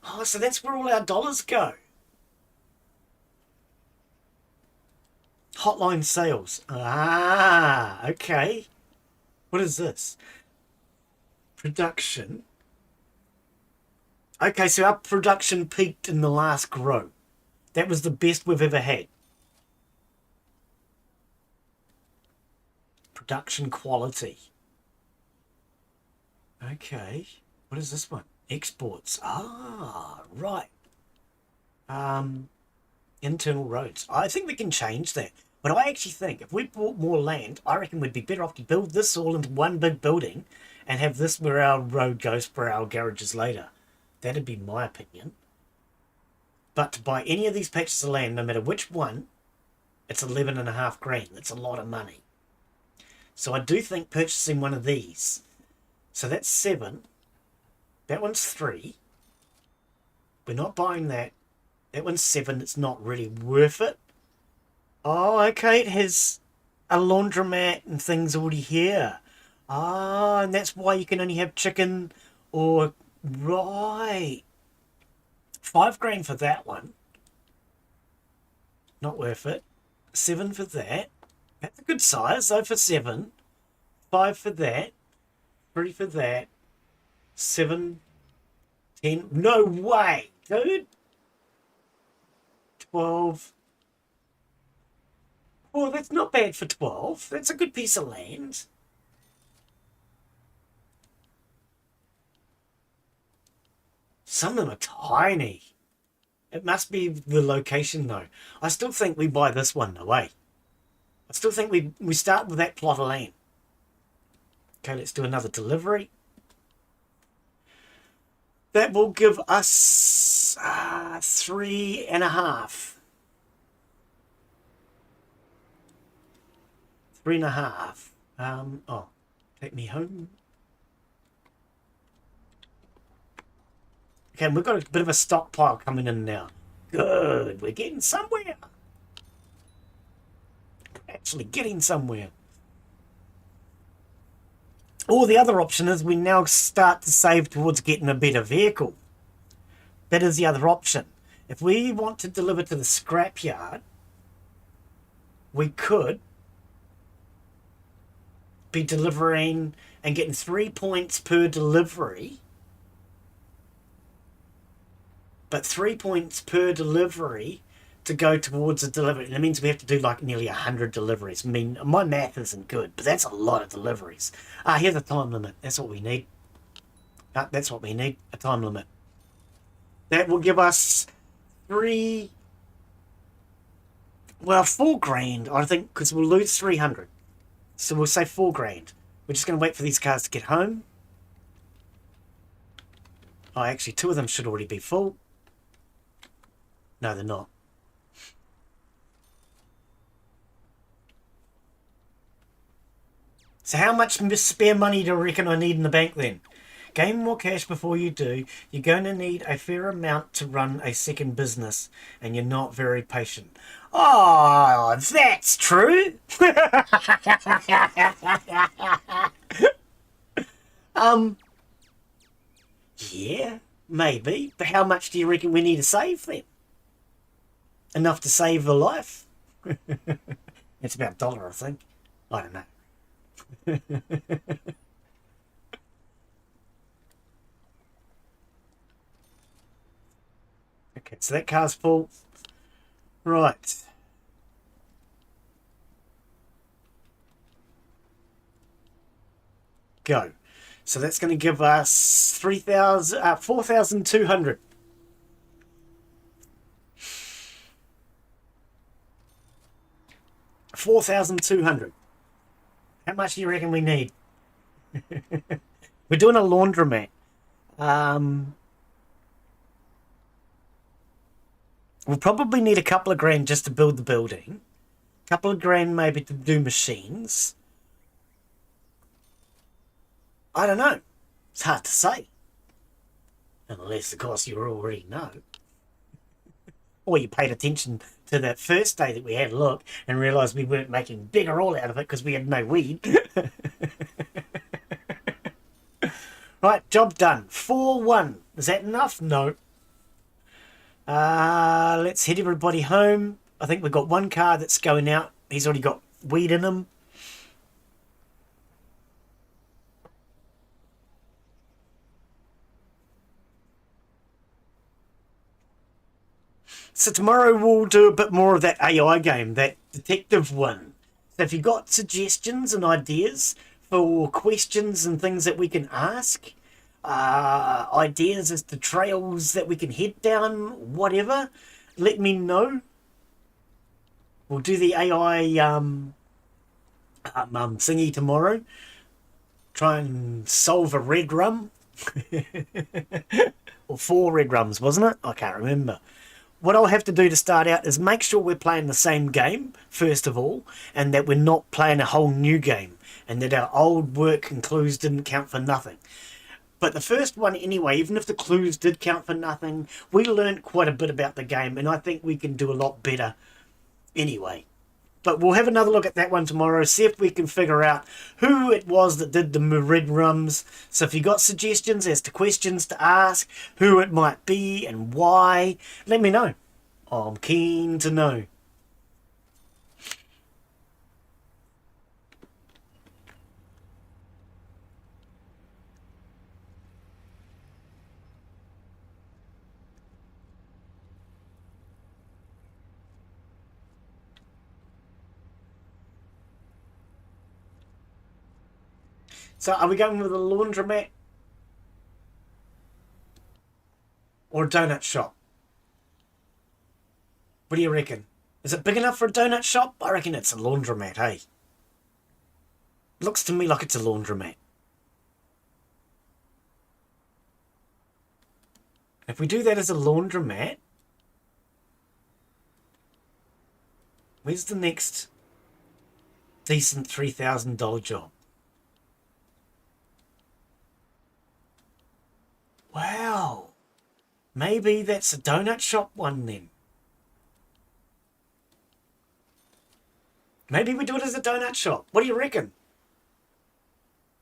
Oh, so that's where all our dollars go. Hotline sales. Ah, okay. What is this? Production. Okay, so our production peaked in the last grow. That was the best we've ever had. Production quality. Okay. What is this one? Exports. Ah, right. Internal roads. I think we can change that. But I actually think if we bought more land, I reckon we'd be better off to build this all into one big building and have this where our road goes for our garages later. That'd be my opinion. But to buy any of these patches of land, no matter which one, it's 11.5 grand. That's a lot of money. So I do think purchasing one of these. So that's 7. That one's 3. We're not buying that. That one's 7. It's not really worth it. Oh, okay. It has a laundromat and things already here. Ah, and that's why you can only have chicken or... Right. 5 grand for that one. Not worth it. 7 for that. That's a good size, though, for 7. 5 for that. 3 for that. 7. 10. No way, dude. 12. Well, that's not bad for 12. That's a good piece of land. Some of them are tiny. It must be the location, though. I still think we buy this one, though, eh? I still think we start with that plot of land. Okay, let's do another delivery. That will give us 3.5. 3.5. Oh, take me home. Okay, we've got a bit of a stockpile coming in now. Good, we're getting somewhere. We're actually getting somewhere. Or the other option is we now start to save towards getting a better vehicle. That is the other option. If we want to deliver to the scrapyard, we could be delivering and getting 3 points per delivery. But 3 points per delivery to go towards a delivery. That means we have to do like nearly 100 deliveries. I mean, my math isn't good, but that's a lot of deliveries. Here's a time limit. That's what we need. That's what we need, a time limit. That will give us 4 grand, I think, because we'll lose 300. So we'll say 4 grand. We're just going to wait for these cars to get home. Oh, actually, 2 of them should already be full. No, they're not. So how much spare money do you reckon I need in the bank then? Gain more cash before you do. You're going to need a fair amount to run a second business, and you're not very patient. Oh, that's true. Yeah, maybe. But how much do you reckon we need to save then? Enough to save a life? It's about $1, I think. I don't know. Okay, so that car's full. Right. Go. So that's going to give us 4,200. $4,200. How much do you reckon we need? We're doing a laundromat. We'll probably need a couple of grand just to build the building. A couple of grand maybe to do machines. I don't know. It's hard to say. Unless, of course, you already know. Or you paid attention to that first day that we had a look and realised we weren't making bigger all out of it because we had no weed. Right, job done. 4-1. Is that enough? No. Let's head everybody home. I think we've got one car that's going out. He's already got weed in him. So tomorrow we'll do a bit more of that AI game, that detective one. So if you've got suggestions and ideas for questions and things that we can ask, ideas as to trails that we can head down, whatever, let me know. We'll do the AI thingy tomorrow. Try and solve a red rum. Or 4 red rums, wasn't it? I can't remember. What I'll have to do to start out is make sure we're playing the same game, first of all, and that we're not playing a whole new game, and that our old work and clues didn't count for nothing. But the first one anyway, even if the clues did count for nothing, we learned quite a bit about the game, and I think we can do a lot better anyway. But we'll have another look at that one tomorrow, see if we can figure out who it was that did the red rums. So if you got suggestions as to questions to ask, who it might be and why, let me know. I'm keen to know. So are we going with a laundromat or a donut shop? What do you reckon? Is it big enough for a donut shop? I reckon it's a laundromat, hey? Looks to me like it's a laundromat. If we do that as a laundromat, where's the next decent $3,000 job? Wow. Maybe that's a donut shop one then. Maybe we do it as a donut shop. What do you reckon?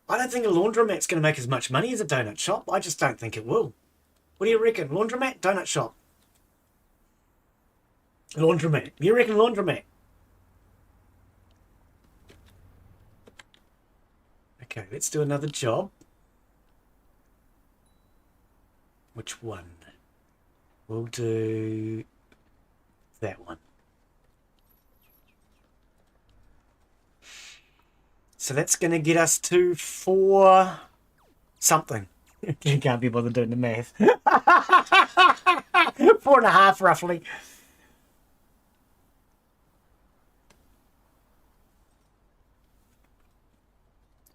I don't think a laundromat's going to make as much money as a donut shop. I just don't think it will. What do you reckon? Laundromat? Donut shop? Laundromat. You reckon laundromat? Okay, let's do another job. Which one? We'll do that one. So that's going to get us to 4 something. You can't be bothered doing the math. 4.5 roughly.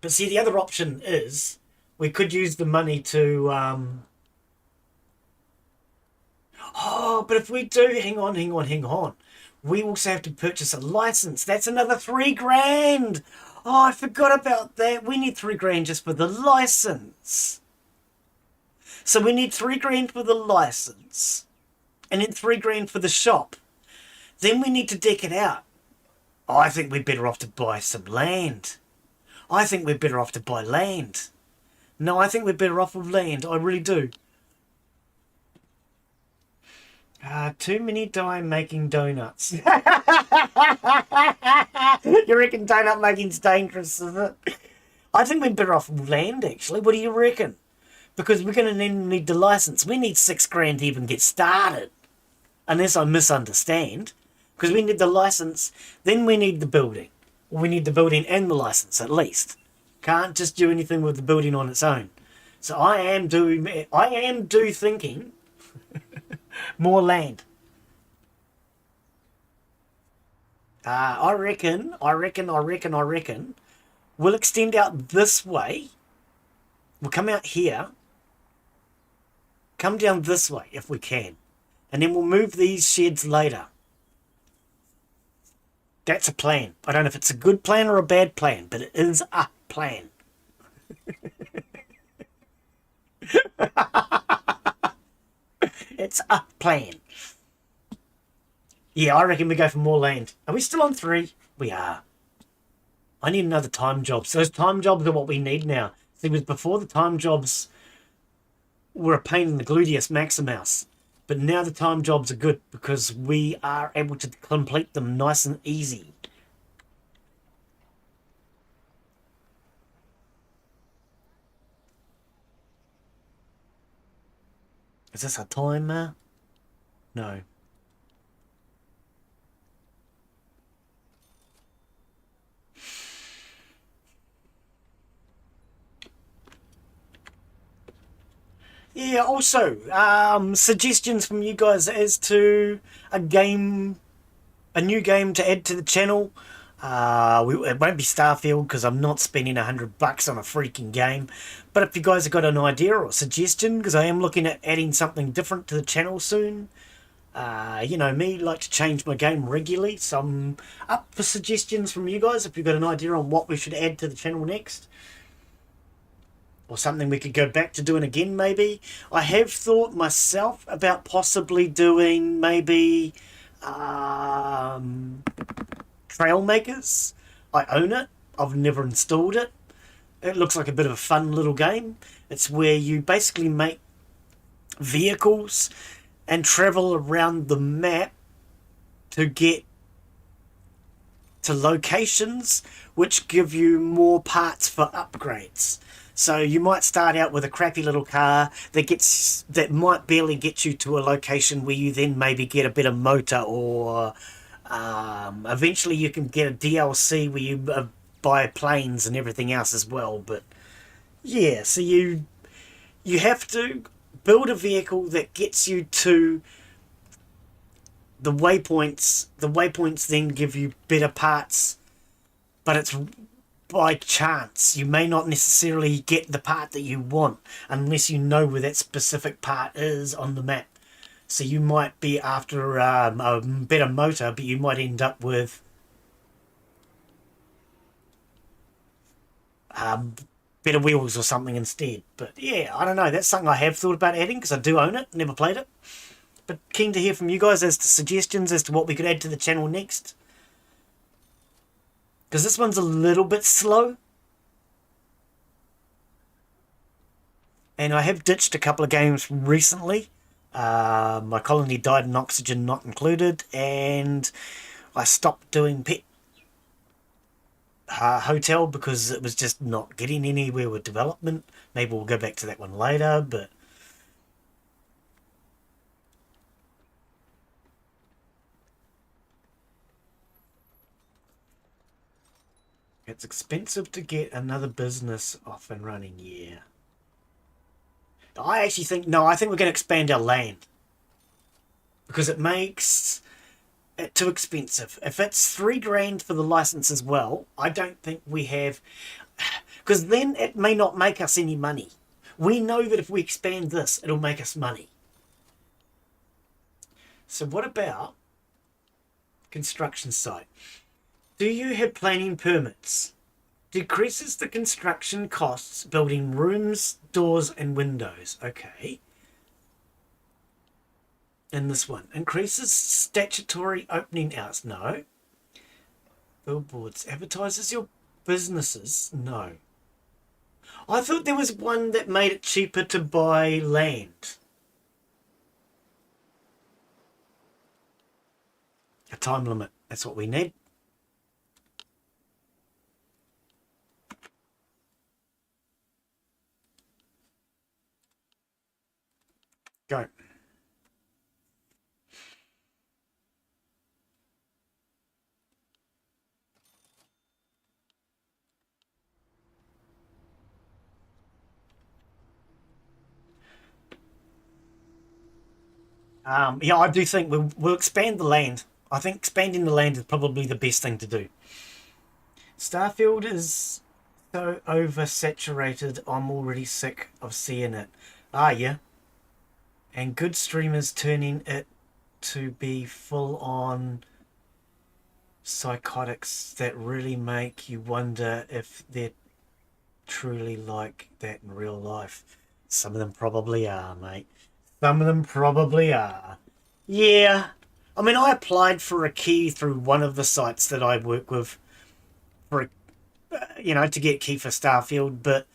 But see, the other option is we could use the money to... Oh, but if we do... Hang on. We also have to purchase a license. That's another $3,000. Oh, I forgot about that. We need $3,000 just for the license. So we need $3,000 for the license. And then $3,000 for the shop. Then we need to deck it out. Oh, I think we're better off to buy some land. I think we're better off to buy land. No, I think we're better off with land. I really do. Too many die making donuts. You reckon donut making's dangerous, is it? I think we're better off with land, actually. What do you reckon? Because we're going to need the license. We need $6,000 to even get started. Unless I misunderstand. Because we need the license, then we need the building. We need the building and the license, at least. Can't just do anything with the building on its own. So I am thinking more land. I reckon we'll extend out this way. We'll come out here. Come down this way if we can. And then we'll move these sheds later. That's a plan. I don't know if it's a good plan or a bad plan, but it is a plan. It's a plan. Yeah, I reckon we go for more land. Are we still on 3? We are. I need another time job. So those time jobs are what we need now. See, because before the time jobs were a pain in the gluteus maximus. But now the time jobs are good because we are able to complete them nice and easy. Is this a timer? No. Yeah, also, suggestions from you guys as to a game a new game to add to the channel. It won't be Starfield because I'm not spending $100 on a freaking game. But if you guys have got an idea or a suggestion, because I am looking at adding something different to the channel soon. You know me, like to change my game regularly, so I'm up for suggestions from you guys if you've got an idea on what we should add to the channel next. Or something we could go back to doing again, maybe. I have thought myself about possibly doing maybe Trailmakers. I own it. I've never installed it. It looks like a bit of a fun little game. It's where you basically make vehicles and travel around the map to get to locations which give you more parts for upgrades. So you might start out with a crappy little car that might barely get you to a location where you then maybe get a better motor, or eventually you can get a DLC where you buy planes and everything else as well. But yeah, so you have to build a vehicle that gets you to the waypoints. The waypoints then give you better parts, but it's by chance. You may not necessarily get the part that you want unless you know where that specific part is on the map. So you might be after a better motor, but you might end up with better wheels or something instead. But yeah, I don't know. That's something I have thought about adding because I do own it. Never played it. But keen to hear from you guys as to suggestions as to what we could add to the channel next. Because this one's a little bit slow. And I have ditched a couple of games recently. My colony died in oxygen not included. And I stopped doing Pet Hotel because it was just not getting anywhere with development. Maybe we'll go back to that one later, but it's expensive to get another business off and running. Yeah, I actually think I think we're going to expand our land because it makes it too expensive. If it's $3,000 for the license as well, I don't think we have, because then it may not make us any money. We know that if we expand this, it'll make us money. So what about construction site? Do you have planning permits? Decreases the construction costs building rooms, doors and windows. Okay. In this one. Increases statutory opening hours. No. Billboards. Advertises your businesses. No. I thought there was one that made it cheaper to buy land. A time limit. That's what we need. Go. Yeah, I do think we'll expand the land. I think expanding the land is probably the best thing to do. Starfield is so oversaturated, I'm already sick of seeing it. Ah, yeah. And good streamers turning it to be full on psychotics that really make you wonder if they're truly like that in real life. Some of them probably are, mate. Some of them probably are. Yeah. I mean, I applied for a key through one of the sites that I work with for, to get a key for Starfield, but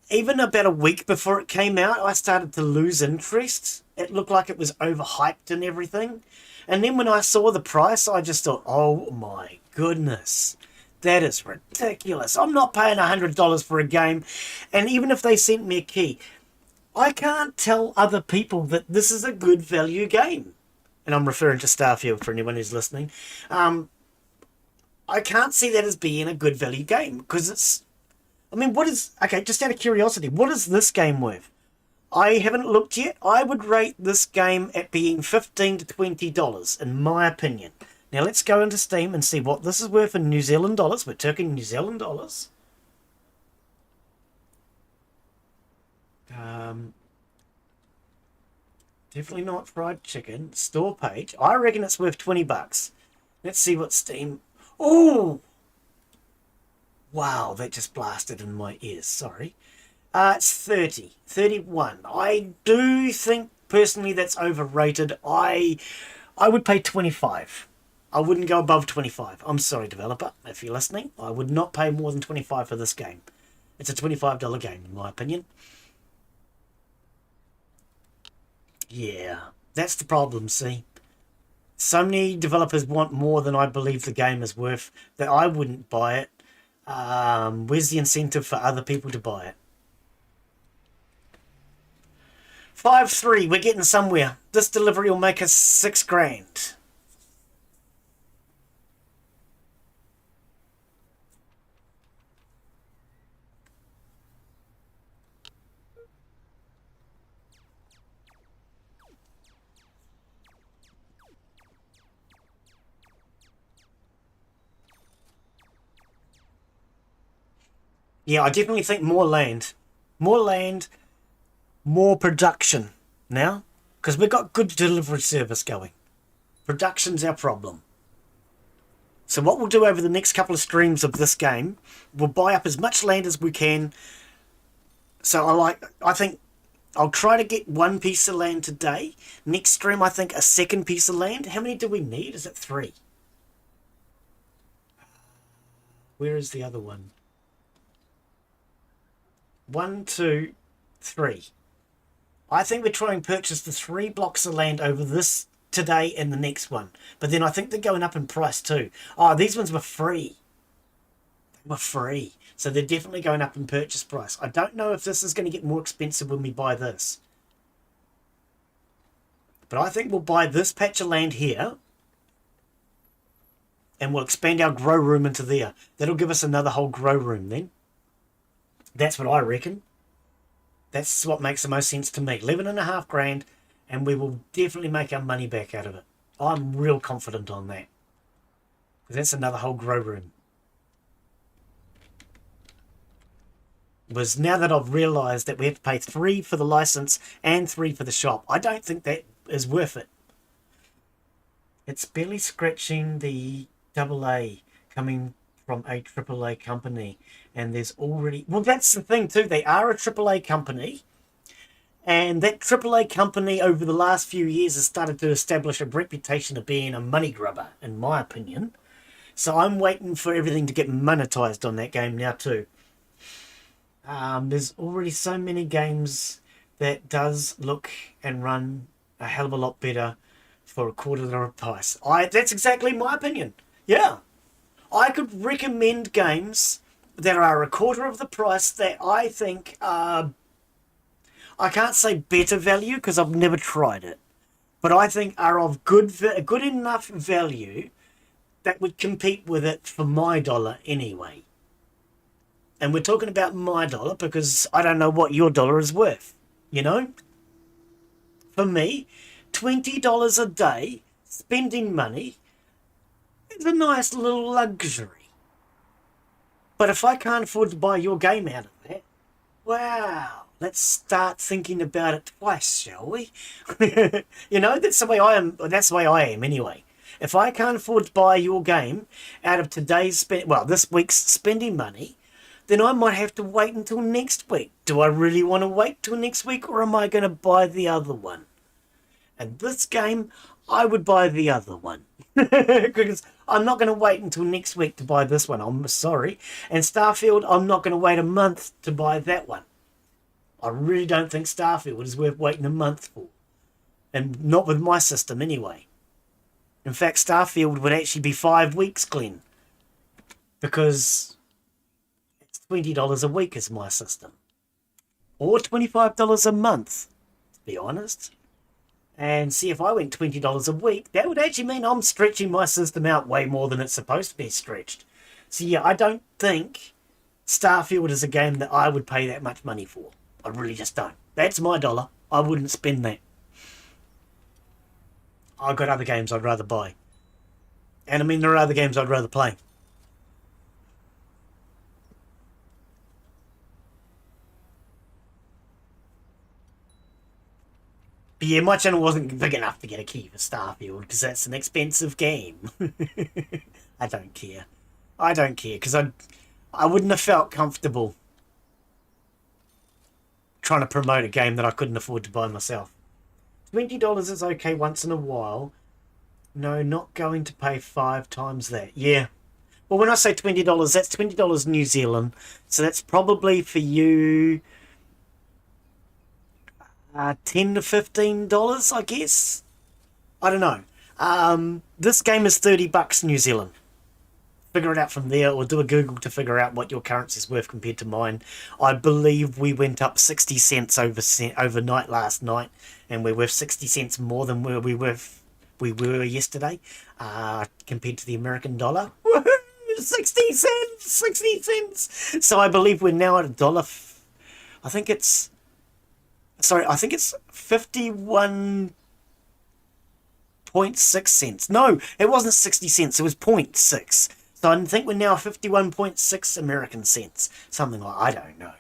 even about a week before it came out, I started to lose interest. It looked like it was overhyped and everything. And then when I saw the price, I just thought, oh my goodness, that is ridiculous. I'm not paying $100 for a game. And even if they sent me a key, I can't tell other people that this is a good value game. And I'm referring to Starfield for anyone who's listening. I can't see that as being a good value game because it's... I mean, what is... Okay, just out of curiosity, what is this game worth? I haven't looked yet. I would rate this game at being $15 to $20, in my opinion. Now let's go into Steam and see what this is worth in New Zealand dollars. We're talking New Zealand dollars. Definitely not fried chicken. Store page. I reckon it's worth $20. Let's see what Steam... Oh! Wow, that just blasted in my ears. Sorry. It's 30. 31. I do think, personally, that's overrated. I would pay 25. I wouldn't go above 25. I'm sorry, developer, if you're listening. I would not pay more than 25 for this game. It's a $25 game, in my opinion. Yeah, that's the problem, see. So many developers want more than I believe the game is worth that I wouldn't buy it. Where's the incentive for other people to buy it? 5-3, we're getting somewhere. This delivery will make us $6,000. Yeah, I definitely think more land. More land, more production now. Because we've got good delivery service going. Production's our problem. So what we'll do over the next couple of streams of this game, we'll buy up as much land as we can. So I think I'll try to get one piece of land today. Next stream, I think a second piece of land. How many do we need? Is it 3? Where is the other one? 1, 2, 3. I think we're trying to purchase the 3 blocks of land over this today and the next one. But then I think they're going up in price too. Oh, these ones were free. They were free. So they're definitely going up in purchase price. I don't know if this is going to get more expensive when we buy this. But I think we'll buy this patch of land here. And we'll expand our grow room into there. That'll give us another whole grow room then. That's what I reckon. That's what makes the most sense to me. $11,500, and we will definitely make our money back out of it. I'm real confident on that. Because that's another whole grow room. Was now that I've realised that we have to pay 3 for the license and 3 for the shop. I don't think that is worth it. It's barely scratching the AA coming from a AAA company, and there's already... Well, that's the thing too. They are a AAA company, and that AAA company over the last few years has started to establish a reputation of being a money grubber, in my opinion. So I'm waiting for everything to get monetized on that game now too. There's already so many games that does look and run a hell of a lot better for a quarter of the price. That's exactly my opinion. Yeah. I could recommend games that are a quarter of the price that I think are, I can't say better value because I've never tried it, but I think are of good enough value that would compete with it for my dollar anyway. And we're talking about my dollar because I don't know what your dollar is worth, you know? For me, $20 a day, spending money, is a nice little luxury. But if I can't afford to buy your game out of that, wow, let's start thinking about it twice, shall we? You know, that's the way I am. That's the way I am anyway. If I can't afford to buy your game out of this week's spending money, then I might have to wait until next week. Do I really want to wait till next week, or am I going to buy the other one? And this game, I would buy the other one. Because I'm not going to wait until next week to buy this one. I'm sorry. And Starfield, I'm not going to wait a month to buy that one. I really don't think Starfield is worth waiting a month for. And not with my system anyway. In fact, Starfield would actually be 5 weeks, Glen. Because it's $20 a week is my system. Or $25 a month, to be honest. And see, if I went $20 a week, that would actually mean I'm stretching my system out way more than it's supposed to be stretched. So yeah, I don't think Starfield is a game that I would pay that much money for. I really just don't. That's my dollar. I wouldn't spend that. I've got other games I'd rather buy. And I mean, there are other games I'd rather play. But yeah, my channel wasn't big enough to get a key for Starfield because that's an expensive game. I don't care. I don't care because I wouldn't have felt comfortable trying to promote a game that I couldn't afford to buy myself. $20 is okay once in a while. No, not going to pay 5 times that. Yeah. Well, when I say $20, that's $20 New Zealand. So that's probably for you $10 to $15, I guess. I don't know. This game is $30 New Zealand. Figure it out from there, or do a Google to figure out what your currency is worth compared to mine. I believe we went up 60 cents overnight last night, and we're worth 60 cents more than where we were yesterday, compared to the American dollar. 60 cents, 60 cents. So I believe we're now at a dollar. I think it's 51.6 cents. No, it wasn't 60 cents. It was 0.6. So I think we're now 51.6 American cents. Something like, I don't know.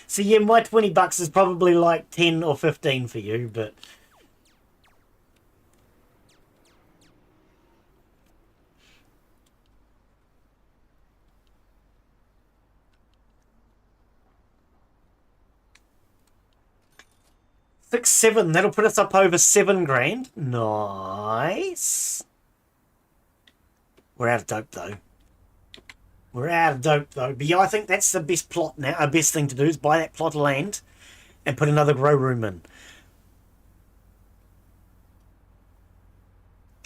So yeah, my $20 is probably like 10 or 15 for you, but six, seven, that'll put us up over 7 grand. Nice. We're out of dope though. We're out of dope though. But yeah, I think that's the best plot now. Our best thing to do is buy that plot of land and put another grow room in.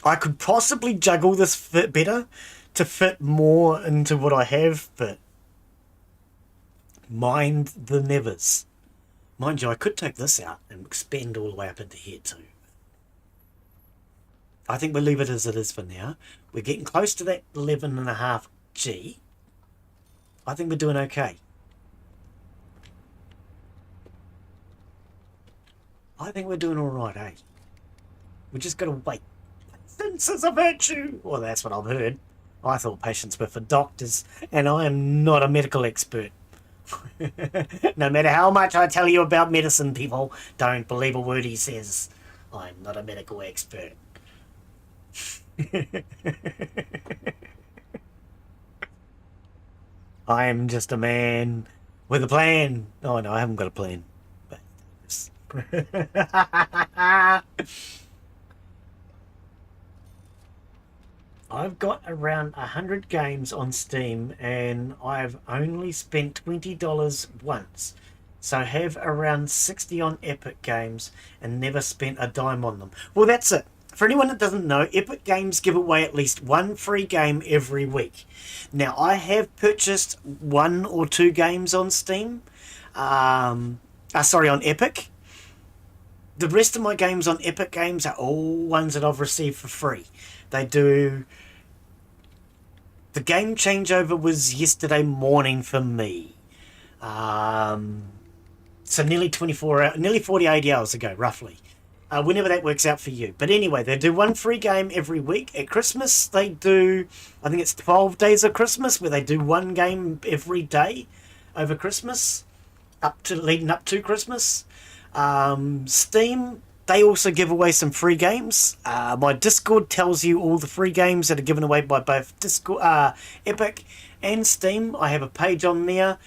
I could possibly juggle this fit better to fit more into what I have, but mind the nevers. Mind you, I could take this out and expand all the way up into here too. I think we'll leave it as it is for now. We're getting close to that 11.5 G. I think we're doing okay. I think we're doing all right, eh? We just got to wait. Patience is a virtue. Well, that's what I've heard. I thought patience were for doctors, and I am not a medical expert. No matter how much I tell you about medicine, people, don't believe a word he says. I'm not a medical expert. I am just a man with a plan. Oh no, I haven't got a plan. I've got around 100 games on Steam and I've only spent $20 once. So I have around 60 on Epic Games and never spent a dime on them. Well, that's it. For anyone that doesn't know, Epic Games give away at least one free game every week. Now, I have purchased 1 or 2 games on Steam. On Epic. The rest of my games on Epic Games are all ones that I've received for free. They do... The game changeover was yesterday morning for me. So nearly 24 hours, nearly 48 hours ago, roughly. Whenever that works out for you. But anyway, they do one free game every week. At Christmas, they do, I think it's 12 days of Christmas, where they do one game every day over Christmas, leading up to Christmas. Steam, they also give away some free games. My Discord tells you all the free games that are given away by both Epic and Steam. I have a page on there.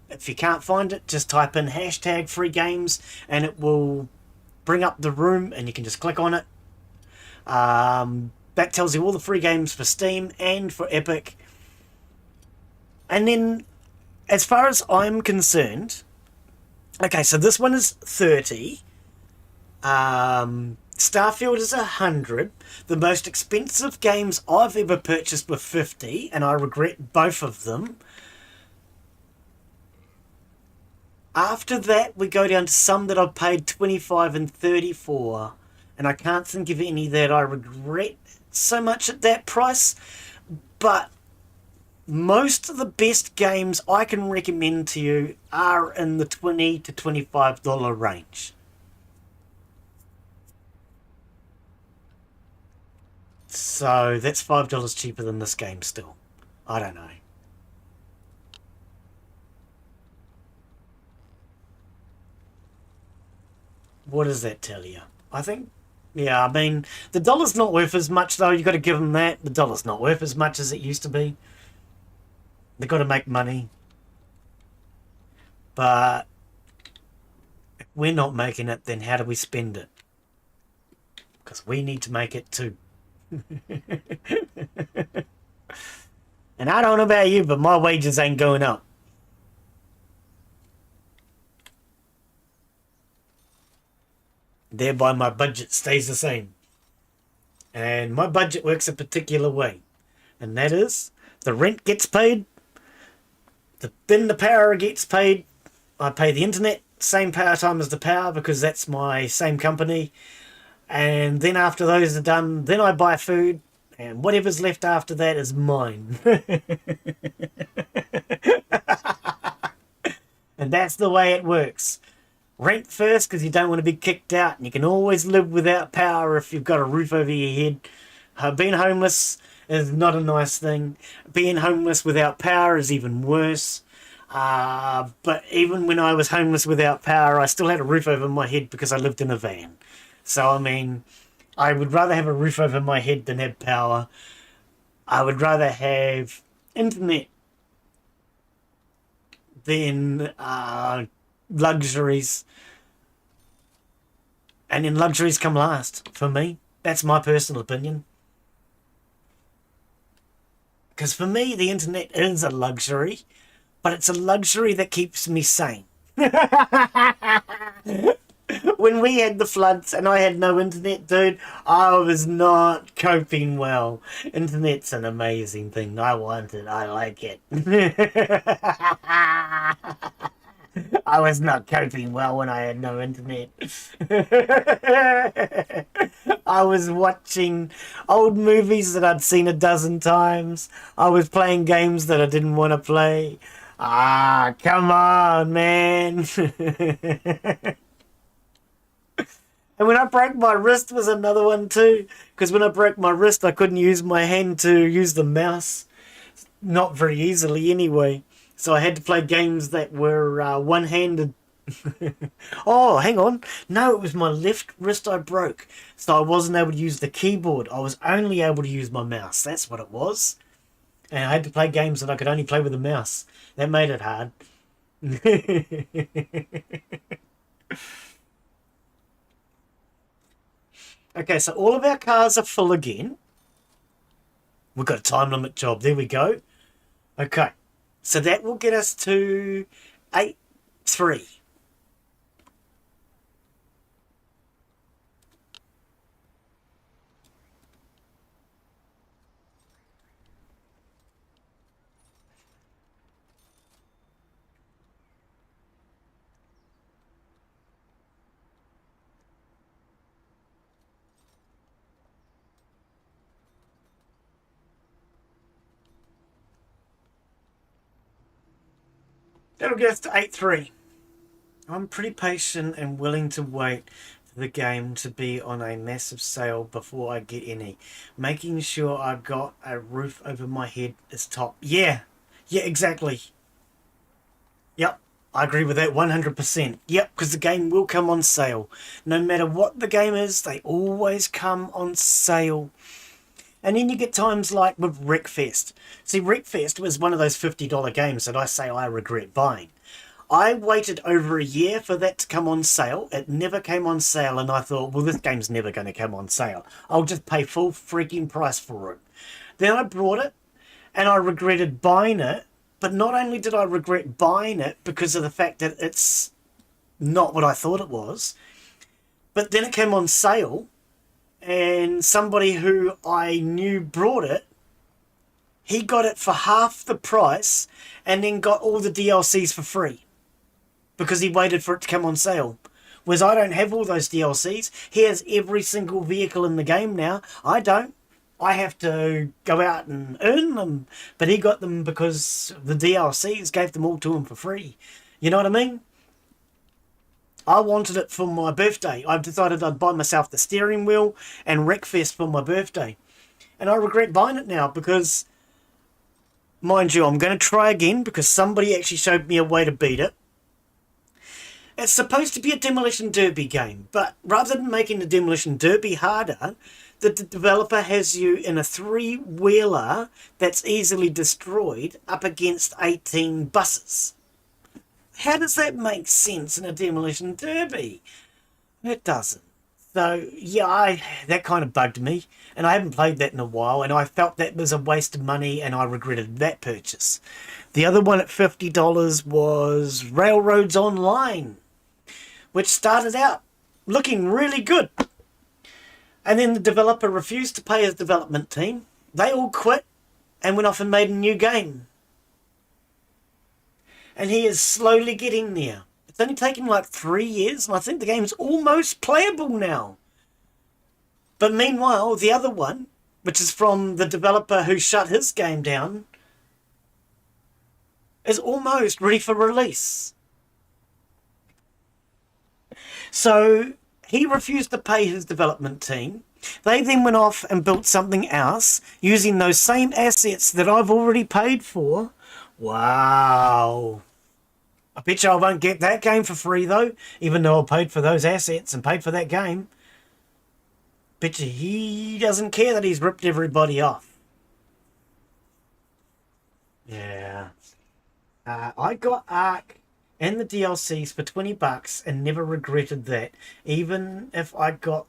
If you can't find it, just type in hashtag free games and it will bring up the room and you can just click on it. That tells you all the free games for Steam and for Epic. And then, as far as I'm concerned, okay, so this one is 30. Starfield is 100. The most expensive games I've ever purchased were 50, and I regret both of them. After that, we go down to some that I've paid 25 and 34, and I can't think of any that I regret so much at that price. But most of the best games I can recommend to you are in the $20 to $25 range. So that's $5 cheaper than this game still. I don't know. What does that tell you? I think, yeah, I mean, the dollar's not worth as much though. You got to give them that. The dollar's not worth as much as it used to be. They've got to make money. But if we're not making it, then how do we spend it? Because we need to make it too. And I don't know about you, but my wages ain't going up. Thereby my budget stays the same. And my budget works a particular way. And that is, the rent gets paid, then the power gets paid. I pay the internet, same power time as the power because that's my same company. And then after those are done, then I buy food. And whatever's left after that is mine. And that's the way it works. Rent first because you don't want to be kicked out. And you can always live without power if you've got a roof over your head. Being homeless is not a nice thing. Being homeless without power is even worse. But even when I was homeless without power, I still had a roof over my head because I lived in a van. So, I mean, I would rather have a roof over my head than have power. I would rather have internet than luxuries. And then luxuries come last for me. That's my personal opinion. Because for me, the internet is a luxury, but it's a luxury that keeps me sane. When we had the floods and I had no internet, dude, I was not coping well. Internet's an amazing thing. I want it. I like it. I was not coping well when I had no internet. I was watching old movies that I'd seen a dozen times. I was playing games that I didn't want to play. Come on, man. And when I broke my wrist was another one too. Because when I broke my wrist, I couldn't use my hand to use the mouse. Not very easily anyway. So I had to play games that were one-handed. Oh, hang on. No, it was my left wrist I broke. So I wasn't able to use the keyboard. I was only able to use my mouse. That's what it was. And I had to play games that I could only play with a mouse. That made it hard. Okay, so all of our cars are full again. We've got a time limit job. There we go. Okay. So that will get us to 8-3. That'll get us to 8-3. I'm pretty patient and willing to wait for the game to be on a massive sale before I get any. Making sure I got a roof over my head is top. Yeah, exactly. Yep, I agree with that 100%. Yep, because the game will come on sale. No matter what the game is, they always come on sale. And then you get times like with Wreckfest. See, Wreckfest was one of those $50 games that I say I regret buying. I waited over a year for that to come on sale. It never came on sale, and I thought, well, this game's never going to come on sale. I'll just pay full freaking price for it. Then I bought it, and I regretted buying it. But not only did I regret buying it because of the fact that it's not what I thought it was, but then it came on sale, and somebody who I knew brought it, he got it for half the price and then got all the DLCs for free because he waited for it to come on sale. Whereas I don't have all those DLCs. He has every single vehicle in the game now. I don't. I have to go out and earn them, but he got them because the DLCs gave them all to him for free. You know what I mean? I wanted it for my birthday. I've decided I'd buy myself the steering wheel and Wreckfest for my birthday. And I regret buying it now because, mind you, I'm going to try again because somebody actually showed me a way to beat it. It's supposed to be a Demolition Derby game, but rather than making the Demolition Derby harder, the developer has you in a three-wheeler that's easily destroyed up against 18 buses. How does that make sense in a Demolition Derby? It doesn't. So, yeah, that kind of bugged me, and I haven't played that in a while, and I felt that was a waste of money, and I regretted that purchase. The other one at $50 was Railroads Online, which started out looking really good. And then the developer refused to pay his development team. They all quit and went off and made a new game. And he is slowly getting there. It's only taken like 3 years, and I think the game's almost playable now. But meanwhile, the other one, which is from the developer who shut his game down, is almost ready for release. So he refused to pay his development team. They then went off and built something else using those same assets that I've already paid for. Wow. I bet you I won't get that game for free though, even though I paid for those assets and paid for that game. Bet you he doesn't care that he's ripped everybody off. Yeah. I got Ark and the DLCs for $20 and never regretted that, even if I got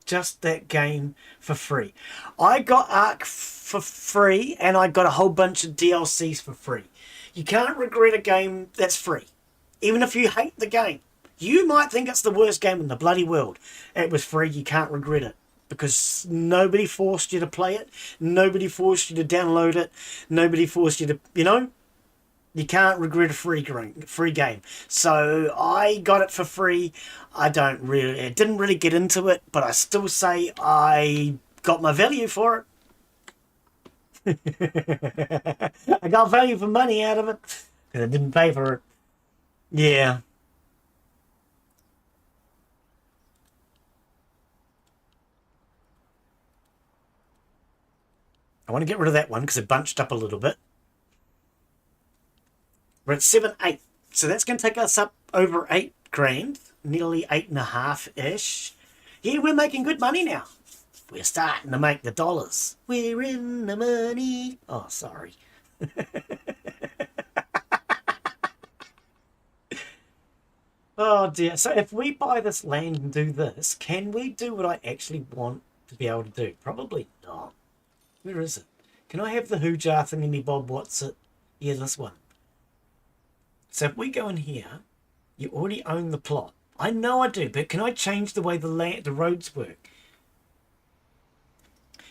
just that game for free. I got Ark for free and I got a whole bunch of DLCs for free. You can't regret a game that's free, even if you hate the game. You might think it's the worst game in the bloody world. It was free, you can't regret it. Because nobody forced you to play it. Nobody forced you to download it. Nobody forced you to, you know? You can't regret a free game. So I got it for free. I didn't really get into it, but I still say I got my value for it. I got value for money out of it because I didn't pay for it. Yeah. I want to get rid of that one because it bunched up a little bit. We're at 7.8. So that's going to take us up over 8 grand. Nearly 8.5-ish. Yeah, we're making good money now. We're starting to make the dollars. We're in the money. Oh, sorry. Oh, dear. So if we buy this land and do this, can we do what I actually want to be able to do? Probably not. Where is it? Can I have the Who Jar thingy Bob? What's it? Yeah, this one. So if we go in here, you already own the plot. I know I do, but can I change the way the roads work?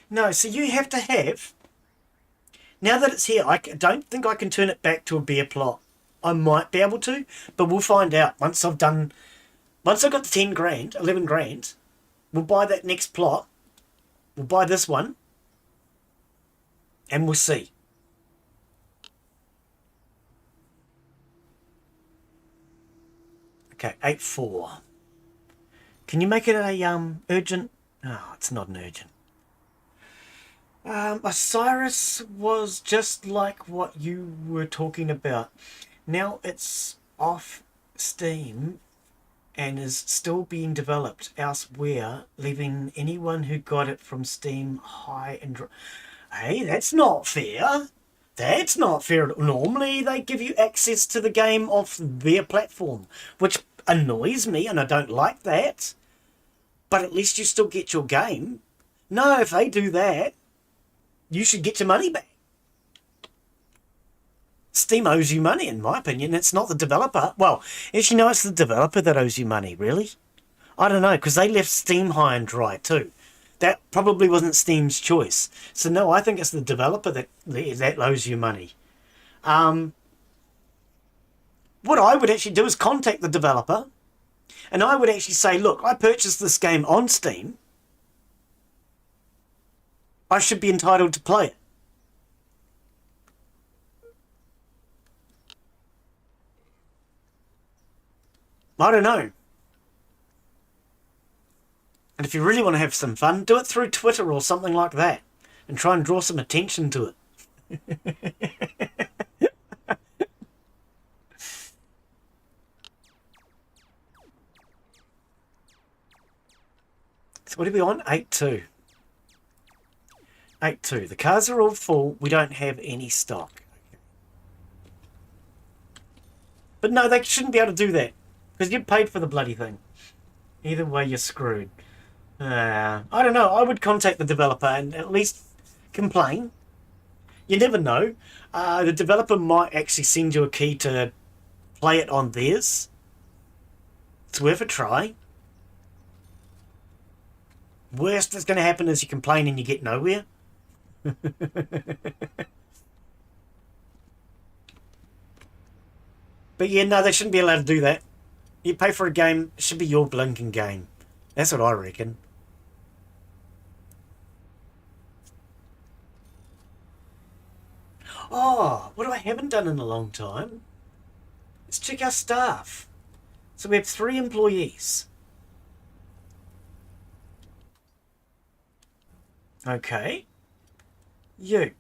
No, so you have to have... Now that it's here, I don't think I can turn it back to a bare plot. I might be able to, but we'll find out once I've got the 10 grand, 11 grand, we'll buy that next plot. We'll buy this one. And we'll see. Okay, 8.4. Can you make it a urgent? Oh, it's not an urgent. Osiris was just like what you were talking about. Now it's off Steam and is still being developed elsewhere, leaving anyone who got it from Steam high and dry. Hey, that's not fair. That's not fair. Normally they give you access to the game off their platform, which annoys me and I don't like that. But at least you still get your game. No, if they do that, you should get your money back. Steam owes you money, in my opinion. It's not the developer. Well, actually, no, it's the developer that owes you money, really. I don't know, because they left Steam high and dry, too. That probably wasn't Steam's choice. So, no, I think it's the developer that owes you money. What I would actually do is contact the developer, and I would actually say, look, I purchased this game on Steam. I should be entitled to play it. I don't know. And if you really want to have some fun, do it through Twitter or something like that. And try and draw some attention to it. So what are we on? 8-2. 8-2. The cars are all full. We don't have any stock. But no, they shouldn't be able to do that. Because you paid for the bloody thing. Either way, you're screwed. I don't know. I would contact the developer and at least complain. You never know. The developer might actually send you a key to play it on theirs. It's worth a try. Worst that's going to happen is you complain and you get nowhere. But yeah, no, they shouldn't be allowed to do that. You pay for a game, it should be your blinking game. That's what I reckon. Oh, what I haven't done in a long time? Let's check our staff. So we have 3 employees. Okay. You.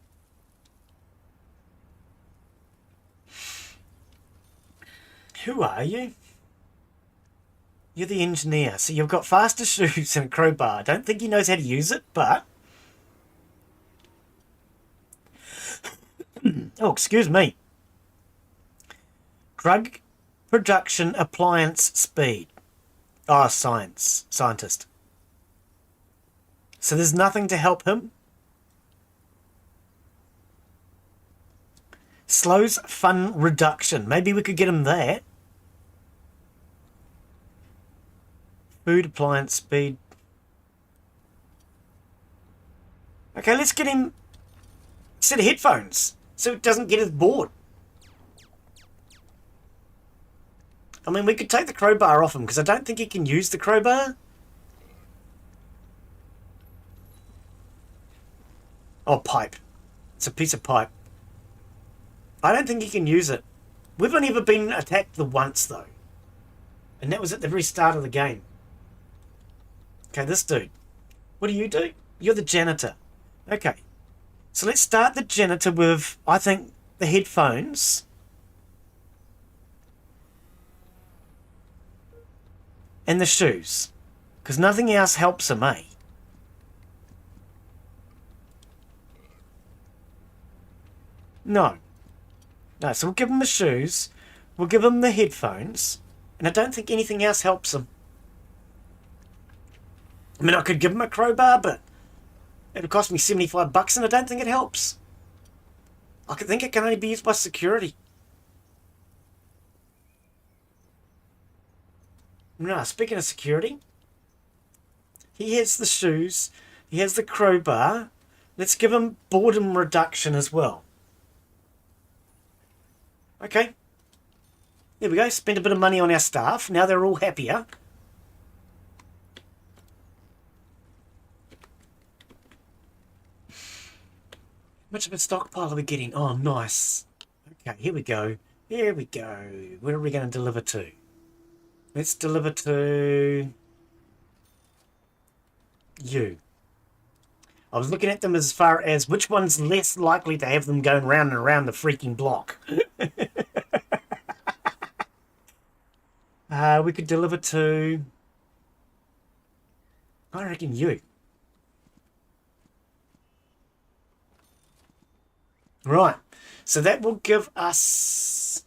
Who are you? You're the engineer. So you've got faster shoes and a crowbar. I don't think he knows how to use it, but... Oh, excuse me. Drug production appliance speed. Ah, scientist. So there's nothing to help him. Slows fun reduction. Maybe we could get him there. Food appliance speed. Okay, let's get him a set of headphones so it doesn't get us bored. I mean, we could take the crowbar off him because I don't think he can use the crowbar. Oh, pipe. It's a piece of pipe. I don't think he can use it. We've only ever been attacked the once, though. And that was at the very start of the game. Okay, this dude. What do you do? You're the janitor. Okay. So let's start the janitor with, I think, the headphones. And the shoes. Because nothing else helps him, eh? No. No, so we'll give him the shoes. We'll give him the headphones. And I don't think anything else helps him. I mean, I could give him a crowbar, but it'll cost me $75 and I don't think it helps. I think it can only be used by security. No, speaking of security, he has the shoes, he has the crowbar. Let's give him boredom reduction as well. Okay. There we go, spent a bit of money on our staff. Now they're all happier. How much of a stockpile are we getting? Oh, nice. Okay, here we go. Here we go. Where are we going to deliver to? Let's deliver to... you. I was looking at them as far as which one's less likely to have them going round and around the freaking block. We could deliver to... I reckon you. Right, so that will give us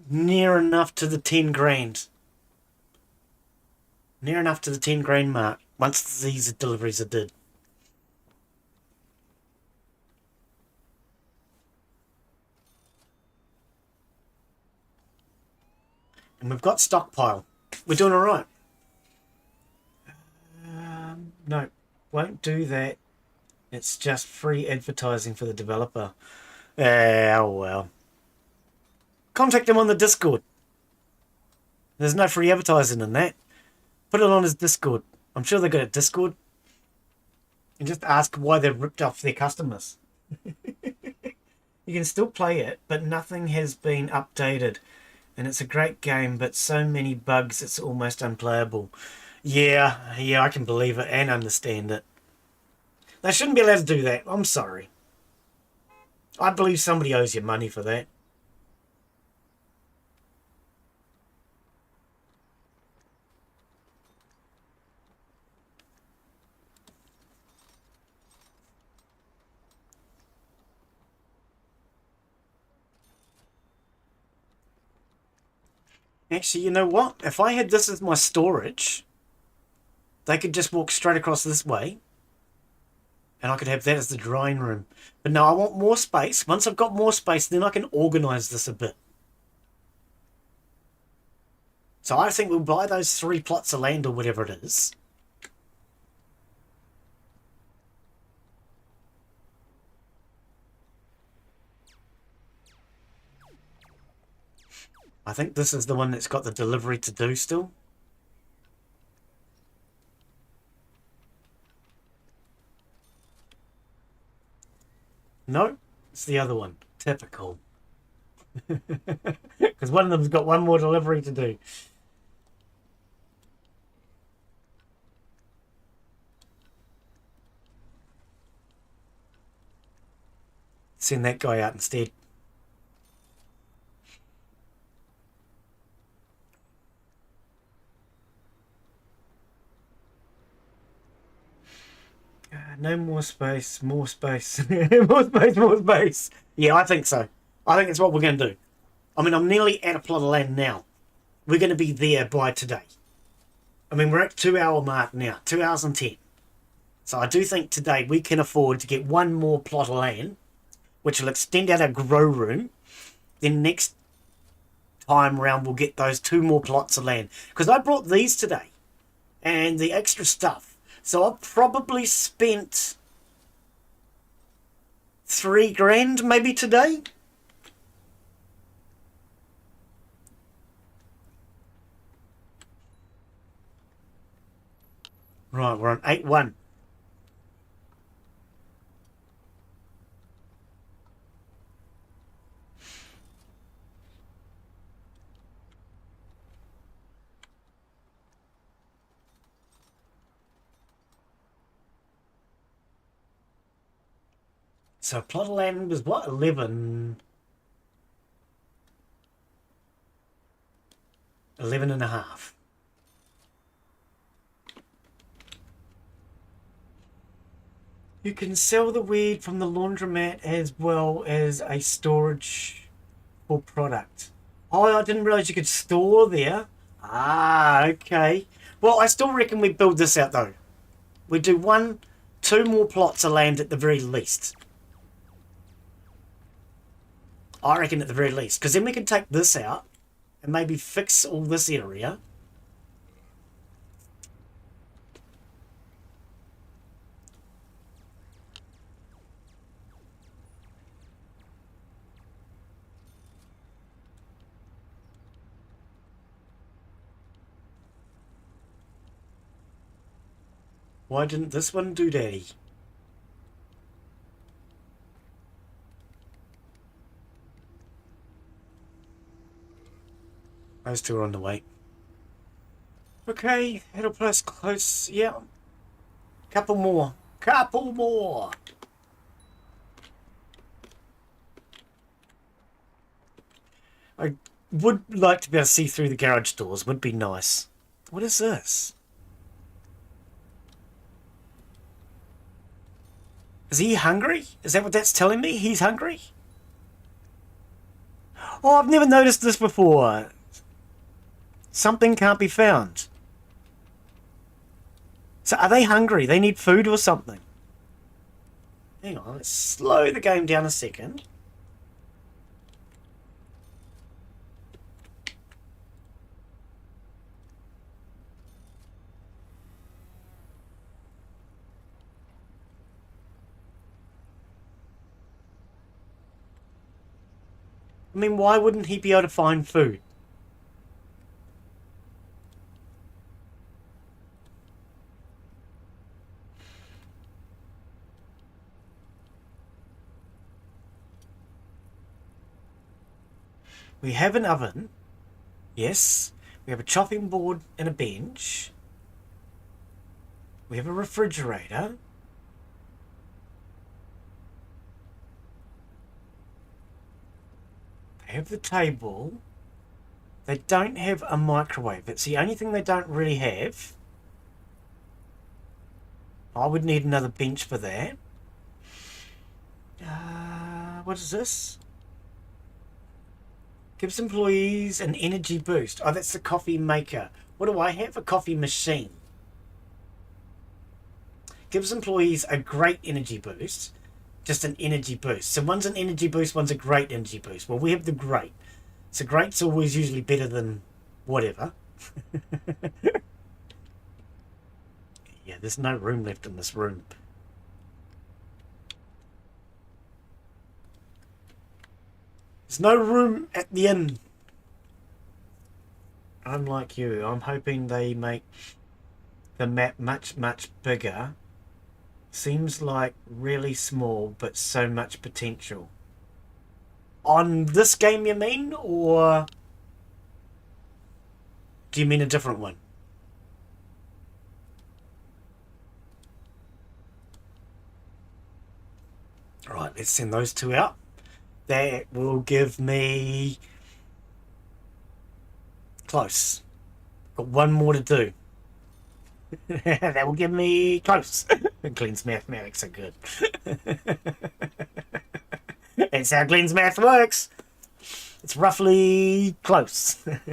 near enough to the 10 grand. Near enough to the 10 grand mark once these deliveries are did. And we've got stockpile. We're doing all right. No, won't do that. It's just free advertising for the developer. Oh, well. Contact him on the Discord. There's no free advertising in that. Put it on his Discord. I'm sure they got a Discord. and just ask why they've ripped off their customers. You can still play it, but nothing has been updated. And it's a great game, but so many bugs it's almost unplayable. Yeah, I can believe it and understand it. They shouldn't be allowed to do that. I'm sorry. I believe somebody owes you money for that. Actually, you know what? If I had this as my storage, they could just walk straight across this way, and I could have that as the drying room. But no, I want more space. Once I've got more space, then I can organise this a bit. So I think we'll buy those 3 plots of land or whatever it is. I think this is the one that's got the delivery to do still. No, it's the other one. Typical. Because one of them's got one more delivery to do. Send that guy out instead. No more space, more space. More space, more space. Yeah, I think so. I think it's what we're going to do. I mean, I'm nearly at a plot of land now. We're going to be there by today. I mean, we're at 2 hour mark now, 2 hours and 10. So I do think today we can afford to get one more plot of land, which will extend out our grow room. Then next time round, we'll get those 2 more plots of land. Because I brought these today and the extra stuff. So I've probably spent 3 grand maybe today. Right, we're on 8-1. So plot of land was what, 11? 11 and a half. You can sell the weed from the laundromat as well as a storage for product. Oh, I didn't realise you could store there. Ah, okay. Well, I still reckon we build this out though. We do 2 more plots of land at the very least. I reckon at the very least. Because then we can take this out and maybe fix all this area. Why didn't this one do daddy? Those 2 are on the way. Okay, it'll put us close. Yeah. Couple more. Couple more. I would like to be able to see through the garage doors. Would be nice. What is this? Is he hungry? Is that what that's telling me? He's hungry? Oh, I've never noticed this before. Something can't be found. So are they hungry? They need food or something? Hang on, let's slow the game down a second. I mean, why wouldn't he be able to find food? We have an oven. Yes. We have a chopping board and a bench. We have a refrigerator. They have the table. They don't have a microwave. It's the only thing they don't really have. I would need another bench for that. What is this? Gives employees an energy boost. Oh, that's the coffee maker. What do I have? A coffee machine. Gives employees a great energy boost. Just an energy boost. So one's an energy boost, one's a great energy boost. Well, we have the great. So great's always usually better than whatever. Yeah, there's no room left in this room. There's no room at the inn. I'm like you. I'm hoping they make the map much, much bigger. Seems like really small, but so much potential. On this game, you mean? Or do you mean a different one? Alright, let's send those two out. That will give me... Close. Got one more to do. That will give me close. Glen's mathematics are good. That's how Glen's math works. It's roughly close. Okay,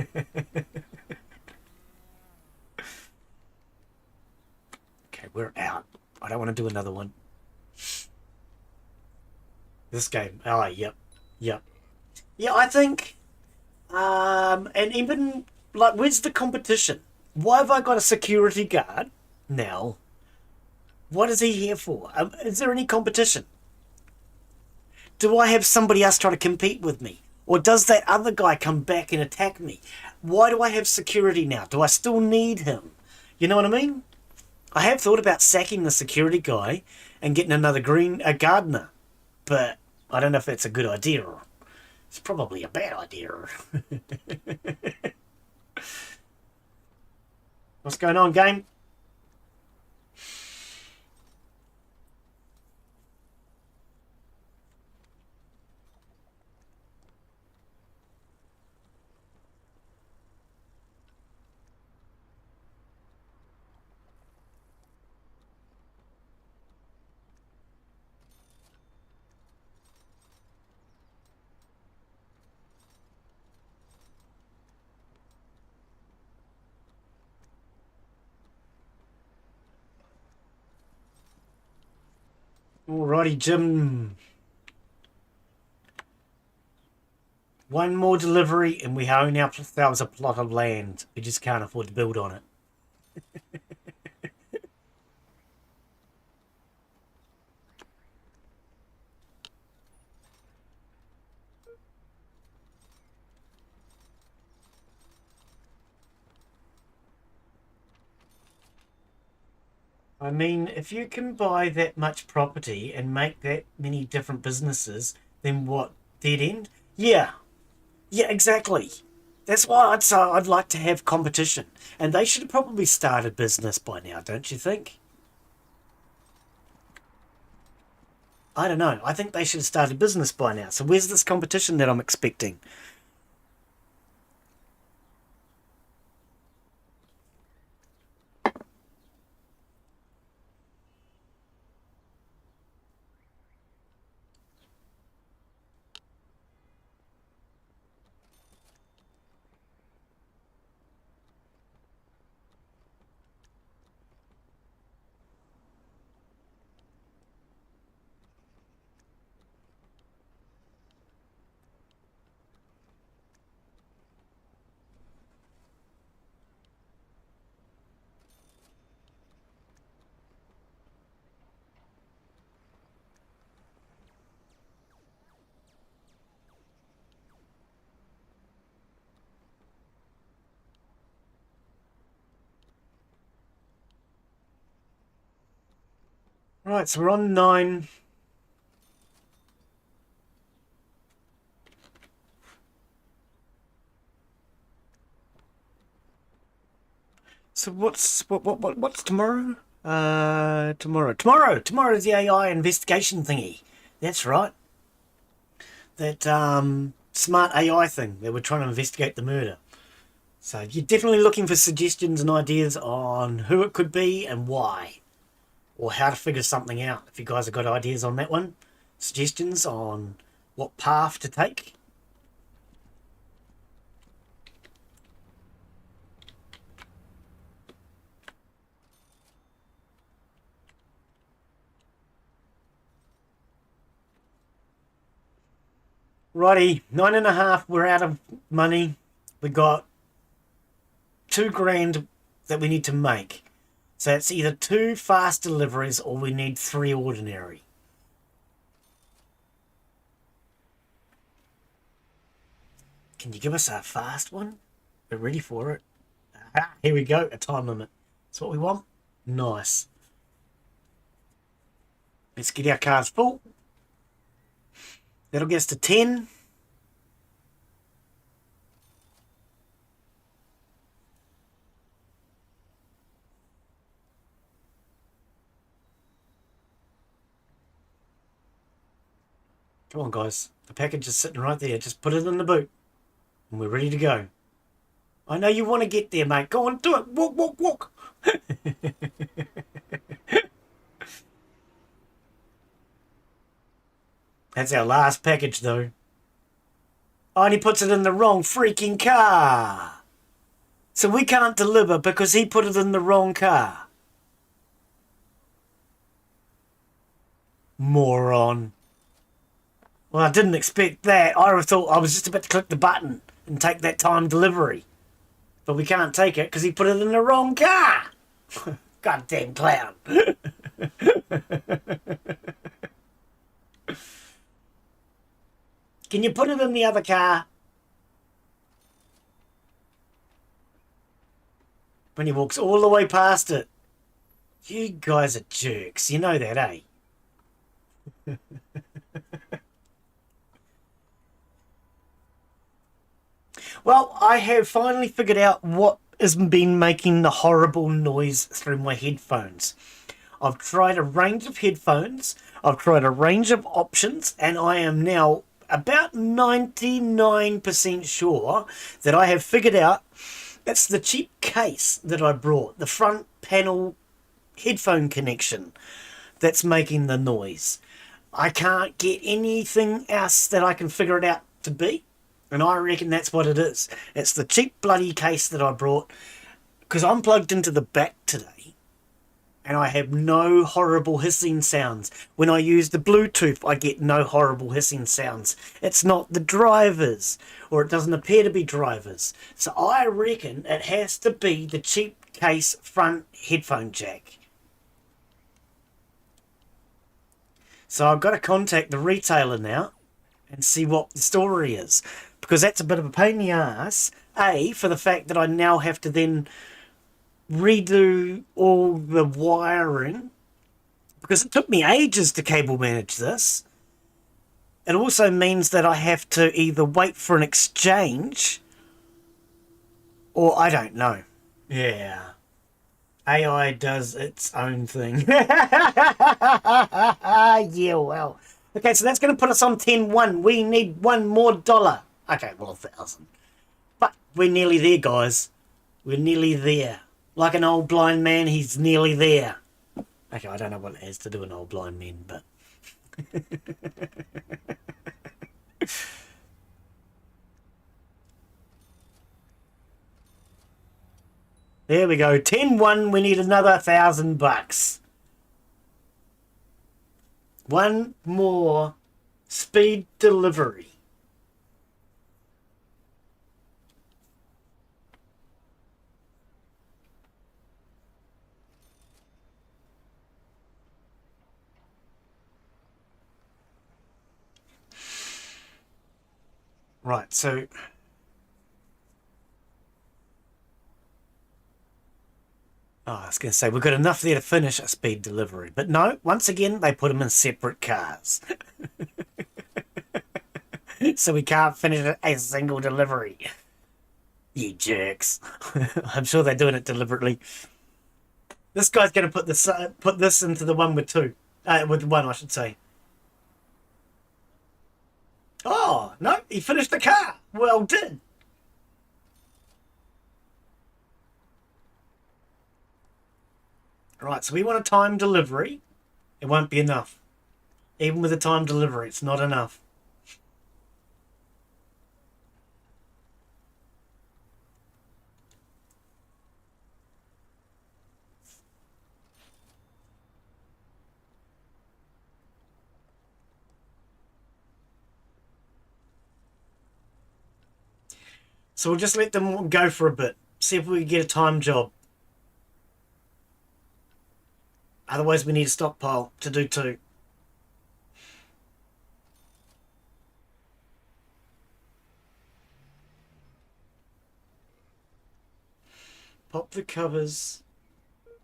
we're out. I don't want to do another one. This game. Oh, yep. Yep. Yeah, I think... and even... Like, where's the competition? Why have I got a security guard now? What is he here for? Is there any competition? Do I have somebody else try to compete with me? Or does that other guy come back and attack me? Why do I have security now? Do I still need him? You know what I mean? I have thought about sacking the security guy and getting another gardener. But I don't know if that's a good idea. Or it's probably a bad idea. What's going on, game? Alrighty, Jim. One more delivery and we own ourselves a plot of land. We just can't afford to build on it. I mean, if you can buy that much property and make that many different businesses, then what? Dead end? Yeah. Yeah, exactly. That's why I'd like to have competition. And they should have probably started business by now, don't you think? I don't know. I think they should have started business by now. So where's this competition that I'm expecting? Right, so we're on 9. So what's tomorrow? Tomorrow's the AI investigation thingy. That's right. That smart AI thing that we're trying to investigate the murder. So you're definitely looking for suggestions and ideas on who it could be and why, or how to figure something out. If you guys have got ideas on that one, suggestions on what path to take. Righty, 9.5, we're out of money. We got $2,000 that we need to make. So it's either 2 fast deliveries or we need 3 ordinary. Can you give us a fast one? We're ready for it. Aha, here we go, a time limit. That's what we want. Nice. Let's get our cars full. That'll get us to 10. Come on, guys. The package is sitting right there. Just put it in the boot. And we're ready to go. I know you want to get there, mate. Go on, do it. Walk, walk, walk. That's our last package, though. Oh, and he puts it in the wrong freaking car. So we can't deliver because he put it in the wrong car. Moron. Well, I didn't expect that. I thought I was just about to click the button and take that time delivery. But we can't take it because he put it in the wrong car. Goddamn clown. Can you put it in the other car? When he walks all the way past it. You guys are jerks. You know that, eh? Well, I have finally figured out what has been making the horrible noise through my headphones. I've tried a range of headphones, I've tried a range of options, and I am now about 99% sure that I have figured out it's the cheap case that I brought, the front panel headphone connection, that's making the noise. I can't get anything else that I can figure it out to be. And I reckon that's what it is. It's the cheap bloody case that I brought. Because I'm plugged into the back today. And I have no horrible hissing sounds. When I use the Bluetooth, I get no horrible hissing sounds. It's not the drivers. Or it doesn't appear to be drivers. So I reckon it has to be the cheap case front headphone jack. So I've got to contact the retailer now. And see what the story is. Because that's a bit of a pain in the ass. A, for the fact that I now have to then redo all the wiring. Because it took me ages to cable manage this. It also means that I have to either wait for an exchange. Or I don't know. Yeah. AI does its own thing. Yeah, well. Okay, so that's going to put us on 10-1. We need $1 more. Okay, well, 1,000. But we're nearly there, guys. We're nearly there. Like an old blind man, he's nearly there. Okay, I don't know what it has to do with an old blind man, but... There we go. 10-1, we need another $1,000. One more speed delivery. Right, so... Oh, I was going to say, we've got enough there to finish a speed delivery. But no, once again, they put them in separate cars. So we can't finish a single delivery. You jerks. I'm sure they're doing it deliberately. This guy's going to put this into the one with two. With one, I should say. Oh, no, he finished the car. Well done. Right, so we want a time delivery. It won't be enough. Even with a time delivery, it's not enough. So we'll just let them go for a bit. See if we can get a time job. Otherwise, we need a stockpile to do two. Pop the covers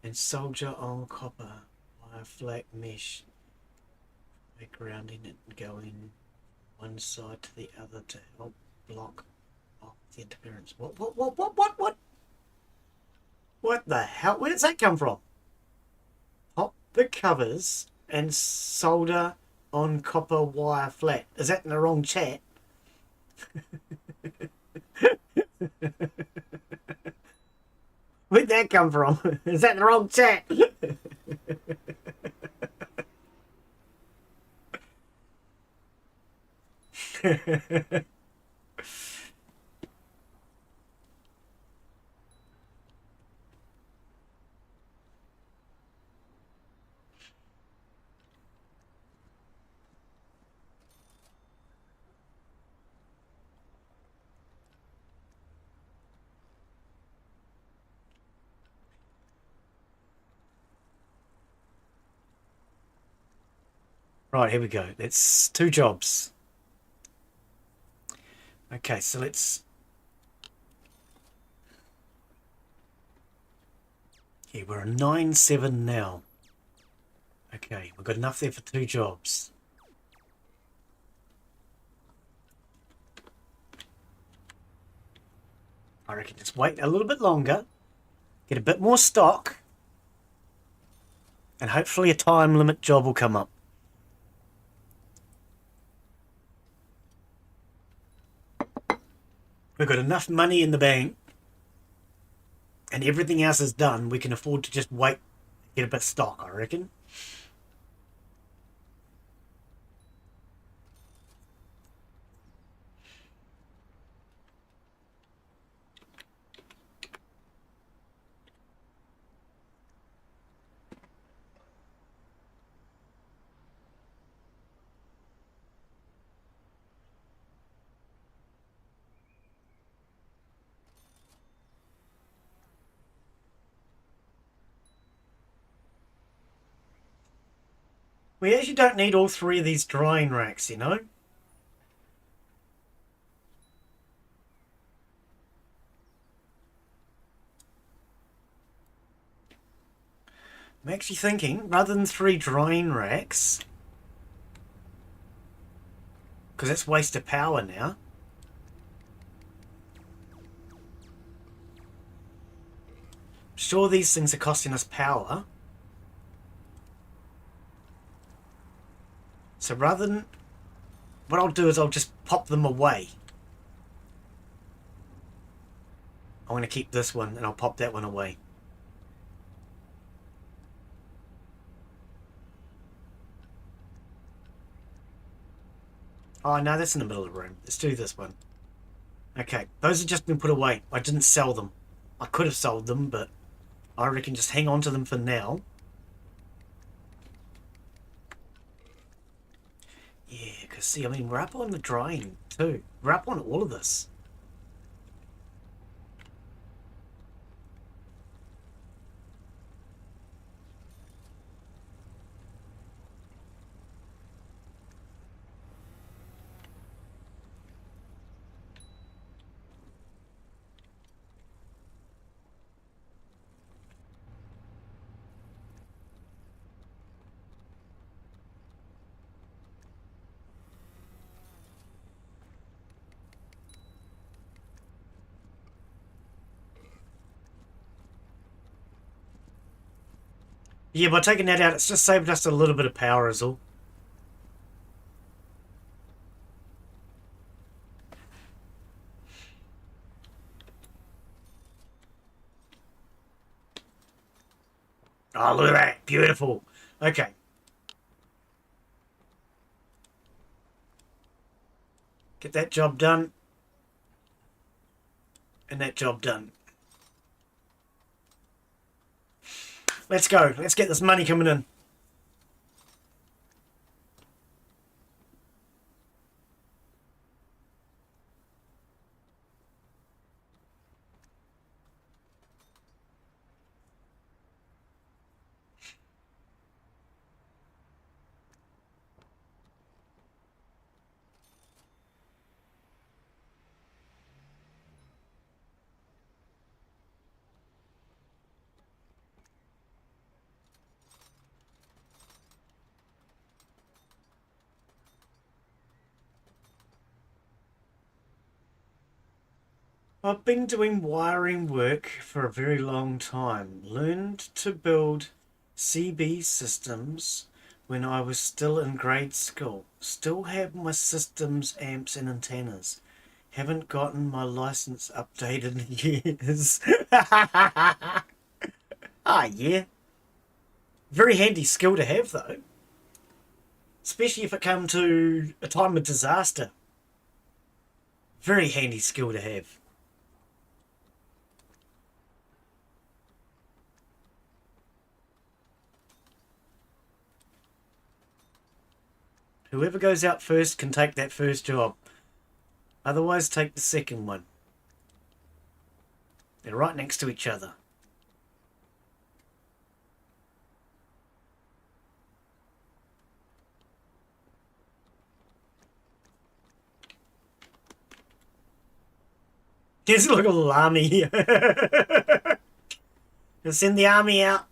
and soldier on copper wire flat mesh. We're grounding it and going one side to the other to help block off the interference. What? What the hell? Where does that come from? Pop the covers and solder on copper wire flat. Is that in the wrong chat? Where'd that come from? Is that in the wrong chat? Right, here we go. It's two jobs. Okay, so let's... Yeah, we're a 9-7 now. Okay, we've got enough there for two jobs. I reckon just wait a little bit longer, get a bit more stock, and hopefully a time limit job will come up. We've got enough money in the bank, and everything else is done. We can afford to just wait, get a bit of stock, I reckon. We actually don't need all three of these drying racks, you know? I'm actually thinking, rather than three drying racks, because that's waste of power now. Sure, these things are costing us power. So rather than... What I'll do is I'll just pop them away. I'm going to keep this one and I'll pop that one away. Oh, no, that's in the middle of the room. Let's do this one. Okay, those have just been put away. I didn't sell them. I could have sold them, but I reckon just hang on to them for now. Yeah, because see, I mean, we're up on the drying too. We're up on all of this. Yeah, by taking that out, it's just saved us a little bit of power is all. Oh, look at that. Beautiful. Okay. Get that job done. And that job done. Let's go. Let's get this money coming in. I've been doing wiring work for a very long time. Learned to build CB systems when I was still in grade school. Still have my systems, amps and antennas. Haven't gotten my license updated in years. Ah, yeah. Very handy skill to have, though. Especially if it come to a time of disaster. Very handy skill to have. Whoever goes out first can take that first job. Otherwise, take the second one. They're right next to each other. There's a little army. Send the army out.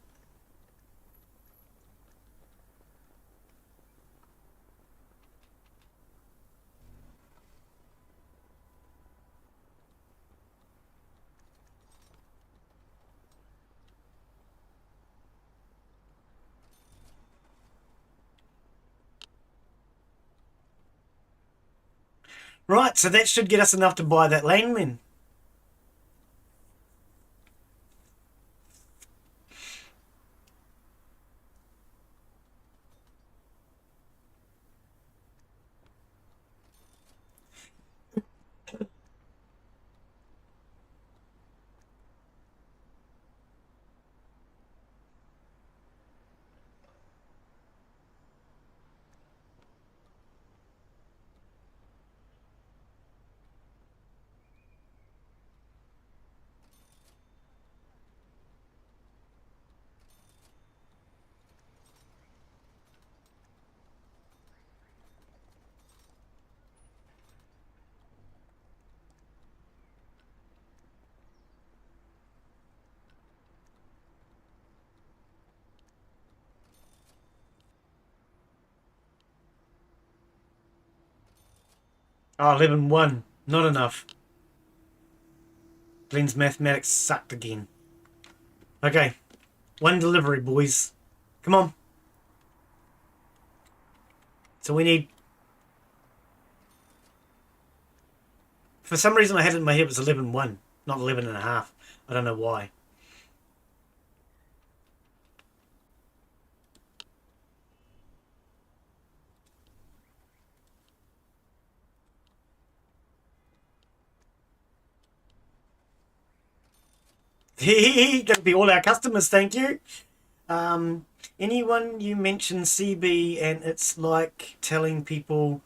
Right, so that should get us enough to buy that landman. Oh, 11-1. Not enough. Glen's mathematics sucked again. Okay. One delivery, boys. Come on. So we need... For some reason I had it in my head it was 11-1, not 11.5. I don't know why. Gonna be all our customers, thank you. Anyone you mention CB and it's like telling people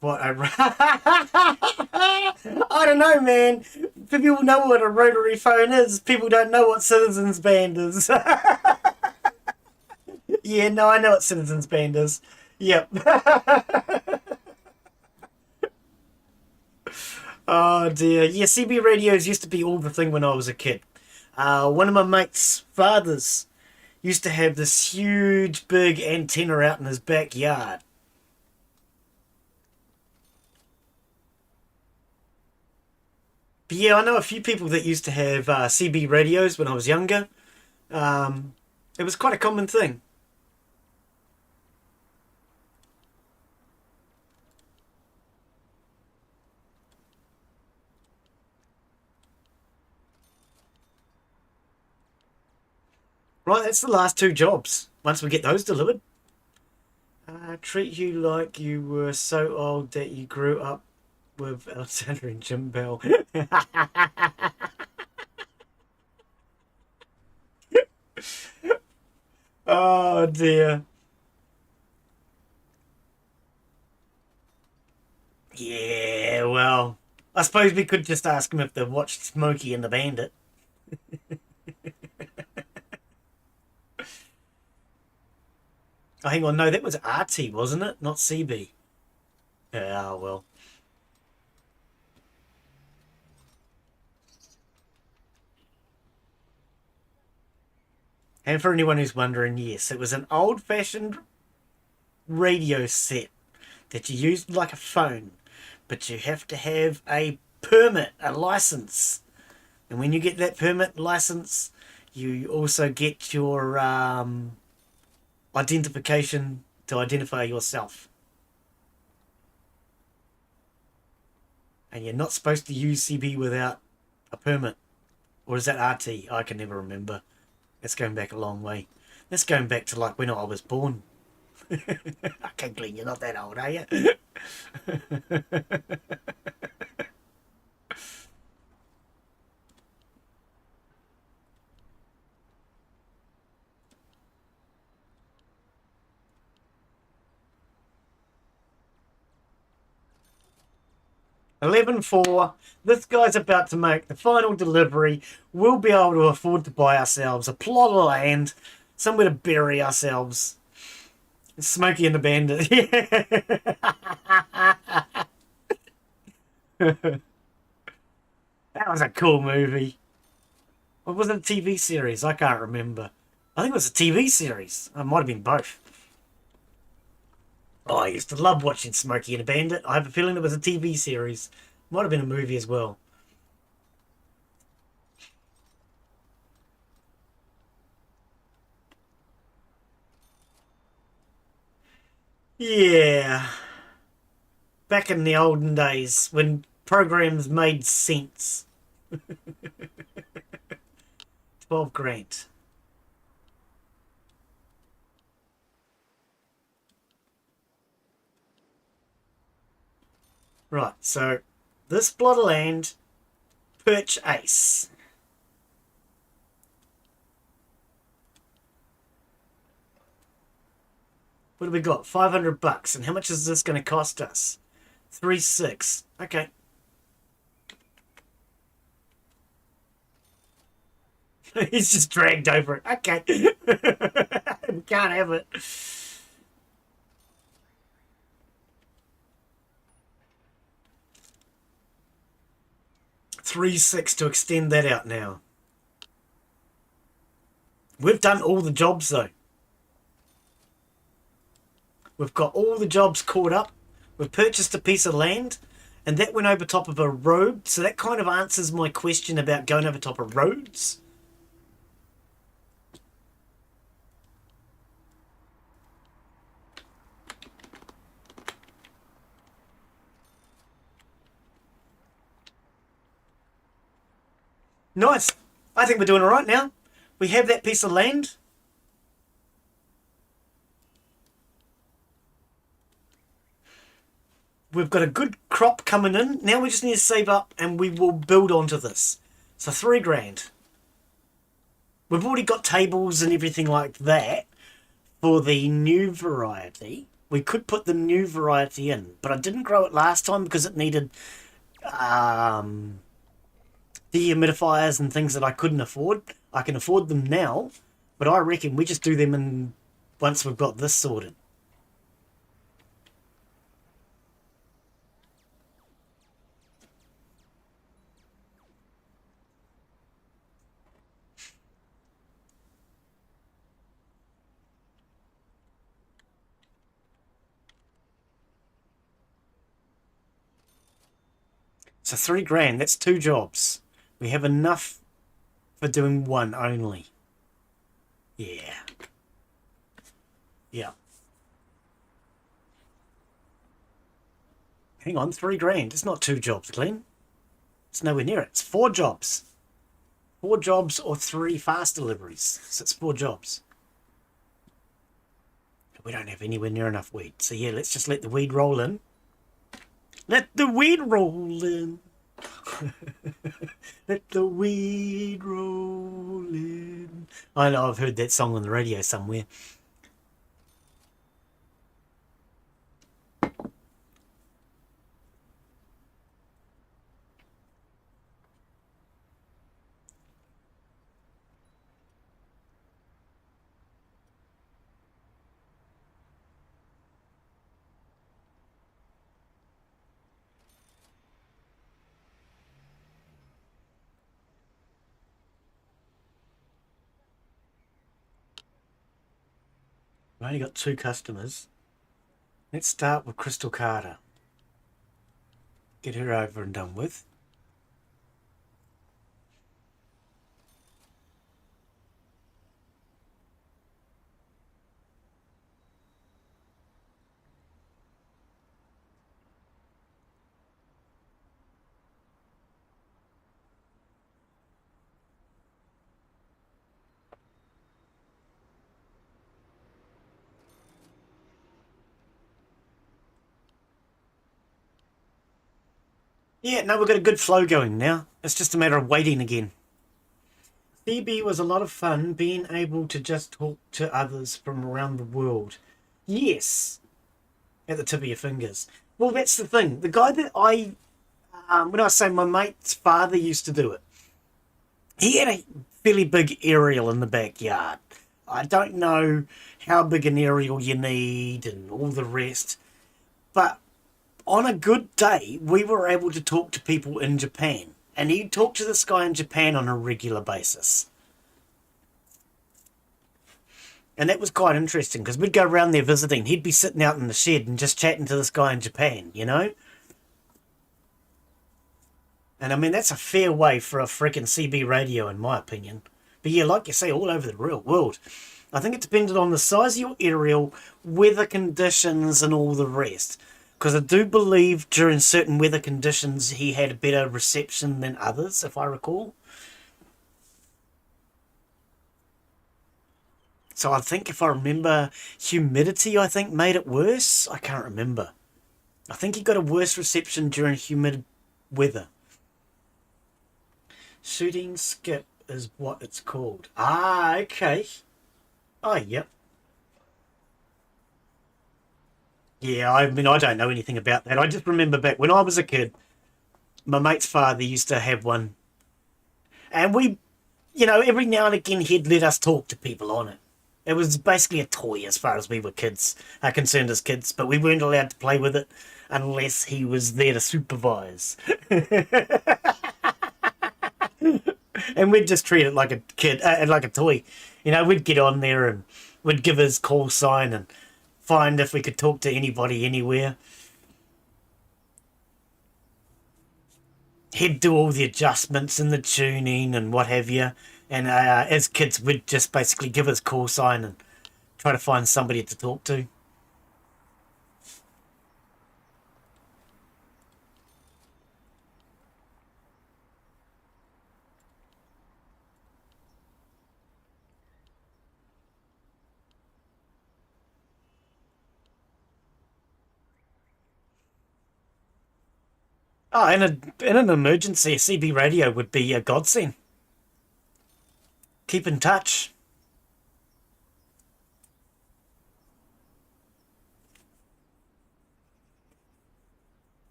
what a... I don't know, man. People know what a rotary phone is. People don't know what Citizens Band is. Yeah, no, I know what Citizens Band is. Yep. Oh dear. Yeah, CB radios used to be all the thing when I was a kid. One of my mate's fathers used to have this huge big antenna out in his backyard. But yeah, I know a few people that used to have CB radios when I was younger. It was quite a common thing. Right, that's the last two jobs. Once we get those delivered. Treat you like you were so old that you grew up with Alexander and Jim Bell. Oh dear. Yeah, well, I suppose we could just ask them if they've watched Smokey and the Bandit. Oh, hang on, no, that was RT, wasn't it? Not CB. Yeah, well. And for anyone who's wondering, yes, it was an old-fashioned radio set that you used like a phone, but you have to have a permit, a license. And when you get that permit license, you also get your identification to identify yourself. And you're not supposed to use CB without a permit. Or is that RT? I can never remember. That's going back a long way. That's going back to like when I was born. Okay, Glen, you're not that old, are you? 11-4. This guy's about to make the final delivery. We'll be able to afford to buy ourselves a plot of land, somewhere to bury ourselves. Smokey and the Bandit. That was a cool movie. Or was it a TV series? I can't remember. I think it was a TV series. It might have been both. Oh, I used to love watching Smokey and the Bandit. I have a feeling it was a TV series. Might have been a movie as well. Yeah. Back in the olden days when programs made sense. 12 grand. Right, so this plot of land, perch ace. What do we got? 500 bucks. And how much is this going to cost us? 3.6. Okay. He's just dragged over it. Okay. We can't have it. 3.6 to extend that out now. We've done all the jobs though. We've got all the jobs caught up. We've purchased a piece of land, and that went over top of a road. So that kind of answers my question about going over top of roads. Nice. I think we're doing all right now. We have that piece of land. We've got a good crop coming in. Now we just need to save up and we will build onto this. So 3 grand. We've already got tables and everything like that for the new variety. We could put the new variety in, but I didn't grow it last time because it needed dehumidifiers and things that I couldn't afford. I can afford them now, but I reckon we just do them in once we've got this sorted. So 3 grand, that's 2 jobs. We have enough for doing one only. Yeah. Yeah. Hang on, 3 grand. It's not 2 jobs, Glen. It's nowhere near it. It's 4 jobs. 4 jobs or 3 fast deliveries. So it's 4 jobs. We don't have anywhere near enough weed. So yeah, let's just let the weed roll in. Let the weed roll in. Let the weed roll in. I know, I've heard that song on the radio somewhere. I've only got 2 customers. Let's start with Crystal Carter. Get her over and done with. Yeah, no, we've got a good flow going now. It's just a matter of waiting again. CB was a lot of fun being able to just talk to others from around the world. Yes, at the tip of your fingers. Well, that's the thing. The guy that when I say my mate's father used to do it, he had a fairly big aerial in the backyard. I don't know how big an aerial you need and all the rest, but on a good day, we were able to talk to people in Japan. And he'd talk to this guy in Japan on a regular basis. And that was quite interesting because we'd go around there visiting. He'd be sitting out in the shed and just chatting to this guy in Japan, you know? And I mean, that's a fair way for a freaking CB radio, in my opinion. But yeah, like you say, all over the real world. I think it depended on the size of your aerial, weather conditions, and all the rest. Because I do believe during certain weather conditions he had a better reception than others, if I recall. So I think if I remember, humidity, I think, made it worse. I can't remember. I think he got a worse reception during humid weather. Shooting skip is what it's called. Ah, okay. Oh, yep. Yeah, I mean, I don't know anything about that. I just remember back when I was a kid, my mate's father used to have one. And we, every now and again he'd let us talk to people on it. It was basically a toy as far as we were kids, concerned as kids, but we weren't allowed to play with it unless he was there to supervise. And we'd just treat it like a kid, like a toy. We'd get on there and we'd give his call sign and find if we could talk to anybody anywhere. He'd do all the adjustments and the tuning and what have you. And as kids, we'd just basically give his call sign and try to find somebody to talk to. Oh, in an emergency, a CB radio would be a godsend. Keep in touch.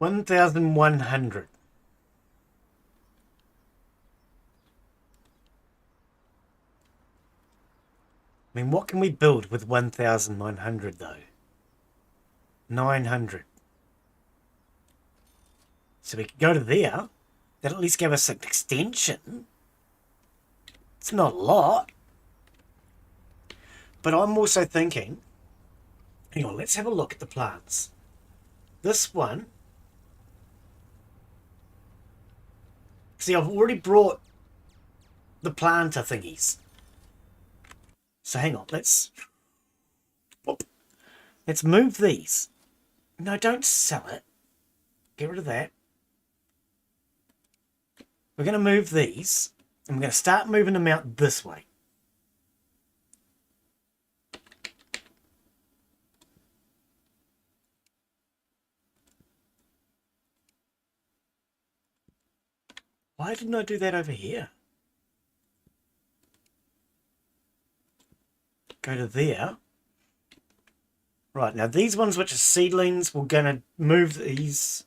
$1,100. I mean, what can we build with 1,900 though? 900. So we could go to there. That at least gave us an extension. It's not a lot. But I'm also thinking, hang on, let's have a look at the plants. This one. See, I've already brought the planter thingies. So hang on, let's move these. No, don't sell it. Get rid of that. We're going to move these, and we're going to start moving them out this way. Why didn't I do that over here? Go to there. Right, now these ones which are seedlings, we're going to move these.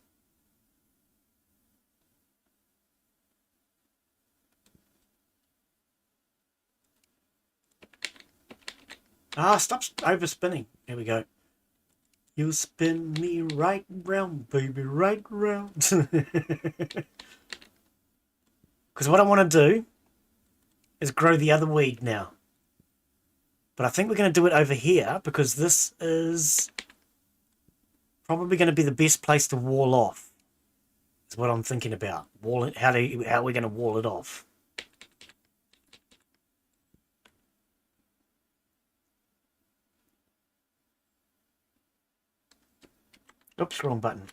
Ah, stop overspinning. There we go. You spin me right round, baby, right round. Because what I want to do is grow the other weed now. But I think we're going to do it over here because this is probably going to be the best place to wall off. Is what I'm thinking about. Wall it. How are we going to wall it off? Oops, wrong button.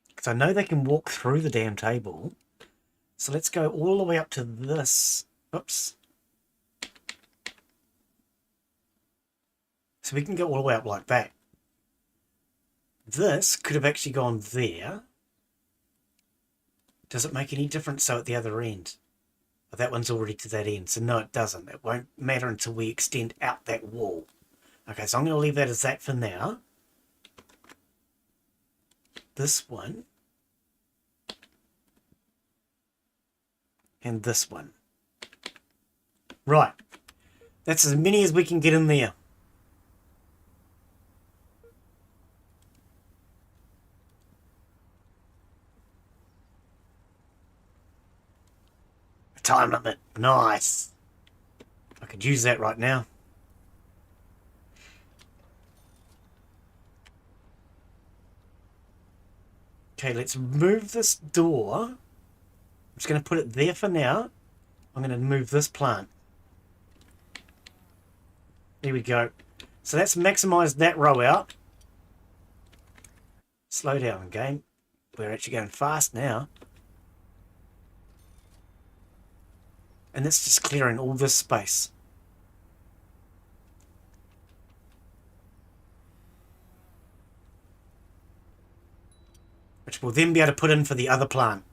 Because I know they can walk through the damn table. So let's go all the way up to this. Oops. So we can go all the way up like that. This could have actually gone there. Does it make any difference so at the other end? Oh, that one's already to that end. So no, it doesn't. It won't matter until we extend out that wall. Okay, so I'm going to leave that as that for now. This one. And this one. Right. That's as many as we can get in there. Time limit. Nice. I could use that right now. Okay, let's move this door. I'm just going to put it there for now. I'm going to move this plant. There we go. So that's maximized that row out. Slow down, game. We're actually going fast now. And that's just clearing all this space. Which we'll then be able to put in for the other plant.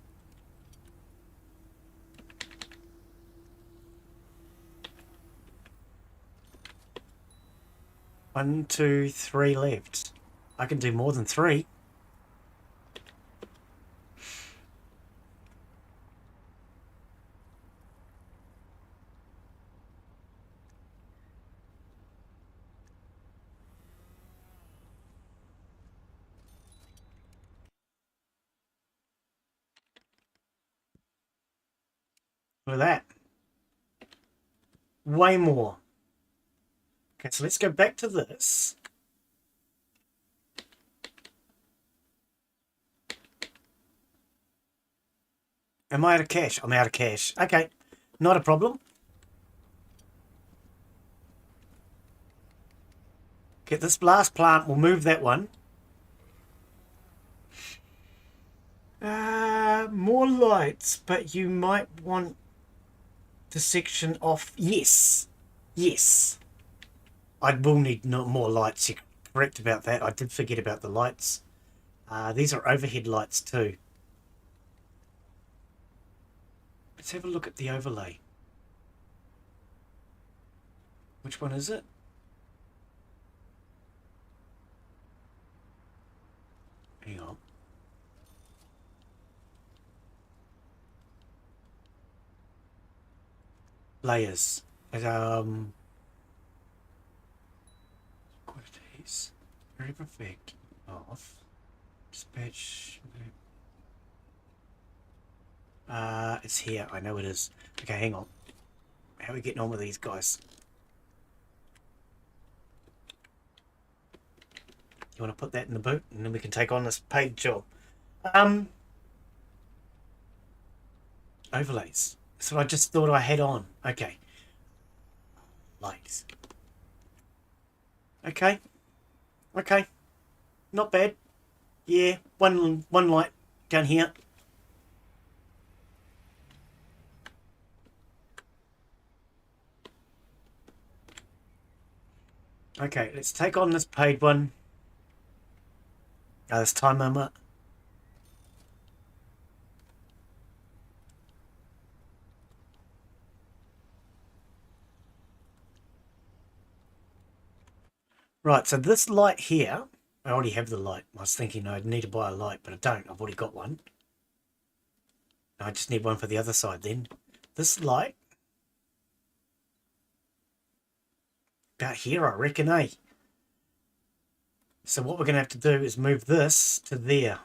One, two, three left. I can do more than three. Look at that. Way more. Okay, so let's go back to this. Am I out of cash? I'm out of cash. Okay, not a problem. Get this last plant. We'll move that one. More lights, but you might want the section off. Yes. Yes. I will need more lights. You're correct about that. I did forget about the lights. These are overhead lights too. Let's have a look at the overlay. Which one is it? layers. Quantities. Very perfect. Off. Dispatch. It's here. I know it is. Okay, hang on. How are we getting on with these guys? You want to put that in the boot, and then we can take on this paid job. Overlays. That's what I just thought I had on. Okay. Lights. Okay. Okay. Not bad. Yeah, one light down here. Okay, let's take on this paid one. This time limit. Right, so this light here, I already have the light. I was thinking I'd need to buy a light, but I don't. I've already got one. I just need one for the other side then. This light, about here, I reckon, eh? So what we're going to have to do is move this to there.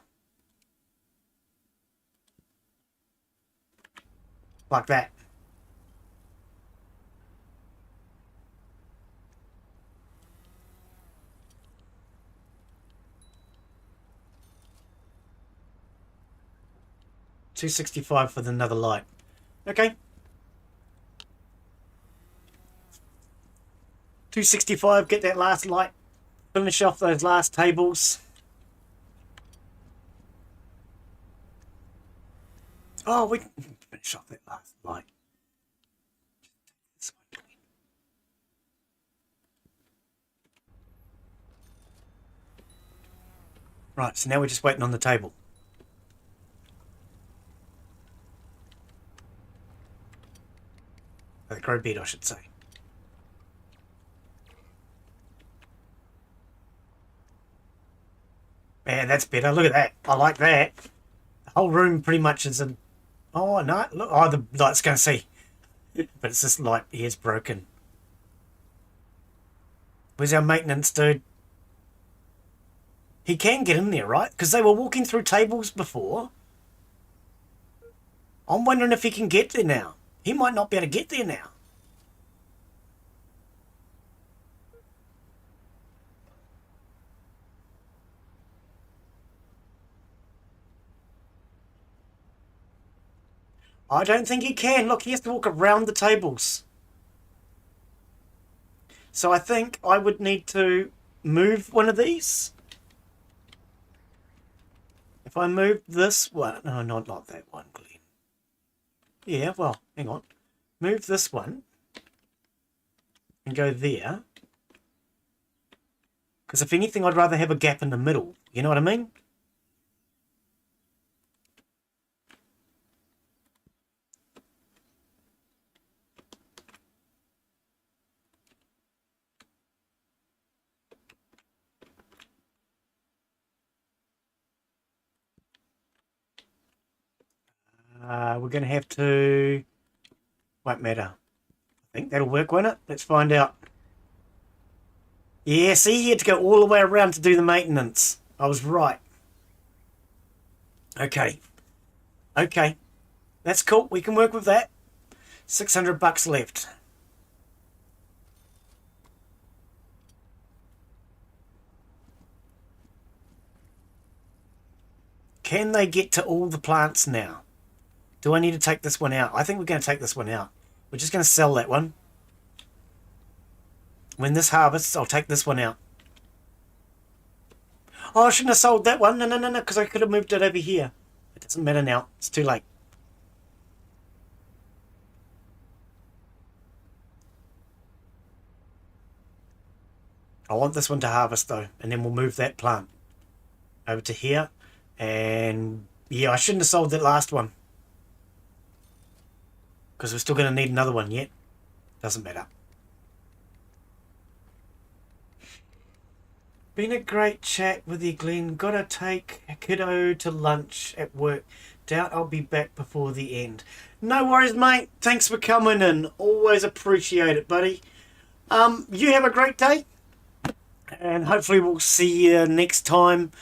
Like that. $265 for another light. Okay. $265, get that last light. Finish off those last tables. Oh, we can finish off that last light. Right, so now we're just waiting on the table. The grow bed, I should say. Man, that's better. Look at that. I like that. The whole room pretty much is a... Oh, no. Look. Oh, the light's going to see. But it's this light here's broken. Where's our maintenance dude? He can get in there, right? Because they were walking through tables before. I'm wondering if he can get there now. He might not be able to get there now. I don't think he can. Look, he has to walk around the tables. So I think I would need to move one of these. If I move this one... No, not that one, Glen. Yeah, well, hang on. Move this one. And go there. Because if anything, I'd rather have a gap in the middle. You know what I mean? We're going to have to... Won't matter. I think that'll work, won't it? Let's find out. Yeah, see, he had to go all the way around to do the maintenance. I was right. Okay. Okay. That's cool. We can work with that. $600 left. Can they get to all the plants now? Do I need to take this one out? I think we're going to take this one out. We're just going to sell that one. When this harvests, I'll take this one out. Oh, I shouldn't have sold that one. No, because I could have moved it over here. It doesn't matter now. It's too late. I want this one to harvest, though, and then we'll move that plant over to here. And, yeah, I shouldn't have sold that last one. Because we're still going to need another one yet. Doesn't matter. Been a great chat with you, Glen. Gotta take a kiddo to lunch at work. Doubt I'll be back before the end. No worries, mate. Thanks for coming in. Always appreciate it, buddy. You have a great day. And hopefully we'll see you next time.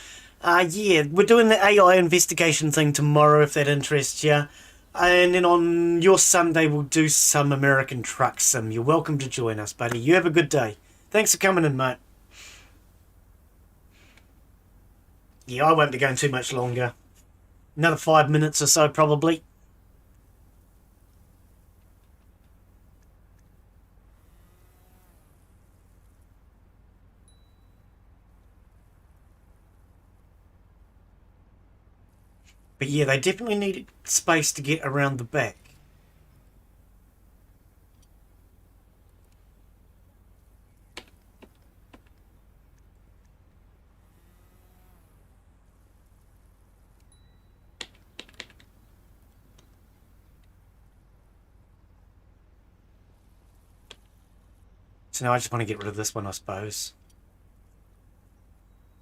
Yeah, we're doing the AI investigation thing tomorrow if that interests you. And then on your Sunday we'll do some American truck sim. You're welcome to join us, buddy. You have a good day. Thanks for coming in, mate. Yeah, I won't be going too much longer. Another 5 minutes or so, probably. But yeah, they definitely need space to get around the back. So now I just want to get rid of this one, I suppose.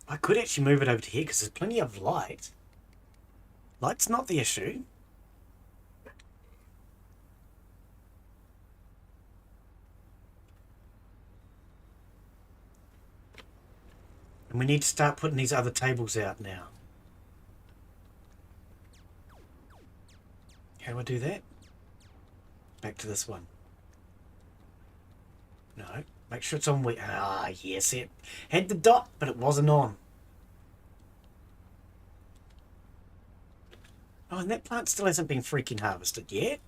I could actually move it over to here because there's plenty of light. Light's not the issue. And we need to start putting these other tables out now. How do I do that? Back to this one. No. Make sure it's on. Ah, yes, it had the dot, but it wasn't on. Oh, and that plant still hasn't been freaking harvested yet.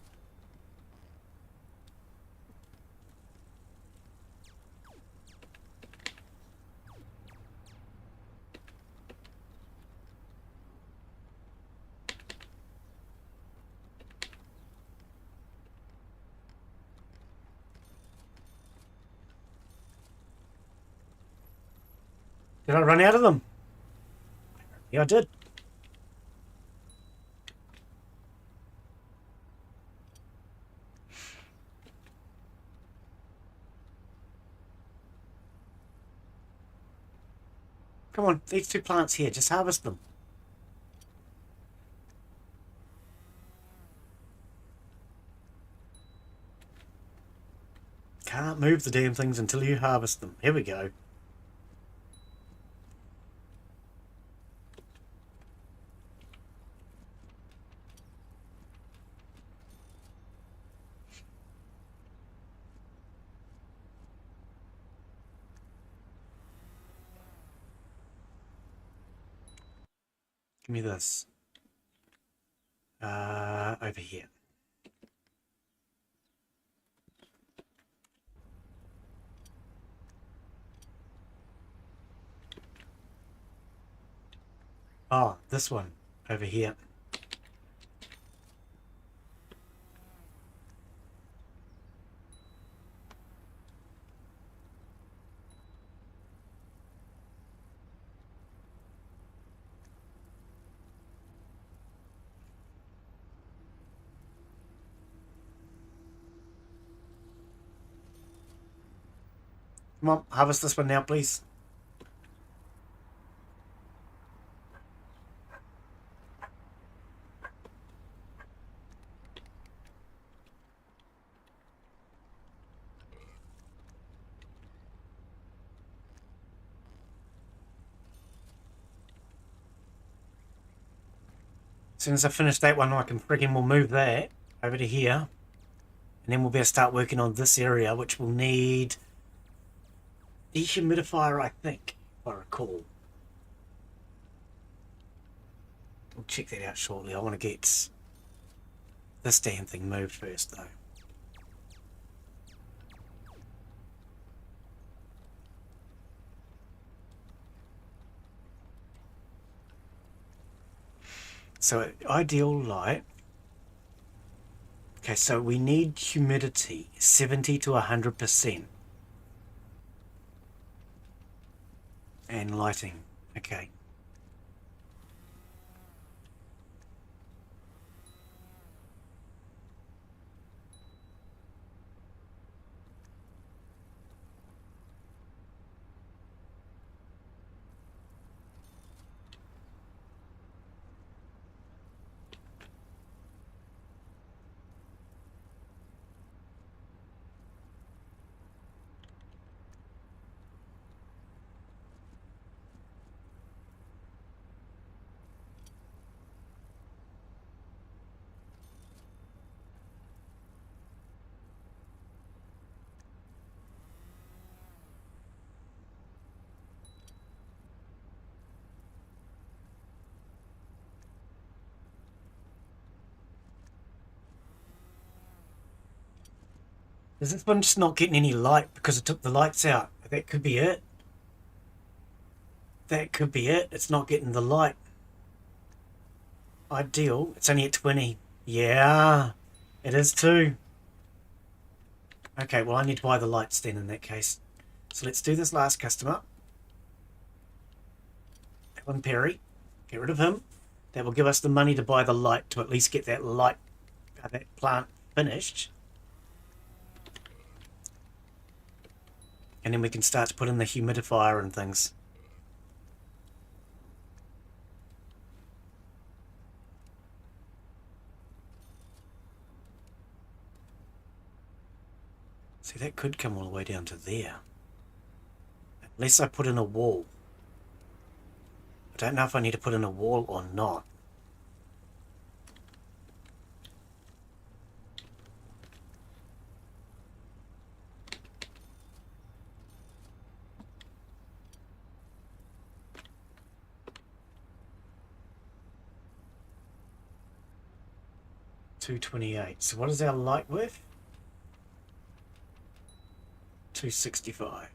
Did I run out of them? Yeah, I did. Come on, these two plants here, just harvest them. Can't move the damn things until you harvest them. Here we go. Give me this. Over here. Oh, this one over here. Come on, harvest this one now, please. As soon as I finish that one, I can friggin' will move that over to here. And then we'll be able to start working on this area, which will need dehumidifier, I think, if I recall. We'll check that out shortly. I want to get this damn thing moved first, though. So, ideal light. Okay, so we need humidity, 70 to 100%. And lighting, okay. Is this one just not getting any light because it took the lights out? That could be it. That could be it. It's not getting the light. Ideal. It's only at 20. Yeah, it is too. Okay, well, I need to buy the lights then in that case. So let's do this last customer. Alan Perry. Get rid of him. That will give us the money to buy the light to at least get that light, that plant finished. And then we can start to put in the humidifier and things. See, that could come all the way down to there. Unless I put in a wall. I don't know if I need to put in a wall or not. $228. So what is our light worth? $265.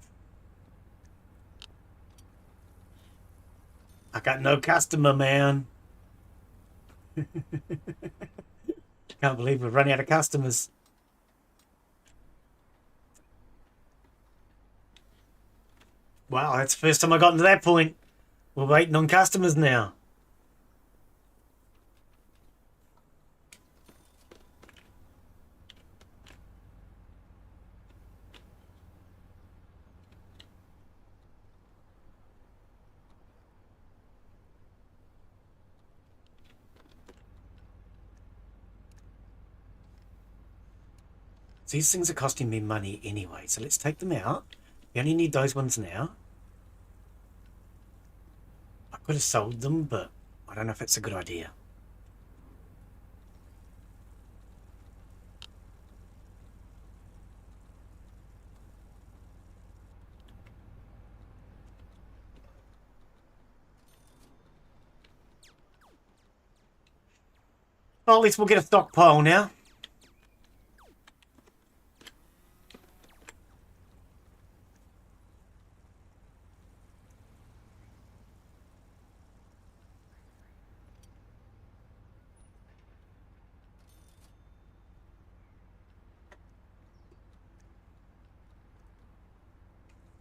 I got no customer, man. Can't believe we're running out of customers. Wow, that's the first time I got to that point. We're waiting on customers now. These things are costing me money anyway, so let's take them out. We only need those ones now. I could have sold them, but I don't know if it's a good idea. Well, at least we'll get a stockpile now.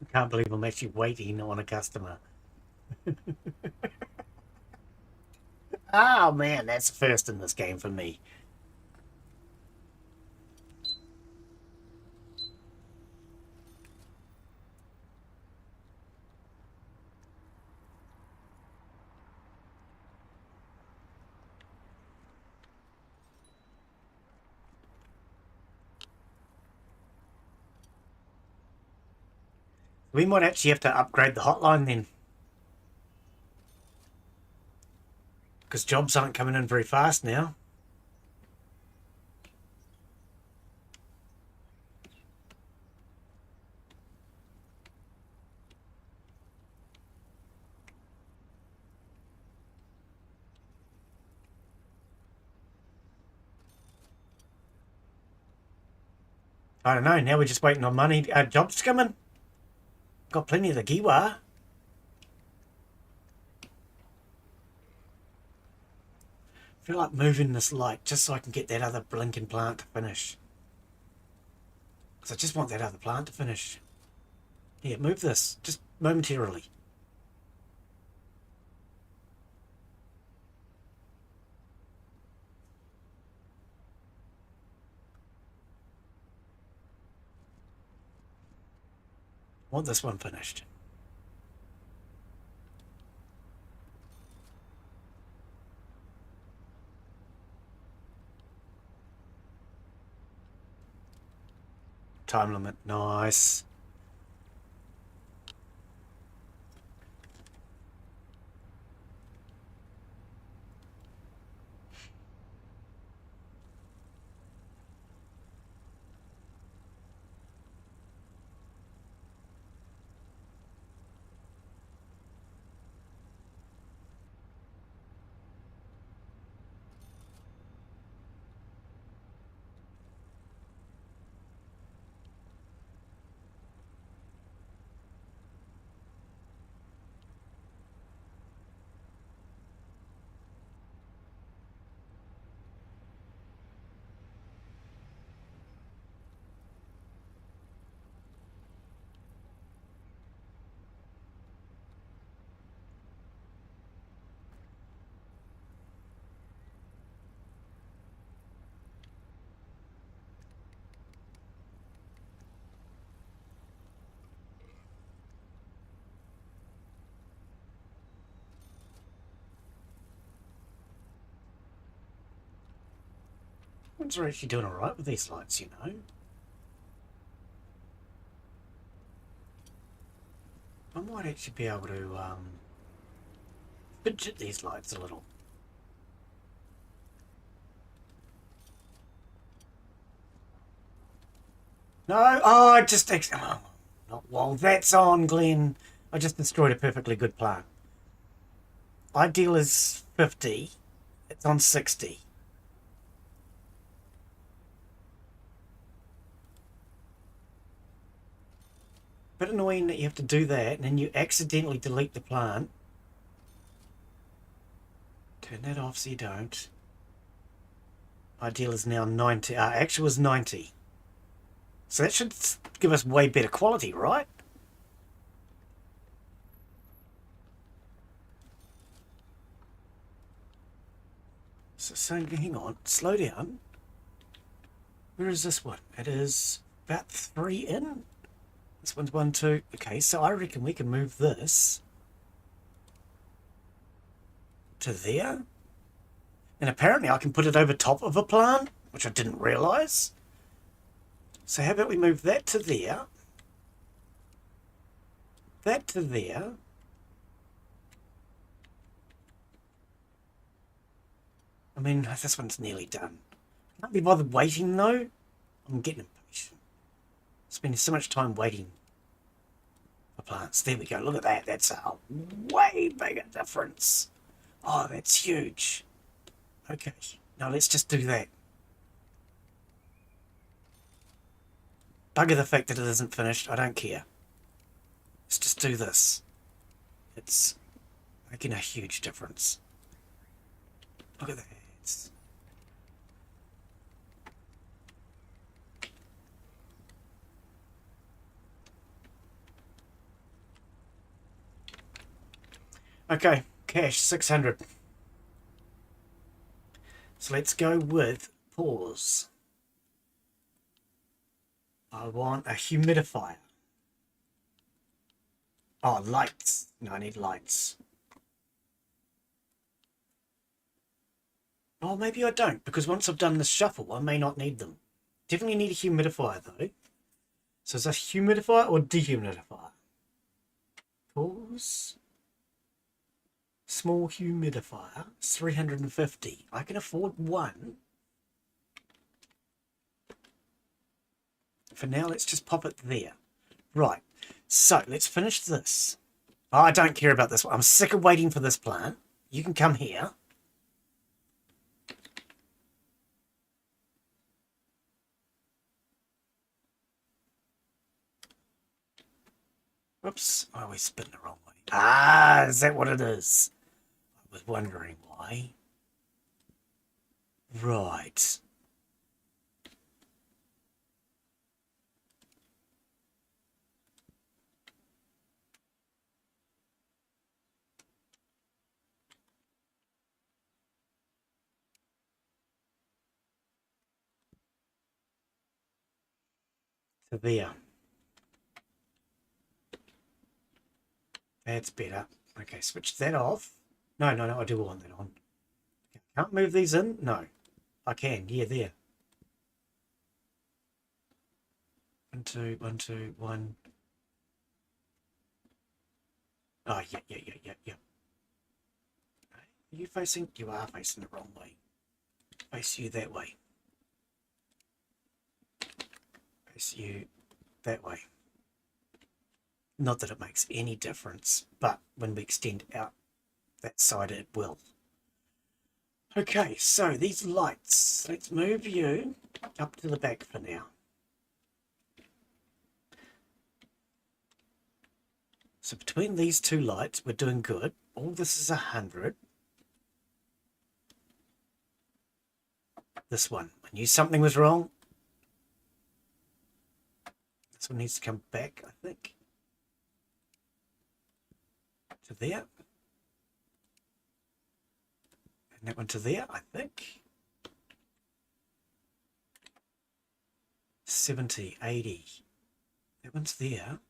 I can't believe I'm actually waiting on a customer. Oh man, that's the first in this game for me. We might actually have to upgrade the hotline then. Because jobs aren't coming in very fast now. I don't know, now we're just waiting on money. Jobs coming. Got plenty of the Kiwi. I feel like moving this light just so I can get that other blinking plant to finish. Because I just want that other plant to finish. Yeah, move this, just momentarily. Want this one finished. Time limit, nice. Ones are actually doing alright with these lights, you know. I might actually be able to fidget these lights a little. No, oh, I just... Oh, not while that's on, Glen. I just destroyed a perfectly good plant. Ideal is 50. It's on 60. Bit annoying that you have to do that and then you accidentally delete the plant. Turn that off so you don't. Ideal is now 90. Actual is 90. So that should give us way better quality, right? So hang on, slow down. Where is this one? It is about 3 in. This one's 1, 2. Okay, so I reckon we can move this to there. And apparently I can put it over top of a plant, which I didn't realise. So how about we move that to there. That to there. I mean, this one's nearly done. Can't be bothered waiting though. I'm getting impatient. Spending so much time waiting for plants. There we go. Look at that. That's a way bigger difference. Oh, that's huge. Okay. Now let's just do that. Bugger the fact that it isn't finished. I don't care. Let's just do this. It's making a huge difference. Look at that. Okay, cash 600. So let's go with pause. I want a humidifier. Oh, lights. No, I need lights. Oh, maybe I don't, because once I've done this shuffle, I may not need them. Definitely need a humidifier, though. So is that humidifier or dehumidifier? Pause. Small humidifier, 350. I can afford one. For now, let's just pop it there. Right, so let's finish this. Oh, I don't care about this one. I'm sick of waiting for this plant. You can come here. Whoops, I always spin the wrong way. Ah, is that what it is? I was wondering why. Right. So there. That's better. Okay, switch that off. No, I do want that on. Can't move these in? No. I can. Yeah, there. 1, 2, 1, 2, 1. Oh, yeah. Are you facing? You are facing the wrong way. Face you that way. Face you that way. Not that it makes any difference, but when we extend out that side, it will. Okay, so these lights, let's move you up to the back for now. So between these two lights, we're doing good. All this is 100. This one, I knew something was wrong. This one needs to come back, I think. To there. And that one to there, I think. 70, 80. That one's there.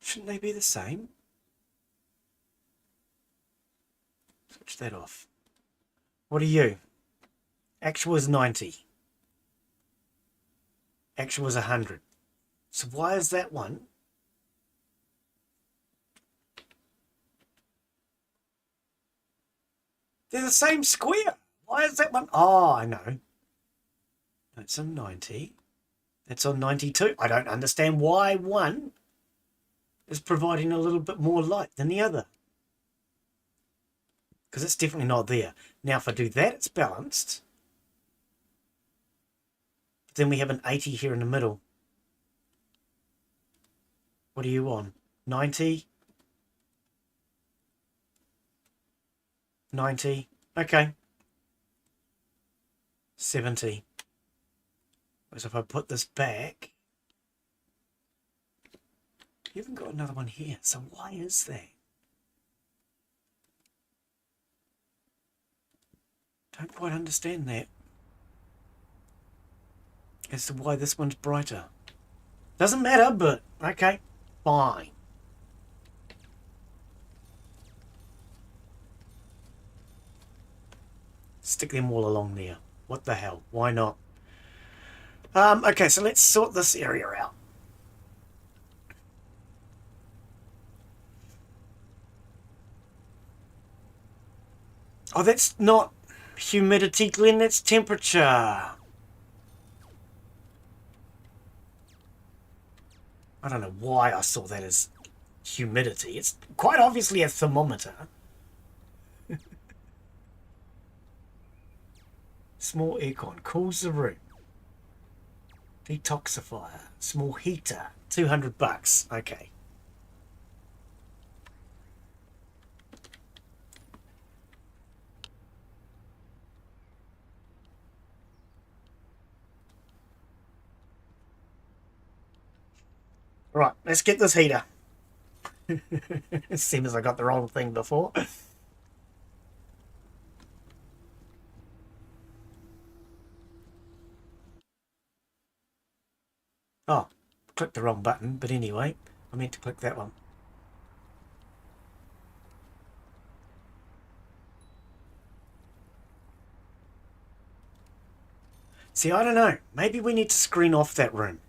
Shouldn't they be the same? Switch that off. What are you? Actual is 90. Actual is 100. So why is that one? They're the same square. Why is that one? Oh, I know. That's on 90. That's on 92. I don't understand why one is providing a little bit more light than the other. Because it's definitely not there. Now, if I do that, it's balanced. But then we have an 80 here in the middle. What are you on? 90? 90? Okay. 70. Whereas if I put this back, you haven't got another one here. So why is that? Don't quite understand that. As to why this one's brighter. Doesn't matter, but okay, fine. Stick them all along there. What the hell? Why not? Okay, so let's sort this area out. Oh, that's not humidity, Glen, that's temperature. I don't know why I saw that as humidity. It's quite obviously a thermometer. Small aircon cools the room. Detoxifier, small heater, $200. Okay. Right, let's get this heater. Seems as I got the wrong thing before. Oh, clicked the wrong button, but anyway, I meant to click that one. See, I don't know. Maybe we need to screen off that room.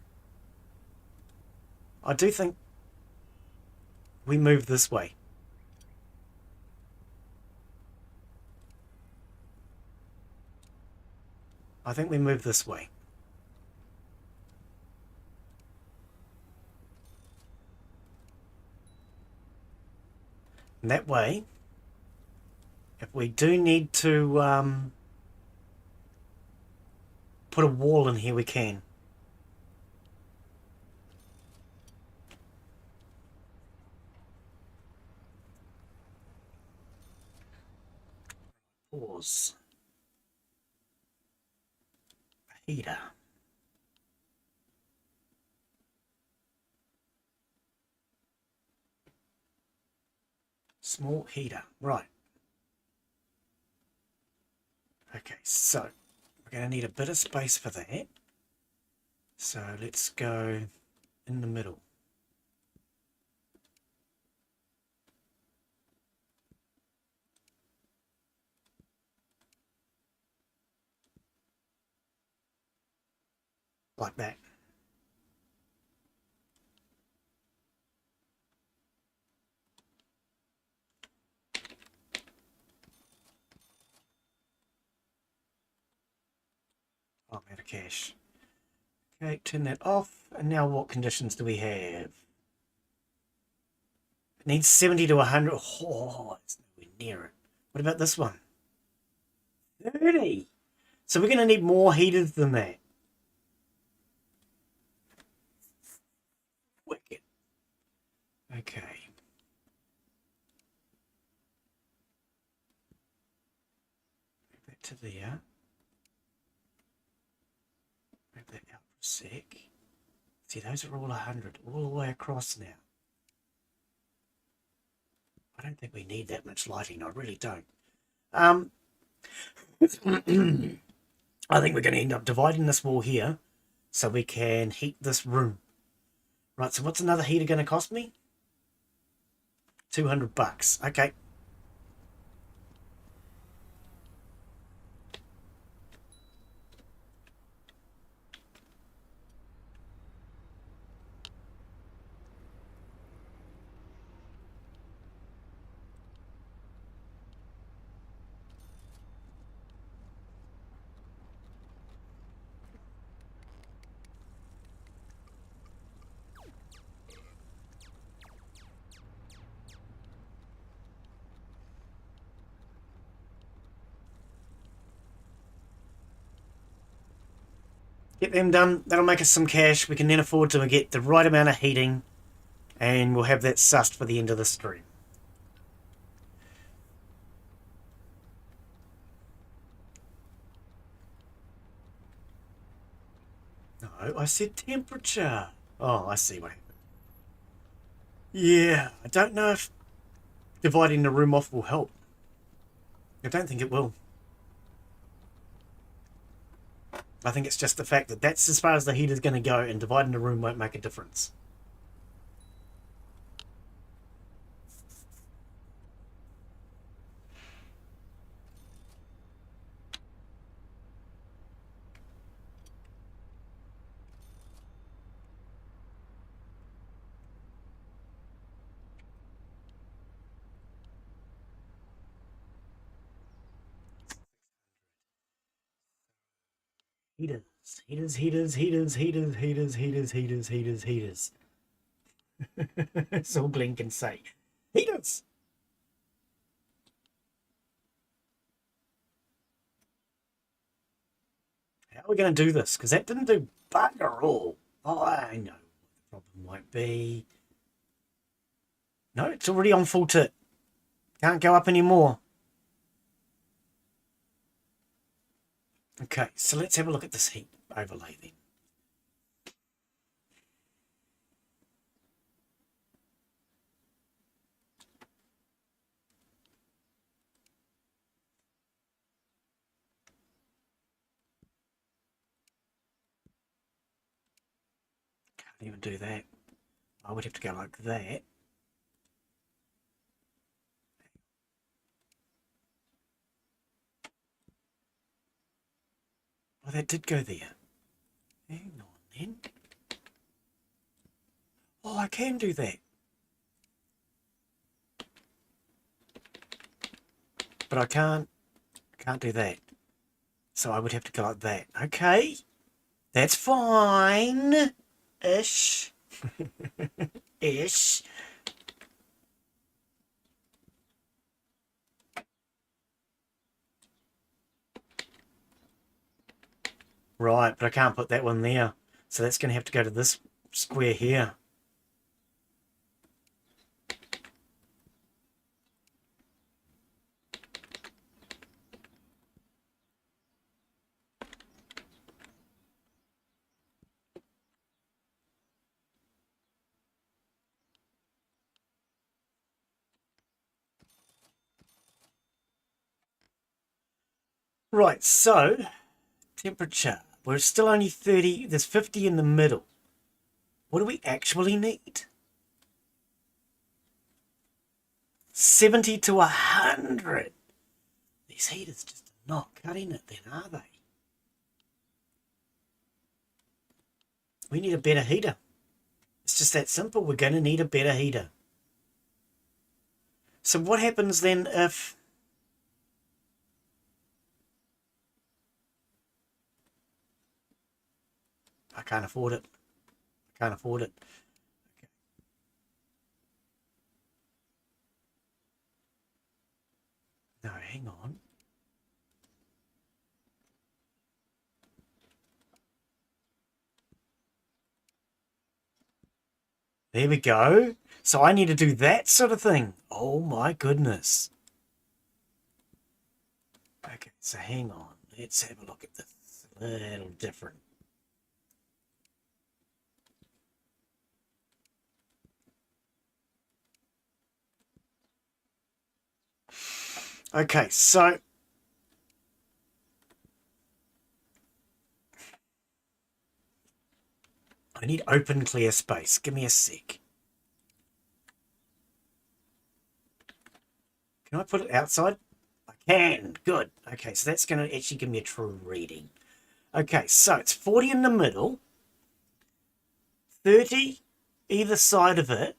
I do think we move this way. I think we move this way. And that way, if we do need to put a wall in here, we can. Pause. Heater. Small heater. Right. Okay, so we're going to need a bit of space for that. So let's go in the middle. Like that. Oh, I'm out of cash. Okay, turn that off. And now what conditions do we have? It needs 70 to 100. Oh, it's nowhere near it. What about this one? 30. So we're going to need more heaters than that. Wicked. Okay. Move that to there. Move that out for a sec. See, those are all 100, all the way across now. I don't think we need that much lighting. I really don't. I think we're going to end up dividing this wall here so we can heat this room. Right, so what's another heater going to cost me? $200. Okay. Get them done. That'll make us some cash. We can then afford to get the right amount of heating, and we'll have that sussed for the end of the stream. No, I said temperature. Oh, I see what happened. Yeah, I don't know if dividing the room off will help. I don't think it will. I think it's just the fact that that's as far as the heater's going to go, and dividing the room won't make a difference. Heaters, heaters, heaters, heaters, heaters, heaters, heaters, heaters, heaters, heaters. That's all Glen can say. Heaters! How are we going to do this? Because that didn't do bugger all. Oh, I know what the problem might be. No, it's already on full tit. Can't go up anymore. Okay, so let's have a look at this heat overlay then. Can't even do that. I would have to go like that. Oh, that did go there. Hang on then. Oh, I can do that. But I can't do that. So I would have to go like that. Okay. That's fine. Ish. Ish. Right, but I can't put that one there. So that's going to have to go to this square here. Right, so temperature. We're still only 30. There's 50 in the middle. What do we actually need? 70 to 100. These heaters just are not cutting it then, are they? We need a better heater. It's just that simple. We're going to need a better heater. So what happens then if... I can't afford it. I can't afford it. Okay. No, hang on. There we go. So I need to do that sort of thing. Oh my goodness. Okay, so hang on. Let's have a look at this. A little different. Okay, so I need open clear space. Give me a sec. Can I put it outside? I can. Good. Okay, so that's going to actually give me a true reading. Okay, so it's 40 in the middle, 30 either side of it.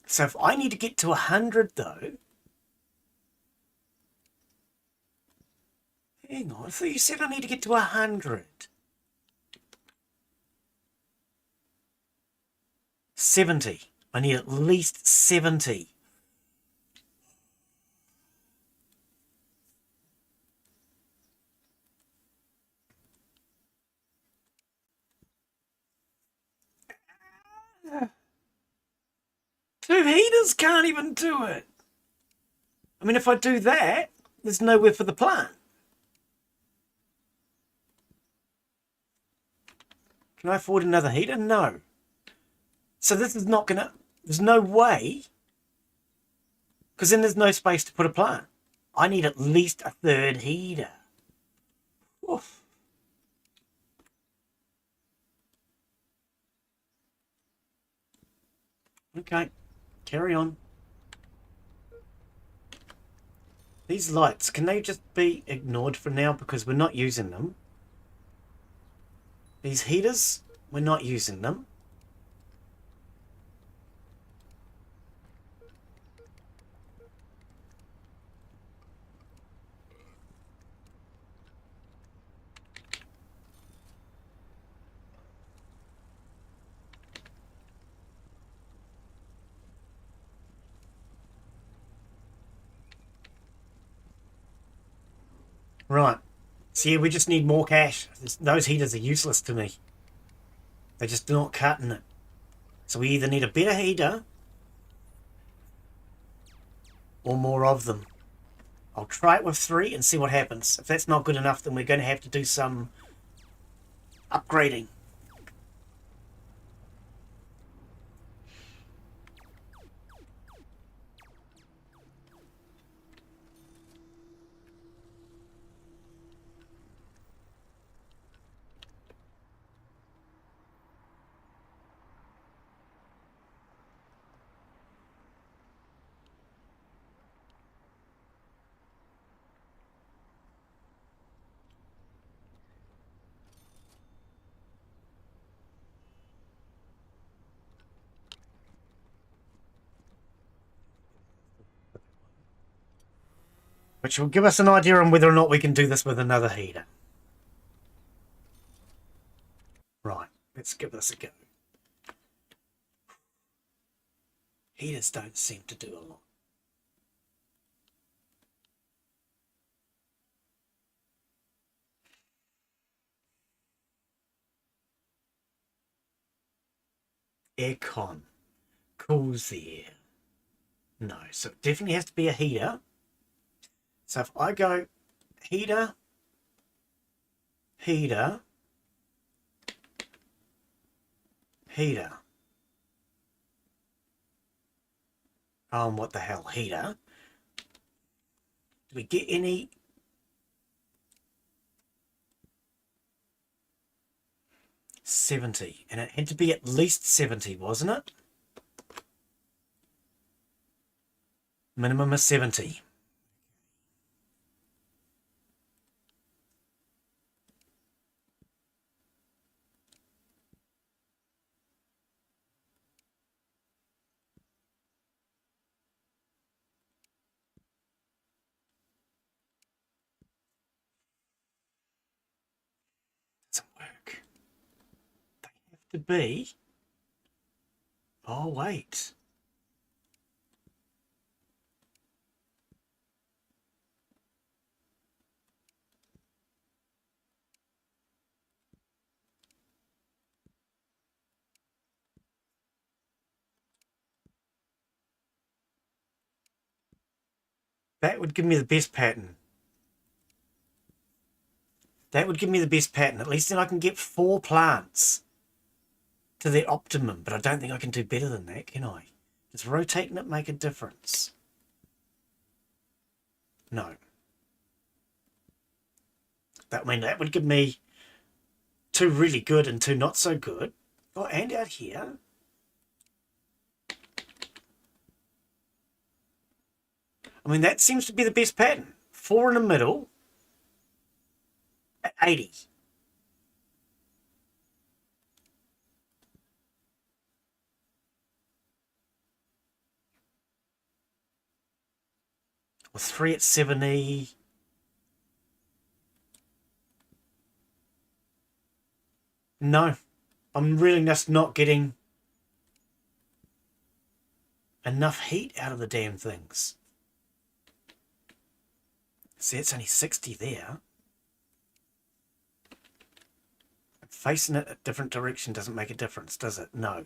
So if I need to get to 100 though, hang on, I thought you said I need to get to 100. 70. I need at least 70. Two heaters can't even do it. I mean, if I do that, there's nowhere for the plant. Can I afford another heater? No. So this is not gonna, there's no way, because then there's no space to put a plant. I need at least a third heater. Oof. Okay, carry on. These lights, can they just be ignored for now because we're not using them? These heaters, we're not using them. Right. See, we just need more cash. Those heaters are useless to me. They're just not cutting it. So we either need a better heater or more of them. I'll try it with 3 and see what happens. If that's not good enough, then we're going to have to do some upgrading. Which will give us an idea on whether or not we can do this with another heater. Right, let's give this a go. Heaters don't seem to do a lot. Aircon. Cools the air. No, so it definitely has to be a heater. So if I go heater, heater, heater. What the hell, heater? Do we get any? $70, and it had to be at least 70, wasn't it? Minimum of 70. Doesn't work. They have to be. Oh, wait. That would give me the best pattern. That would give me the best pattern. At least then I can get 4 plants to their optimum. But I don't think I can do better than that, can I? Does rotating it make a difference? No. I mean, that would give me 2 really good and 2 not so good. Oh, and out here. I mean, that seems to be the best pattern. 4 in the middle at 80. Or 3 at 70. No, I'm really just not getting enough heat out of the damn things. See, it's only 60 there. Facing it a different direction doesn't make a difference, does it? No.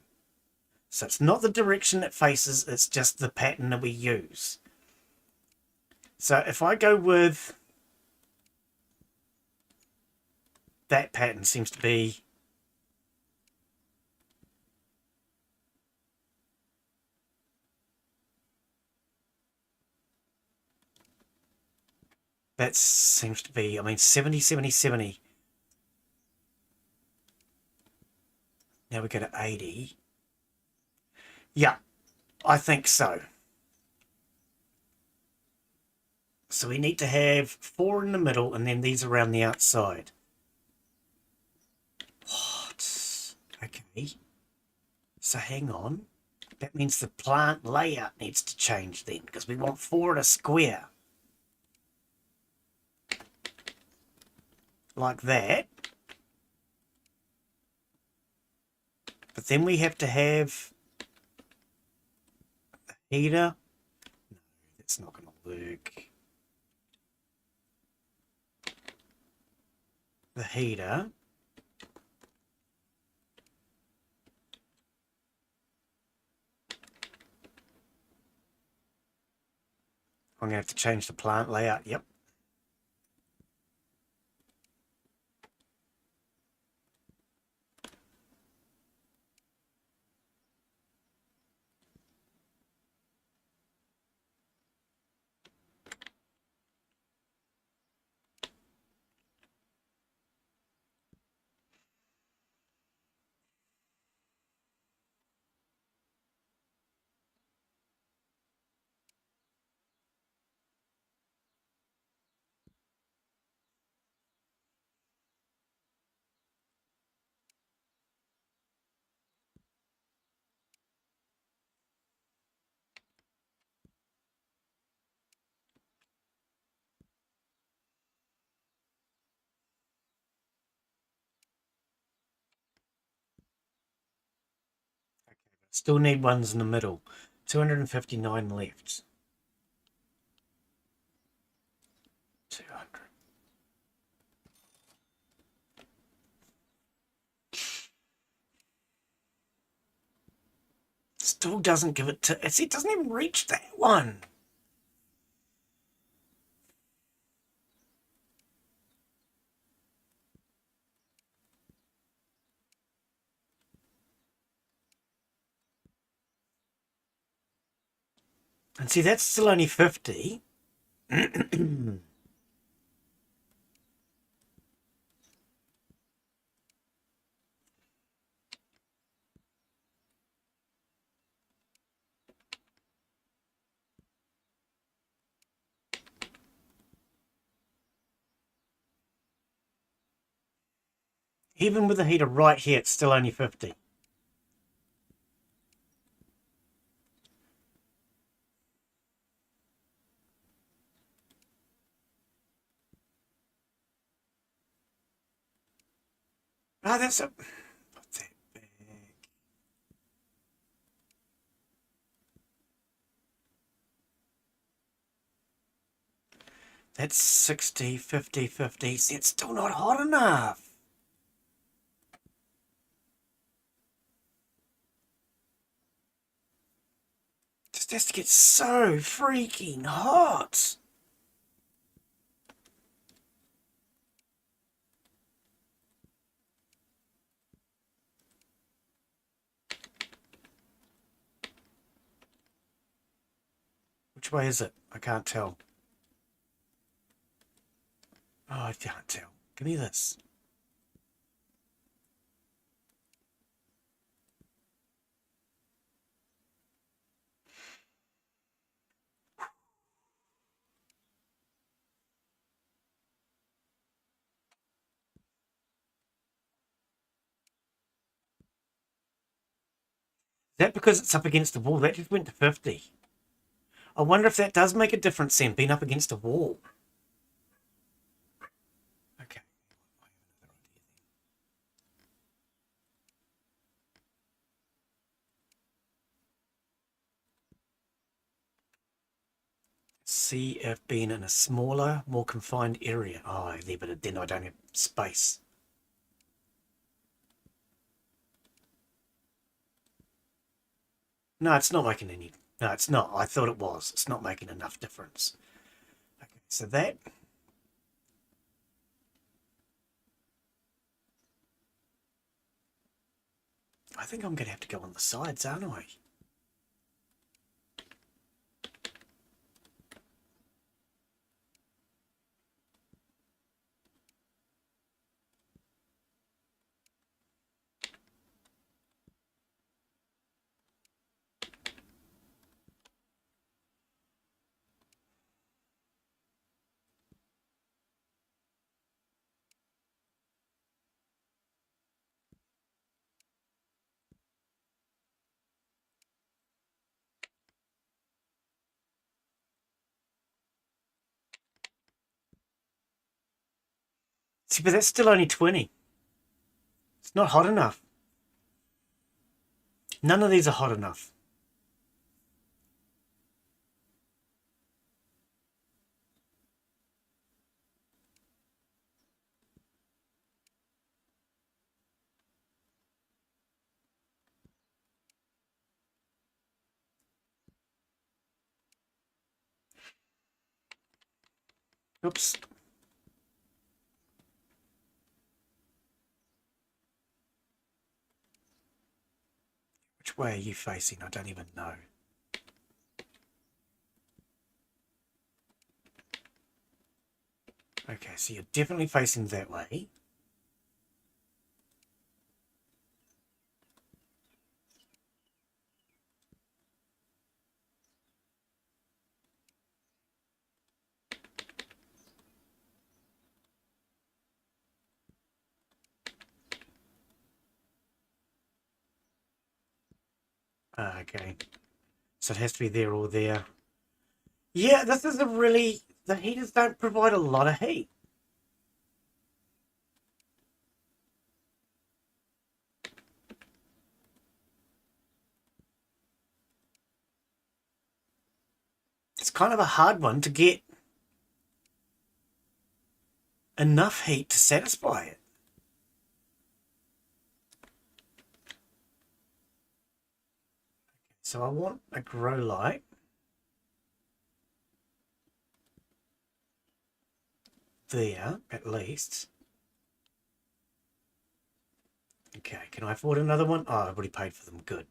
So it's not the direction it faces, it's just the pattern that we use. So if I go with that pattern, seems to be that seems to be, I mean, 70, 70, 70. Now we go to 80. Yeah, I think so. So we need to have 4 in the middle and then these around the outside. What? Okay. So hang on. That means the plant layout needs to change then, because we want 4 in a square. Like that. But then we have to have a heater. No, that's not going to work. The heater. I'm going to have to change the plant layout. Yep. Still need ones in the middle. 259 left. 200. Still doesn't give it to... It doesn't even reach that one. And see, that's still only 50. Even with the heater right here, it's still only 50. Ah, that's a... What's that back? That's 60, 50, 50. See, it's still not hot enough. Just has to get so freaking hot. Which way is it? I can't tell. Oh, I can't tell. Give me this. Is that because it's up against the wall? That just went to 50. I wonder if that does make a difference then, being up against a wall. Okay. See if being in a smaller, more confined area. Oh, there, but then I don't have space. No, it's not making any... No, it's not. I thought it was. It's not making enough difference. Okay, so that... I think I'm going to have to go on the sides, aren't I? See, but that's still only 20. It's not hot enough. None of these are hot enough. Oops. Which way are you facing? I don't even know. Okay, so you're definitely facing that way. Okay. So it has to be there or there. Yeah, this is a really... The heaters don't provide a lot of heat. It's kind of a hard one to get enough heat to satisfy it. So I want a grow light. There, at least. Okay, can I afford another one? Oh, I've already paid for them. Good.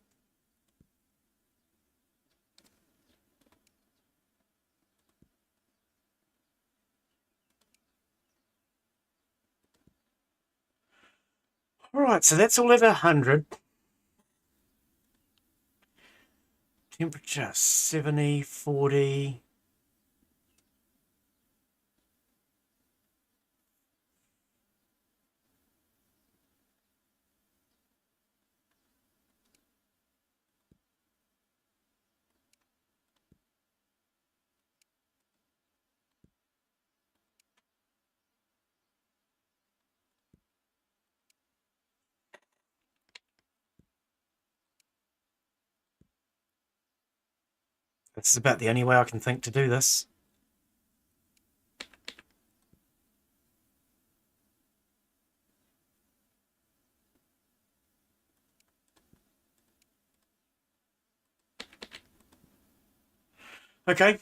Alright, so that's all at 100. Temperature 70, 40. This is about the only way I can think to do this. Okay.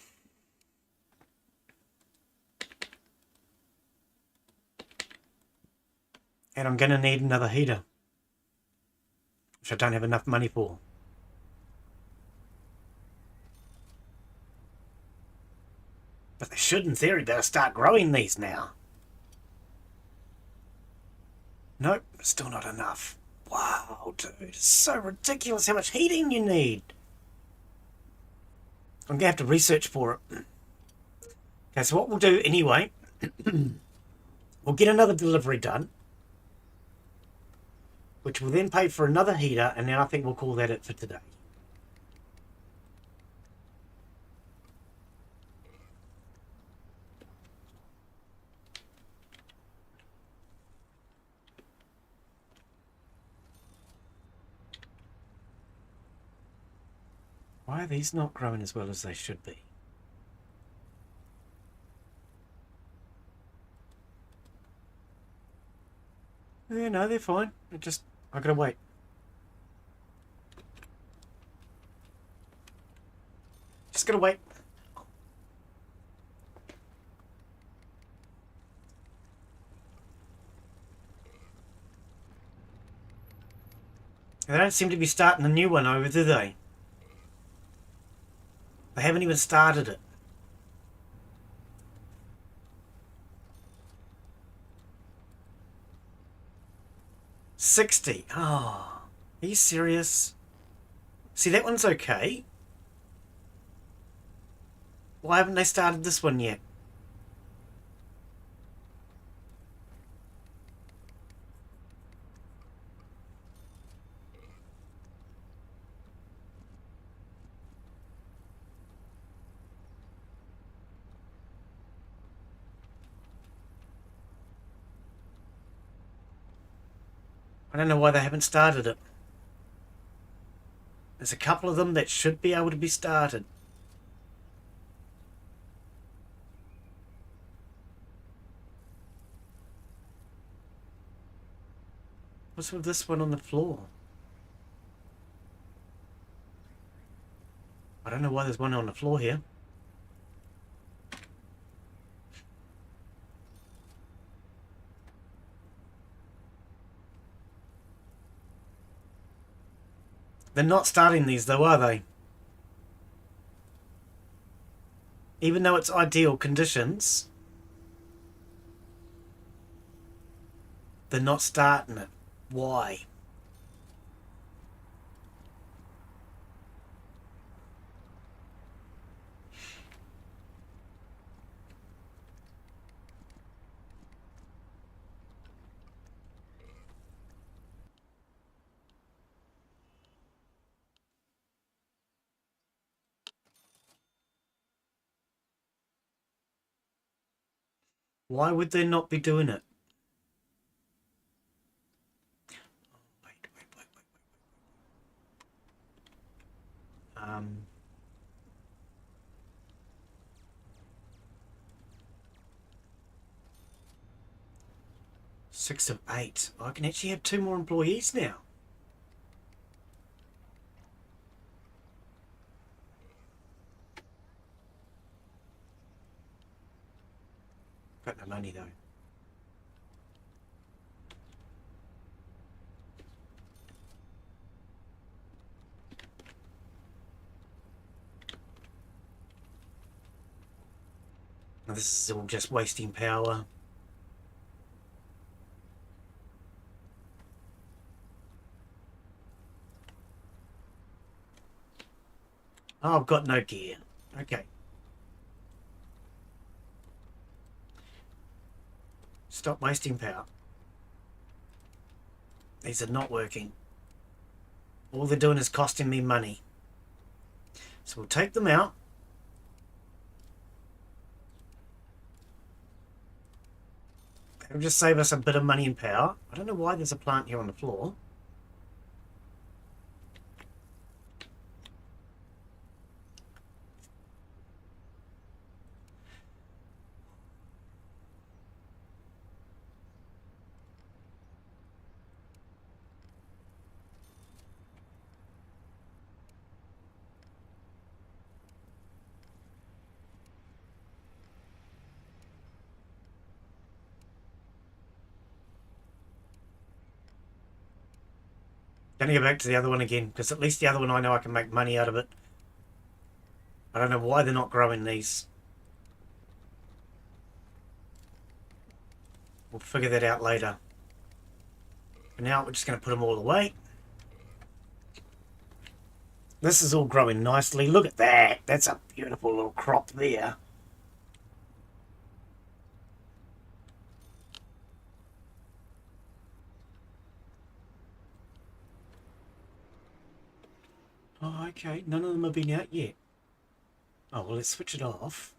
And I'm going to need another heater, which I don't have enough money for. But they should, in theory, better start growing these now. Nope, still not enough. Wow, dude, it's so ridiculous how much heating you need. I'm going to have to research for it. Okay, so what we'll do anyway, we'll get another delivery done, which will then pay for another heater, and then I think we'll call that it for today. Why are these not growing as well as they should be? Yeah, no, they're fine. I've got to wait. gotta wait. They don't seem to be starting a new one over, do they? They haven't even started it. $60. Oh, are you serious? See, that one's okay. Why haven't they started this one yet? I don't know why they haven't started it. There's a couple of them that should be able to be started. What's with this one on the floor? I don't know why there's one on the floor here. They're not starting these though, are they? Even though it's ideal conditions, they're not starting it. Why? Why would they not be doing it? Wait. 6 of 8. I can actually have 2 more employees now. Got no money though. Now this is all just wasting power. Oh, I've got no gear. Okay. Stop wasting power. These are not working. All they're doing is costing me money. So we'll take them out. It'll just save us a bit of money and power. I don't know why there's a plant here on the floor. Gonna go back to the other one again, because at least the other one I know I can make money out of it. I don't know why they're not growing these. We'll figure that out later. For now, we're just going to put them all away. This is all growing nicely. Look at that. That's a beautiful little crop there. Oh, okay. None of them have been out yet. Oh, well, let's switch it off.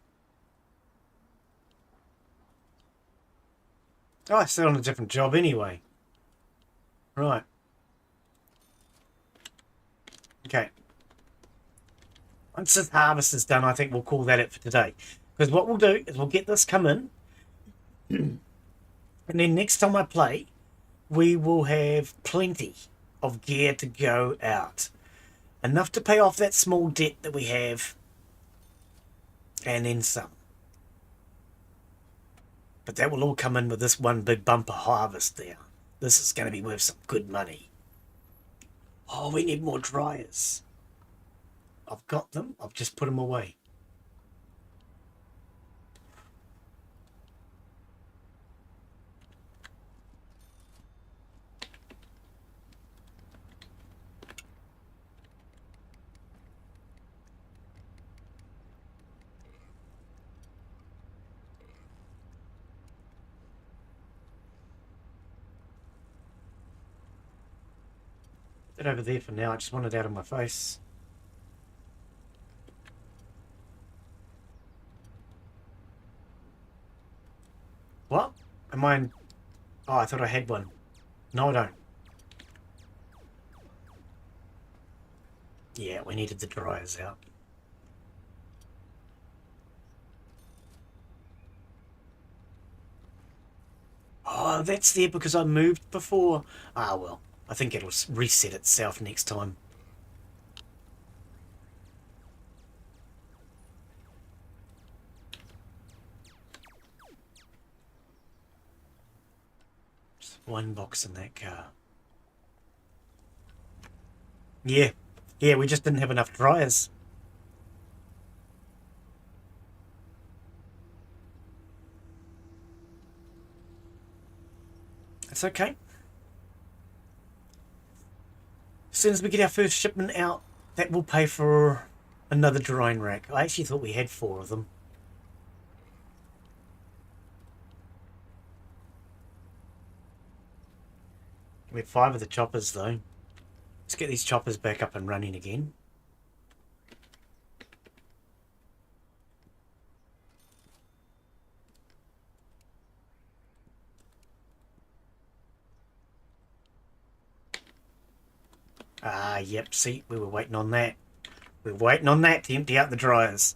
Oh, I still on a different job anyway. Right. Okay. Once this harvest is done, I think we'll call that it for today. Because what we'll do is we'll get this come in. And then next time I play, we will have plenty of gear to go out. Enough to pay off that small debt that we have. and then some. But that will all come in with this one big bumper harvest there. This is going to be worth some good money. Oh, we need more dryers. I've got them. I've just put them away. Put it over there for now. I just want it out of my face. What? Am I in... Oh, I thought I had one. No, I don't. Yeah, we needed the dryers out. Oh, that's there because I moved before. Ah, well. I think it'll reset itself next time. Just one box in that car. Yeah. Yeah, we just didn't have enough dryers. It's okay. As soon as we get our first shipment out, that will pay for another drying rack. I actually thought we had 4 of them. We have 5 of the choppers though. Let's get these choppers back up and running again. Ah, yep, see, we were waiting on that. We were waiting on that to empty out the dryers.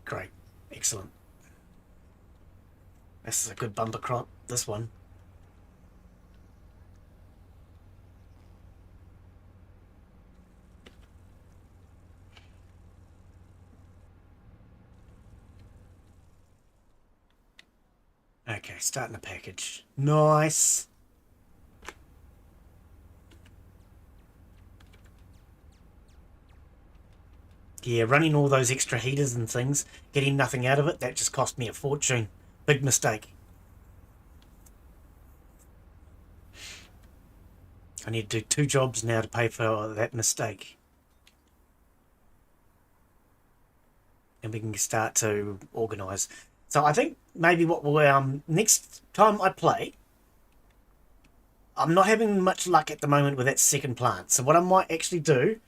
Great. Excellent. This is a good bumper crop, this one. Okay, starting the package. Nice. Yeah, running all those extra heaters and things, getting nothing out of it, that just cost me a fortune. Big mistake. I need to do 2 jobs now to pay for that mistake. And we can start to organise. So I think maybe what we'll, next time I play, I'm not having much luck at the moment with that second plant. So what I might actually do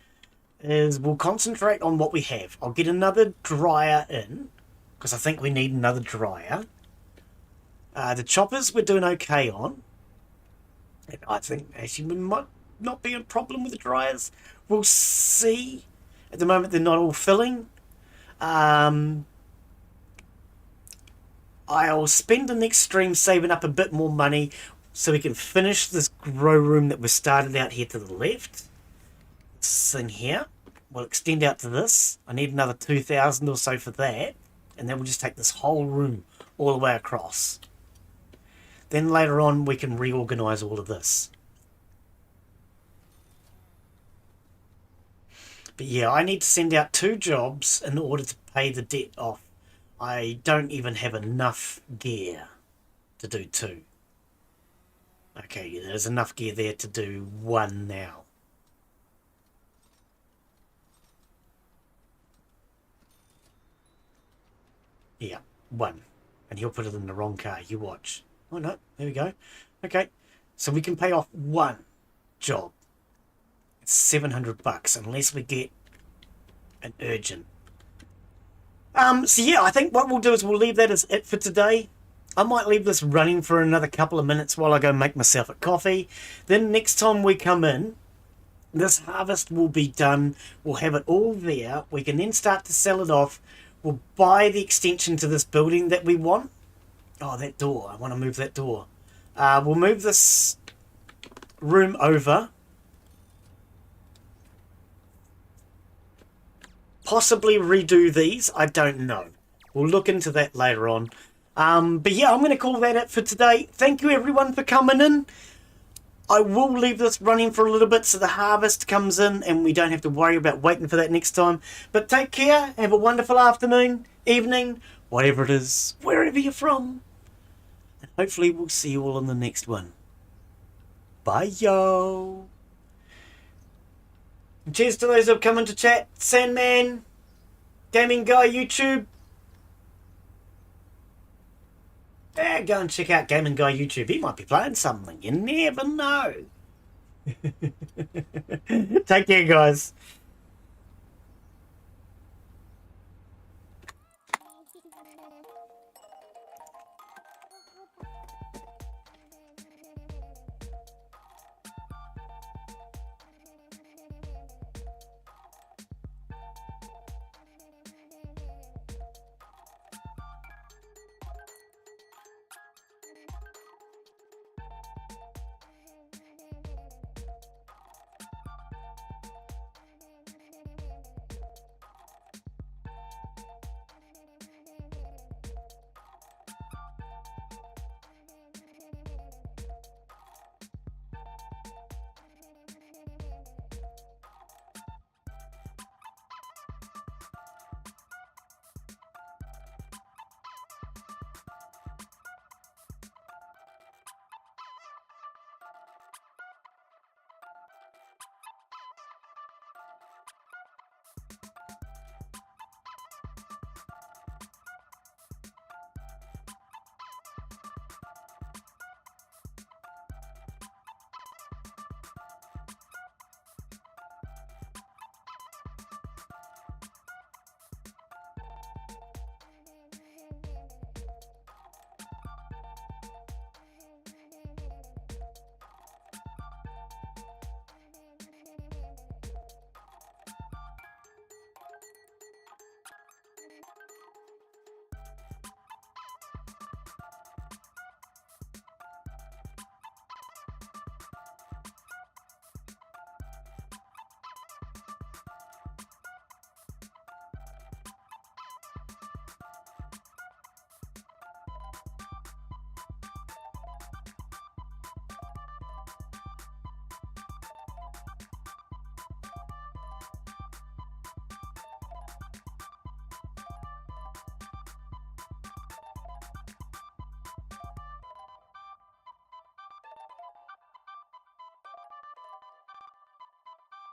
is we'll concentrate on what we have. I'll get another dryer in, because I think we need another dryer. The choppers we're doing okay on. And I think actually we might not be a problem with the dryers. We'll see. At the moment they're not all filling. I'll spend the next stream saving up a bit more money so we can finish this grow room that we started out here to the left. This thing here. We'll extend out to this. I need another 2,000 or so for that. And then we'll just take this whole room all the way across. Then later on we can reorganise all of this. But yeah, I need to send out 2 jobs in order to pay the debt off. I don't even have enough gear to do 2. Okay, there's enough gear there to do 1 now. Yeah, 1. And he'll put it in the wrong car. You watch. Oh no, there we go. Okay, so we can pay off 1 job. It's 700 bucks unless we get an urgent. So yeah, I think what we'll do is we'll leave that as it for today. I might leave this running for another couple of minutes while I go make myself a coffee. Then next time we come in, this harvest will be done. We'll have it all there. We can then start to sell it off. We'll buy the extension to this building that we want. Oh, that door. I want to move that door. We'll move this room over. Possibly redo these. I don't know. We'll look into that later on. But yeah, I'm going to call that it for today. Thank you everyone for coming in. I will leave this running for a little bit so the harvest comes in and we don't have to worry about waiting for that next time. But take care. Have a wonderful afternoon, evening, whatever it is, wherever you're from. And hopefully we'll see you all in the next one. Bye, yo. Cheers to those who have come into chat. Sandman, Gaming Guy YouTube. Yeah, go and check out Gaming Guy YouTube. He might be playing something. You never know. Take care, guys.